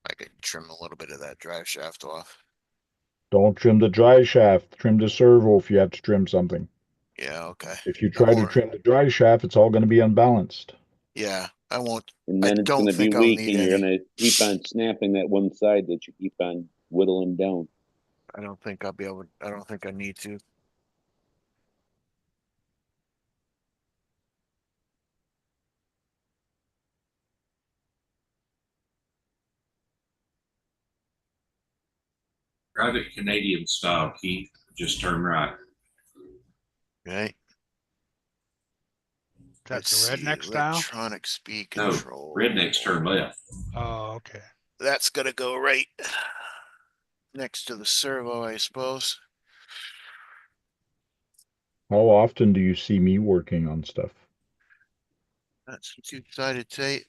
I could trim a little bit of that drive shaft off. Don't trim the drive shaft. Trim the servo if you have to trim something. Yeah, okay. If you try to trim the drive shaft, it's all going to be unbalanced. Yeah, I won't. And I then it's don't gonna be think I'll weak need and you're any. gonna keep on snapping that one side that you keep on whittling down. I don't think I'll be able. I don't think I need to. Drive it Canadian style, Keith. Just turn right. Okay. That's Let's the see. redneck style. Electronic speed No, control. rednecks turn left. Oh, okay. That's gonna go right next to the servo, I suppose. How often do you see me working on stuff? That's two-sided tape.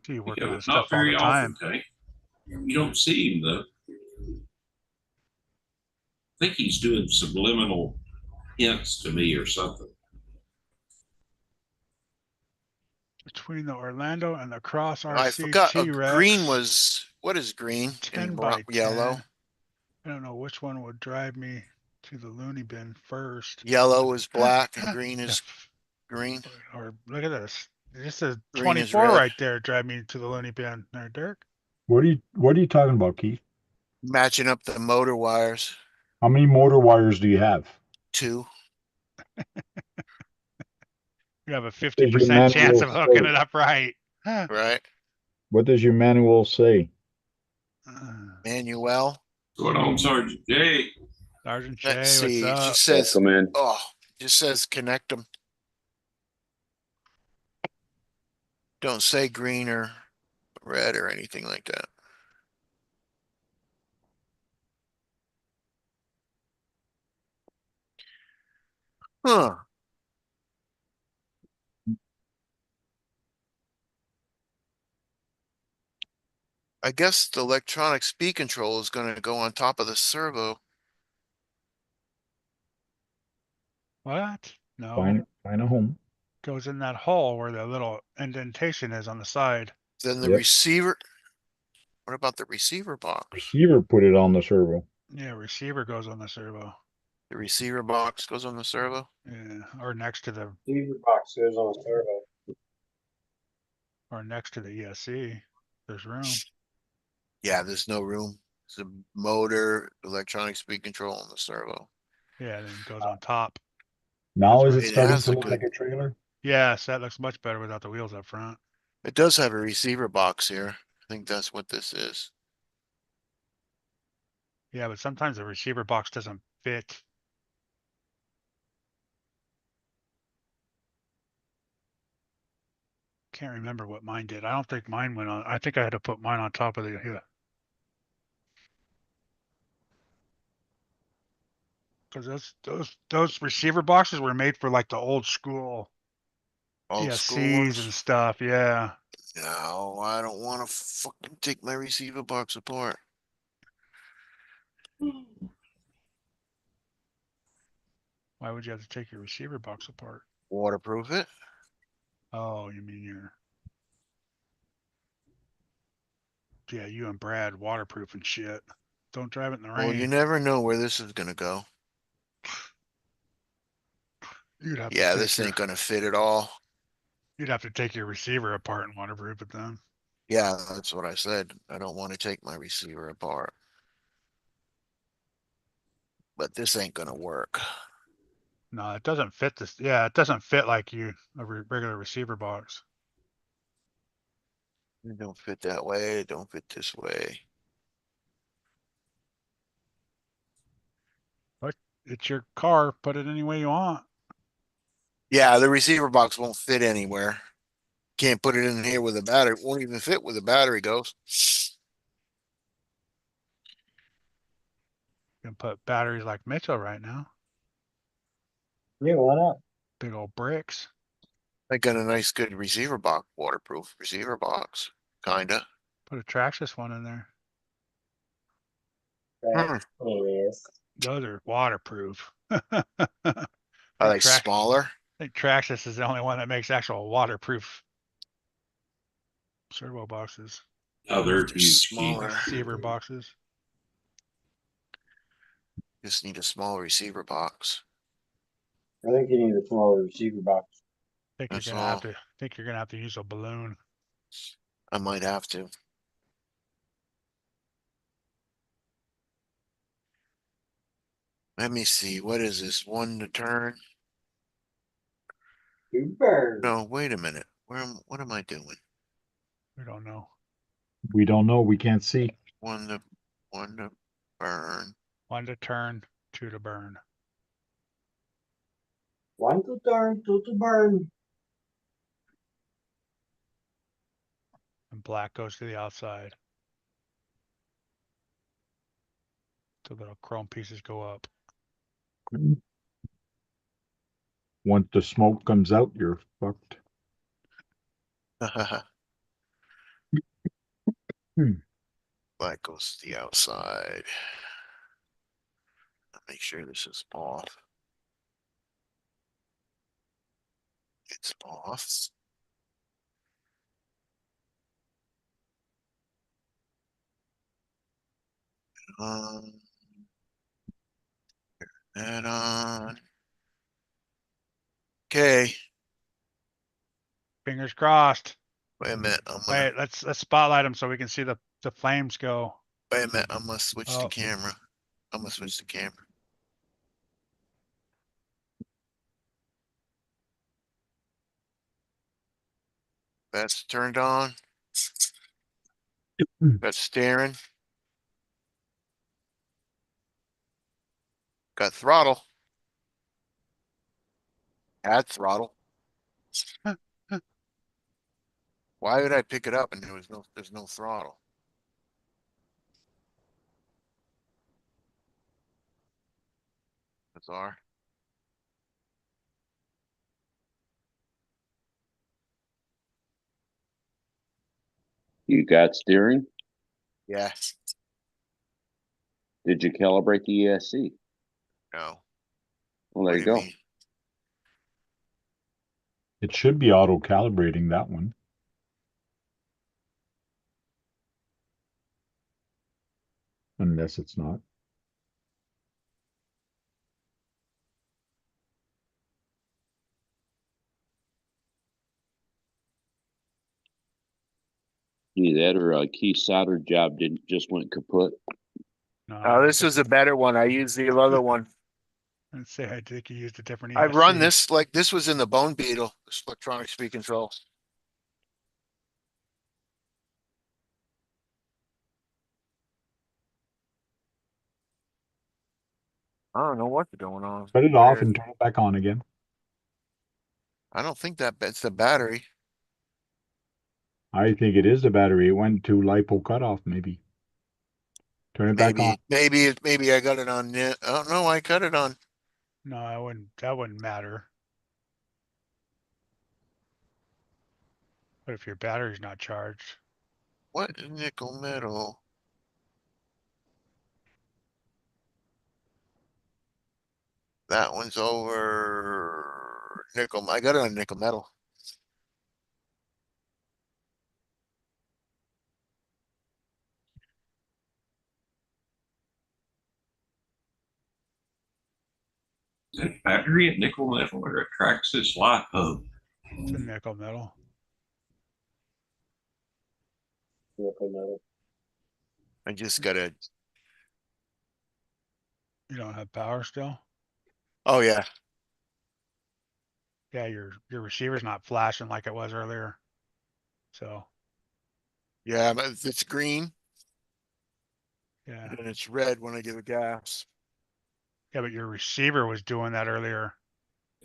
See you working Yeah, on but stuff not all the very often, time. Tank. You don't see him though. I think he's doing subliminal hints to me or something. Between the Orlando and the Cross I RC forgot. T-Rex. Green was what is green 10 and by yellow? 10. I don't know which one would drive me to the loony bin first. Yellow is black and green is green. Or look at this. This is Green is 24 red. right there. Drive me to the loony bin. There, Dirk. What are you talking about, Keith? Matching up the motor wires. How many motor wires do you have? 2. You have a Does your 50% chance manual of hooking say? it up right. Right. What does your manual say? Manuel. What's going on, Sergeant J? Sergeant Let's J, what's see. It up? just says Welcome in. just says connect them. Don't say green or red or anything like that. Huh. I guess the electronic speed control is going to go on top of the servo. What? No. Find a home. Goes in that hole where the little indentation is on the side. Then the receiver. What about the receiver box? Receiver put it on the servo. Yeah, receiver goes on the servo. The receiver box goes on the servo. Yeah, or next to the Receiver box goes on the servo. or next to the ESC. There's room. Yeah, there's no room. It's a motor, electronic speed control on the servo. Yeah, then it goes on top. Now is right. it It starting has to a look like good- a trailer? Yes, that looks much better without the wheels up front. It does have a receiver box here. I think that's what this is. Yeah, but sometimes the receiver box doesn't fit. Can't remember what mine did. I don't think mine went on. I think I had to put mine on top of the. Yeah. Because those receiver boxes were made for like the old school Old school ESCs ones. and stuff. Yeah. No, I don't want to fucking take my receiver box apart. Why would you have to take your receiver box apart? Waterproof it. Oh, you mean yeah, you and Brad waterproof and shit. Don't drive it in the rain. Well, you never know where this is gonna go. You'd have Yeah, to this ain't gonna fit at all. You'd have to take your receiver apart and waterproof it then. Yeah, that's what I said. I don't want to take my receiver apart. But this ain't gonna work. No, it doesn't fit this. Yeah, it doesn't fit like a regular receiver box. It don't fit that way. It don't fit this way. But it's your car. Put it any way you want. Yeah, the receiver box won't fit anywhere. Can't put it in here with a battery. It won't even fit where the battery goes. can put batteries like Mitchell right now. Yeah, why not? Big old bricks. I got a nice good receiver box, waterproof receiver box, kinda. Put a Traxxas one in there. That is. Those are waterproof. Are they smaller? I think Traxxas is the only one that makes actual waterproof servo boxes, Oh, they're They're huge. smaller. receiver boxes. Just need a small receiver box. I think you need a smaller receiver box. I That's think you're gonna have all. to. Think you're gonna have to use a balloon. I might have to. Let me see. What is this? One to turn? Super. No, wait a minute. What am I doing? We don't know. We don't know. We can't see. One to burn. 1 to turn, 2 to burn. 1 to turn, 2 to burn. And black goes to the outside. The little chrome pieces go up. Once the smoke comes out, you're fucked. Black goes to the outside. Make sure this is off. It's off. And on. Okay. Fingers crossed. Wait a minute. Wait, let's spotlight them so we can see the flames go. Wait a minute. I'm gonna switch the Oh. camera. I'm gonna switch the camera. That's turned on. Got steering. Got throttle. Add throttle. Why would I pick it up and there's no throttle? Bizarre. You got steering? Yeah. Did you calibrate the ESC? No. Well, there What you do go. mean? It should be auto calibrating that one. Unless it's not. Either that or a key solder job didn't just went kaput. No, Oh, this was a better one. I used the other one. Let's say I think you used a different I run ESC. this like this was in the Bone Beetle, this electronic speed control. I don't know what's going on. Cut it off Weird. and turn it back on again. I don't think that's the battery. I think it is the battery. It went to LiPo cutoff, maybe. Turn it back on. Maybe I got it on. Oh no, I got it on. No, that wouldn't matter. But if your battery's not charged, What nickel metal? That one's over nickel. I got it on nickel metal. Is that battery at nickel metal or a Traxxas LiPo? it's a nickel metal. Nickel metal. I just gotta. You don't have power still? Oh yeah. Yeah, your receiver's not flashing like it was earlier. So Yeah, but it's green yeah. and it's red when I give it gas. Yeah, but your receiver was doing that earlier.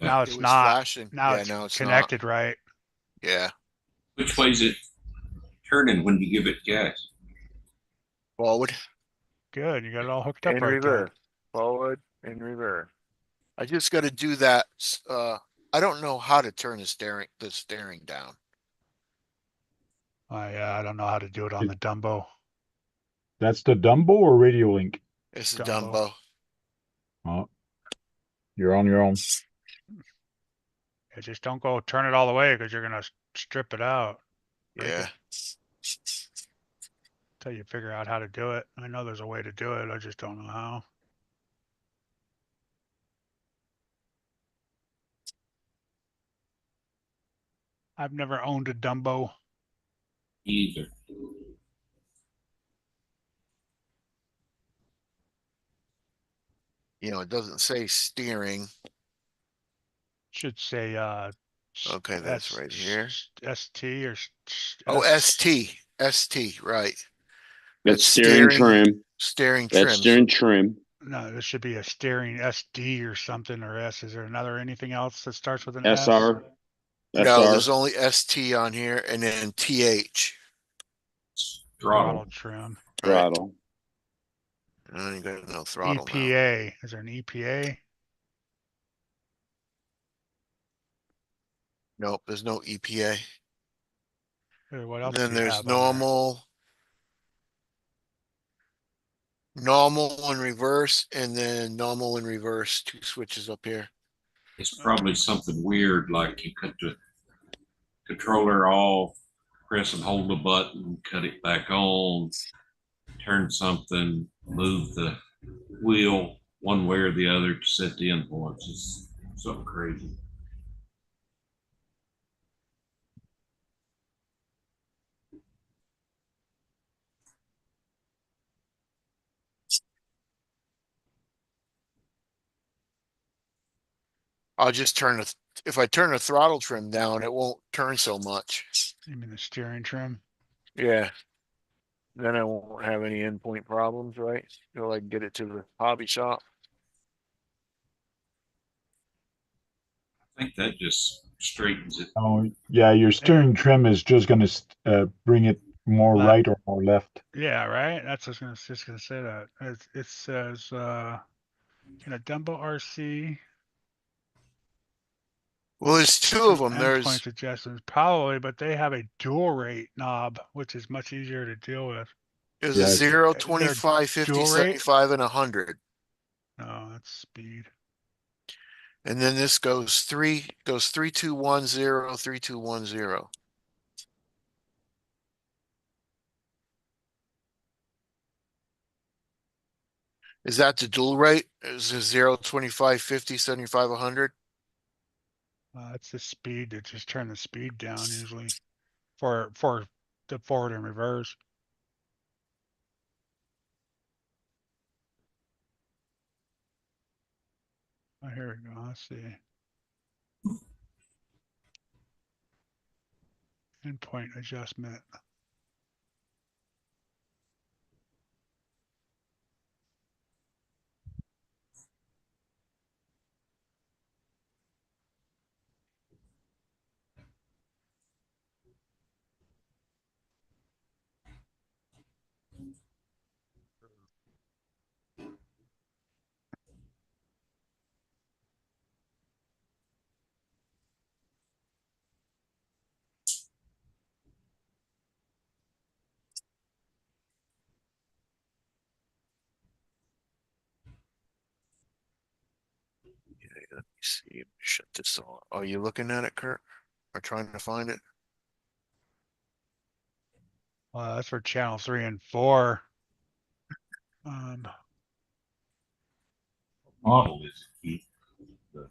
Yeah, Now It it's was not. flashing. Now Yeah, it's now it's connected, right? Yeah. Which way is it turning when you give it gas? Forward Good. You got it all hooked up and right there. reverse. forward and reverse. I just gotta do that, I don't know how to turn the steering down. I don't know how to do it on the Dumbo. That's the Dumbo or Radio Link? It's a Dumbo. Dumbo. Oh, you're on your own. Yeah, just don't go turn it all the way because you're gonna strip it out. Break Yeah. it till you figure out how to do it. I know there's a way to do it. I just don't know how. I've never owned a Dumbo. Either. You know, it doesn't say steering. Should say Okay, that's right here. ST or Oh, ST, right. That's steering trim. Steering That's trim. steering trim. No, there should be a steering SD or something or S. Is there another anything else that starts with an SR. No, there's only ST on here and then TH. Throttle trim. Throttle. I ain't got no throttle now. EPA. Is there an EPA? Nope, there's no EPA. What else Then do you there's have on there? normal and reverse, and then normal and reverse, 2 switches up here. It's probably something weird, like you cut the controller off, press and hold the button, cut it back on, turn something, move the wheel one way or the other to set the endpoints. It's something crazy. I'll just if I turn the throttle trim down, it won't turn so much. You mean the steering trim? Yeah. Then I won't have any endpoint problems, right? Till I can get it to the hobby shop. I think that just straightens it. Oh, yeah, your steering trim is just going to bring it more right or more left. Yeah, right. That's what I was just gonna say that. It says in a Dumbo RC. Well, there's 2 of them. Endpoint There's suggestions probably, but they have a dual rate knob, which is much easier to deal with. a 0, 25, 50, dual rate? 75, and 100. No, that's speed. And then this goes 3210, 3210. Is that the dual rate? Is it 0, 25, 50, 75, 100? It's the speed to just turn the speed down usually for the forward and reverse. Oh, here we go. Let's see. Endpoint adjustment. Let me see. Shut this off. Are you looking at it, Kurt? Or trying to find it? That's for channel 3 and 4. Model is key. The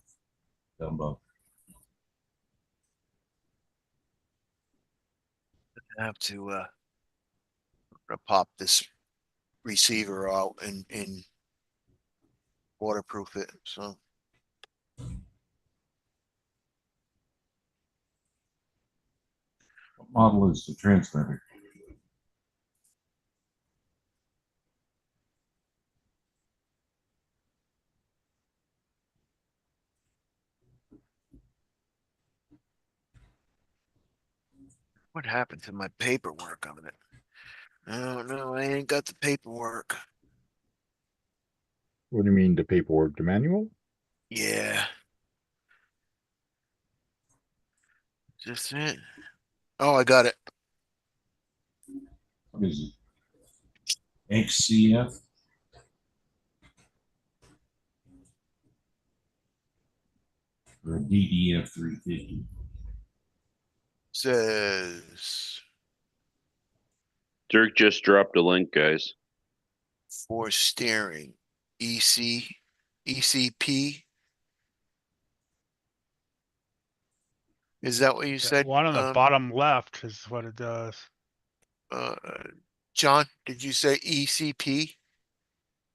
Dumbo. I have to pop this receiver out and waterproof it. So What model is the transmitter? what happened to my paperwork on it? Oh no, I ain't got the paperwork. What do you mean, the paperwork, the manual? Yeah. Just it. Oh, I got it. What is it? XCF? Or DDF 350? Says Dirk just dropped a link, guys. for steering. ECP. Is that what you said? One on the bottom left is what it does. John, did you say ECP?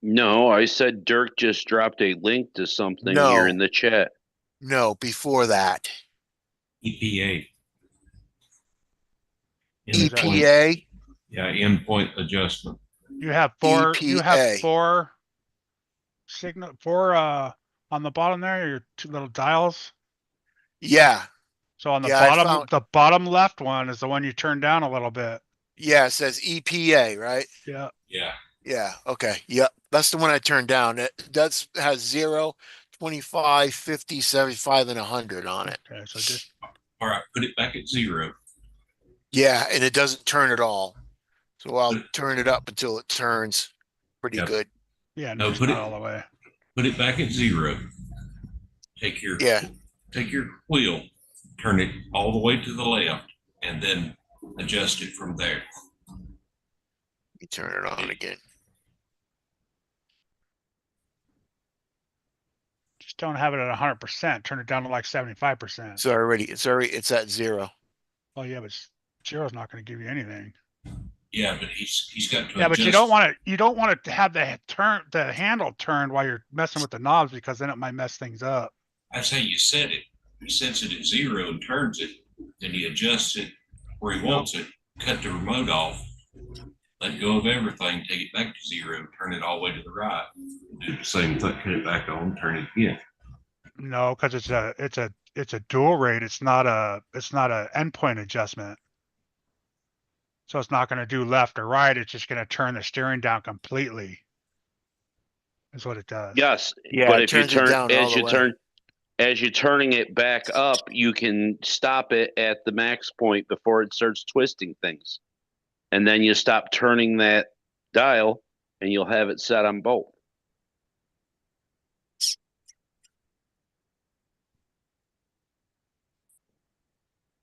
No, I said Dirk just dropped a link to something No. here in the chat. No, before that. EPA. EPA. Yeah, endpoint adjustment. You have four. You have EPA. four on the bottom there. Your two little dials. Yeah. So on the Yeah, I bottom, found- the bottom left one is the one you turn down a little bit. Yeah, it says EPA, right? Yeah. Yeah. Yeah. Okay. Yep. That's the one I turned down. It has 0, 25, 50, 75, and 100 on it. Okay, so just All right, put it back at 0. Yeah, and it doesn't turn at all. So I'll turn it up until it turns pretty Yep. good. yeah, No, just put not it- all the way. Put it back at 0. Take your Yeah. take your wheel, turn it all the way to the left, and then adjust it from there. Let me turn it on again. Just don't have it at 100%. Turn it down to like 75%. It's at 0. Oh yeah, but zero's not going to give you anything. Yeah, but he's got to Yeah, but you adjust. don't want to. You don't want to have the handle turned while you're messing with the knobs, because then it might mess things up. That's how you set it. He sets it at 0 and turns it, then he adjusts it where he wants it, cut the remote off, let go of everything, take it back to 0, turn it all the way to the right, do the same thing, cut it back on, turn it again. No, because it's a dual rate. It's not a endpoint adjustment. So it's not going to do left or right. It's just going to turn the steering down completely. Is what it does. Yes, Yeah, but it if you turns it turn down all the way. as you're turning it back up, you can stop it at the max point before it starts twisting things. And then you stop turning that dial and you'll have it set on both.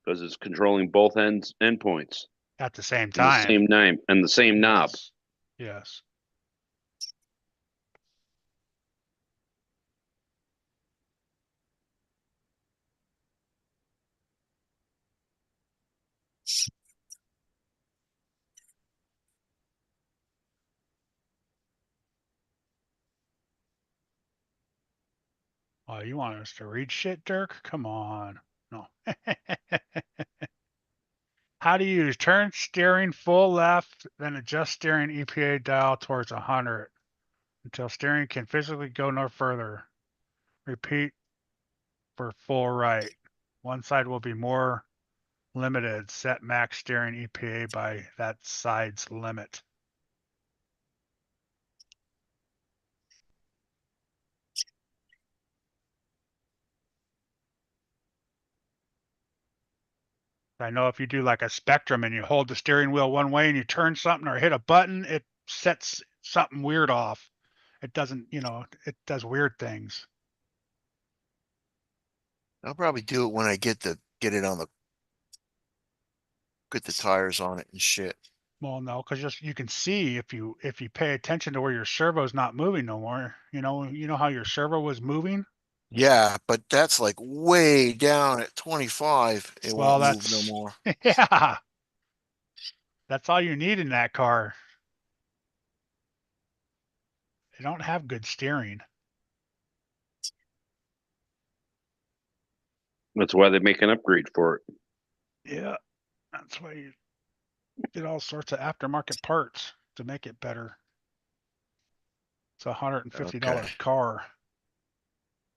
Because it's controlling both endpoints At the same and the time. same name and the same knob. Yes. Oh, you want us to read shit, Dirk? Come on. No. How to use turn steering full left, then adjust steering EPA dial towards 100 until steering can physically go no further. Repeat for full right. One side will be more limited. Set max steering EPA by that side's limit. I know if you do like a Spectrum and you hold the steering wheel one way and you turn something or hit a button, it sets something weird off. It doesn't, it does weird things. I'll probably do it when I get the tires on it and shit. Well, no, because you can see if you pay attention to where your servo's not moving no more. You know how your servo was moving? Yeah, but that's like way down at 25. It Well, won't move no more. Yeah. That's all you need in that car. They don't have good steering. That's why they make an upgrade for it. Yeah. That's why you get all sorts of aftermarket parts to make it better. It's a $150 Okay. car.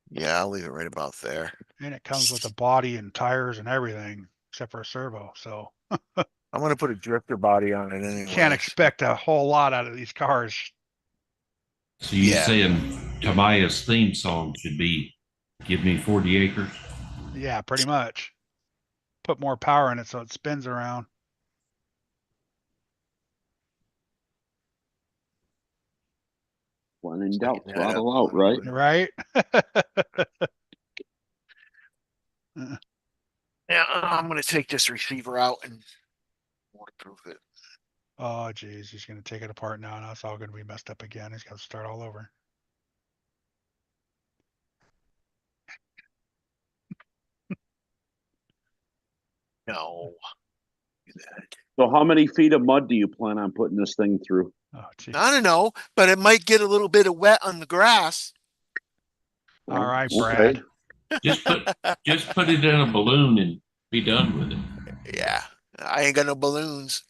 Yeah, I'll leave it right about there. And it comes with a body and tires and everything, except for a servo. So I'm gonna put a drifter body on it anyway. can't expect a whole lot out of these cars. So you Yeah. saying Tamaya's theme song should be "Give Me 40 Acres"? Yeah, pretty much. Put more power in it so it spins around. When in Clean doubt, that throttle up, out, right? Right? Yeah, I'm gonna take this receiver out and waterproof it. Oh, geez, he's going to take it apart now. Now it's all going to be messed up again. He's got to start all over. No. Do that. So how many feet of mud do you plan on putting this thing through? Oh, geez. I don't know, but it might get a little bit of wet on the grass. All right, Okay. Brad. Just put it in a balloon and be done with it. Yeah, I ain't got no balloons.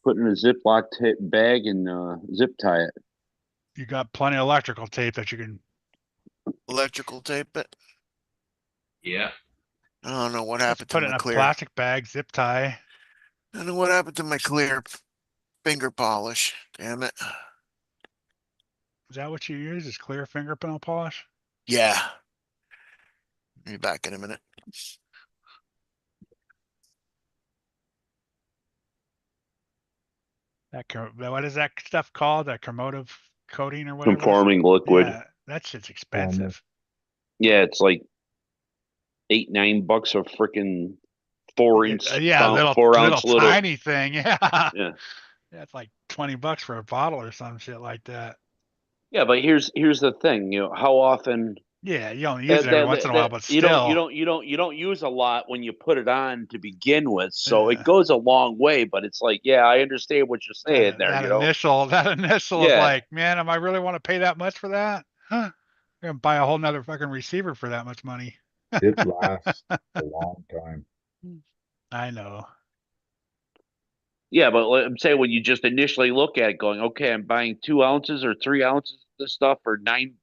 Put in a Ziploc bag and zip tie it. You got plenty of electrical tape that you can Electrical tape it. Yeah. I don't know what just happened to put it my in a clear. plastic bag, zip tie. I don't know what happened to my clear finger polish. Damn it. Is that what you use? Is clear fingernail polish? Yeah. Be back in a minute. What is that stuff called? That corrosive coating or whatever? Conforming liquid. Yeah, that shit's expensive. Yeah, it's like $8-9 a freaking 4-inch, Yeah, little 4-ounce little. tiny thing. Yeah. Yeah. Yeah, it's like $20 for a bottle or some shit like that. Yeah, but here's the thing. How often? Yeah, you only use it every once in a while, but you still. you don't use a lot when you put it on to begin with. So it goes a long way. But it's like, yeah, I understand what you're saying there. That initial is Yeah. like, man, am I really want to pay that much for that? Huh? I'm gonna buy a whole nother fucking receiver for that much money. It lasts a long time. I know. Yeah, but I'm saying when you just initially look at it, going, okay, I'm buying 2 ounces or 3 ounces of this stuff for $9.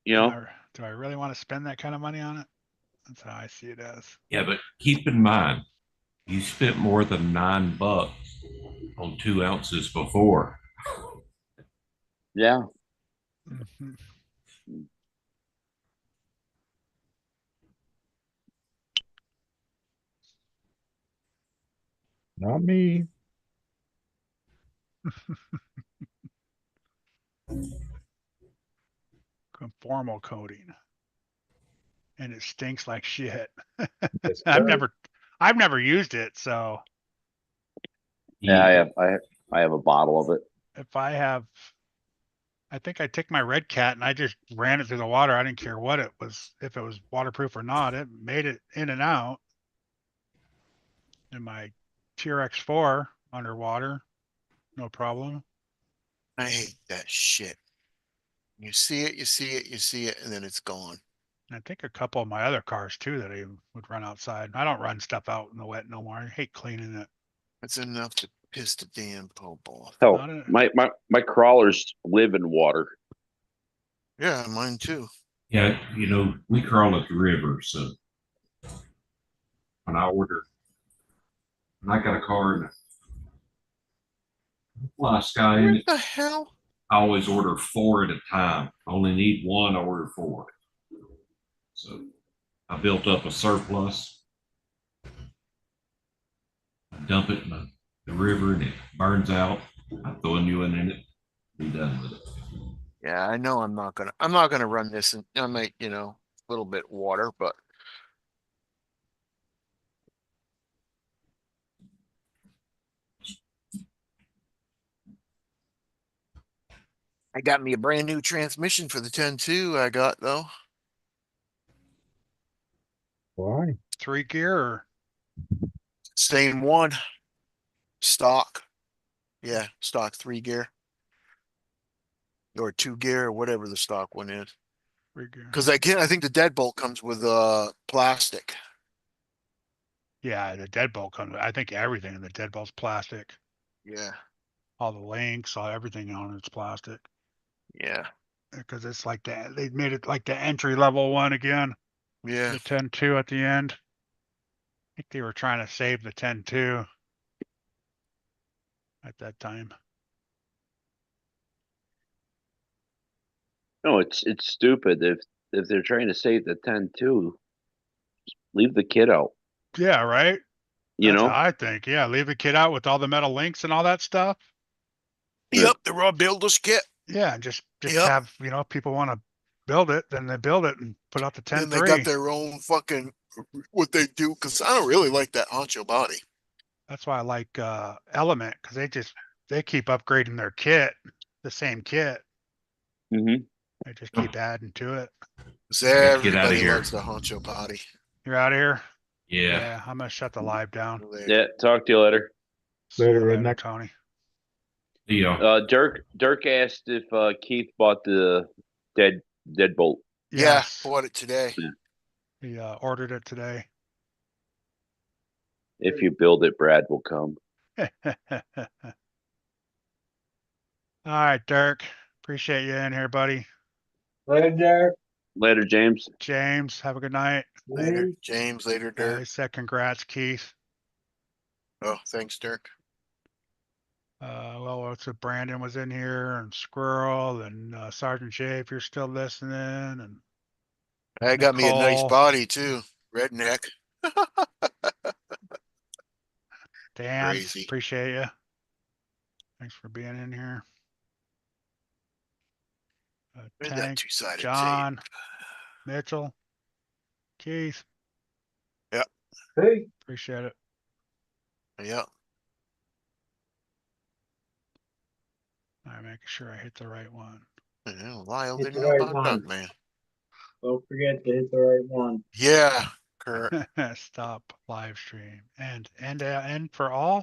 You know. Do I really want to spend that kind of money on it? That's how I see it as. Yeah, but keep in mind, you spent more than $9 on 2 ounces before. Yeah. Mhm. Not me. Conformal coating. And it stinks like shit. Yes, I've sir. never used it, so Yeah, I have a bottle of it. if I think I took my Red Cat and I just ran it through the water. I didn't care what it was, if it was waterproof or not. It made it in and out. And my TRX4 underwater, no problem. I hate that shit. You see it, you see it, you see it, and then it's gone. And I think a couple of my other cars too that I would run outside. I don't run stuff out in the wet no more. I hate cleaning it. That's enough to piss the damn pope off. Hell, my crawlers live in water. Yeah, mine too. Yeah, we crawl at the river, so when I got a car and a fly sky in What it, the hell? I always order 4 at a time. I only need one, I order 4. So I built up a surplus. I dump it in the river and it burns out. I throw a new one in it, be done with it. Yeah, I know I'm not gonna run this, and I might, a little bit water, but I got me a brand new transmission for the 10-2 I got though. Why? 3 gear or Same one. Stock. Yeah, stock 3 gear. Or 2 gear or whatever the stock one is. 3 gear? Because I think the deadbolt comes with plastic. Yeah, the deadbolt comes. I think everything in the deadbolt's plastic. Yeah. All the links, everything on it's plastic. Yeah. Because it's like that. They made it like the entry level one again. Yeah. The 10-2 at the end. I think they were trying to save the 10-2 at that time. No, it's stupid if they're trying to save the 10 too. Leave the kid out. Yeah, right. You That's know, how I think. Yeah, leave the kid out with all the metal links and all that stuff. Yeah. Yep, the raw builder's kit. Yeah, and just Yep. have, if people want to build it, then they build it and put out the Then 10-3. they got their own fucking what they do, because I don't really like that honcho body. That's why I like Element, because they keep upgrading their kit, the same kit. Mm-hmm. They just keep adding to it. Because get outta everybody here. loves the honcho body. You're out of here? Yeah. I'm gonna shut the live down. Yeah. Talk to you later. See you Later, later, redneck. Tony. Dirk asked if Keith bought the deadbolt. Yes, Yeah, bought it today. he ordered it today. If you build it, Brad will come. All right, Dirk. Appreciate you in here, buddy. Later, Derek. Later, James. James, have a good night. Later, James. Later, Dirk. He said congrats, Keith. Oh, thanks, Dirk. Well, what's it? Brandon was in here, and Squirrel, and Sergeant J, if you're still listening, and I got me a nice Nicole. body too. Redneck. Dan, Crazy. appreciate you. Thanks for being in here. Where's that Tank, two-sided tape? John, Mitchell, Keith. Yep. Hey. Appreciate it. Yep. All right, making sure I hit the right one. Yeah, Lyle Hit didn't the know right about one. Doug, man. Don't forget to hit the right one. Yeah, Kurt. Stop live stream and for all.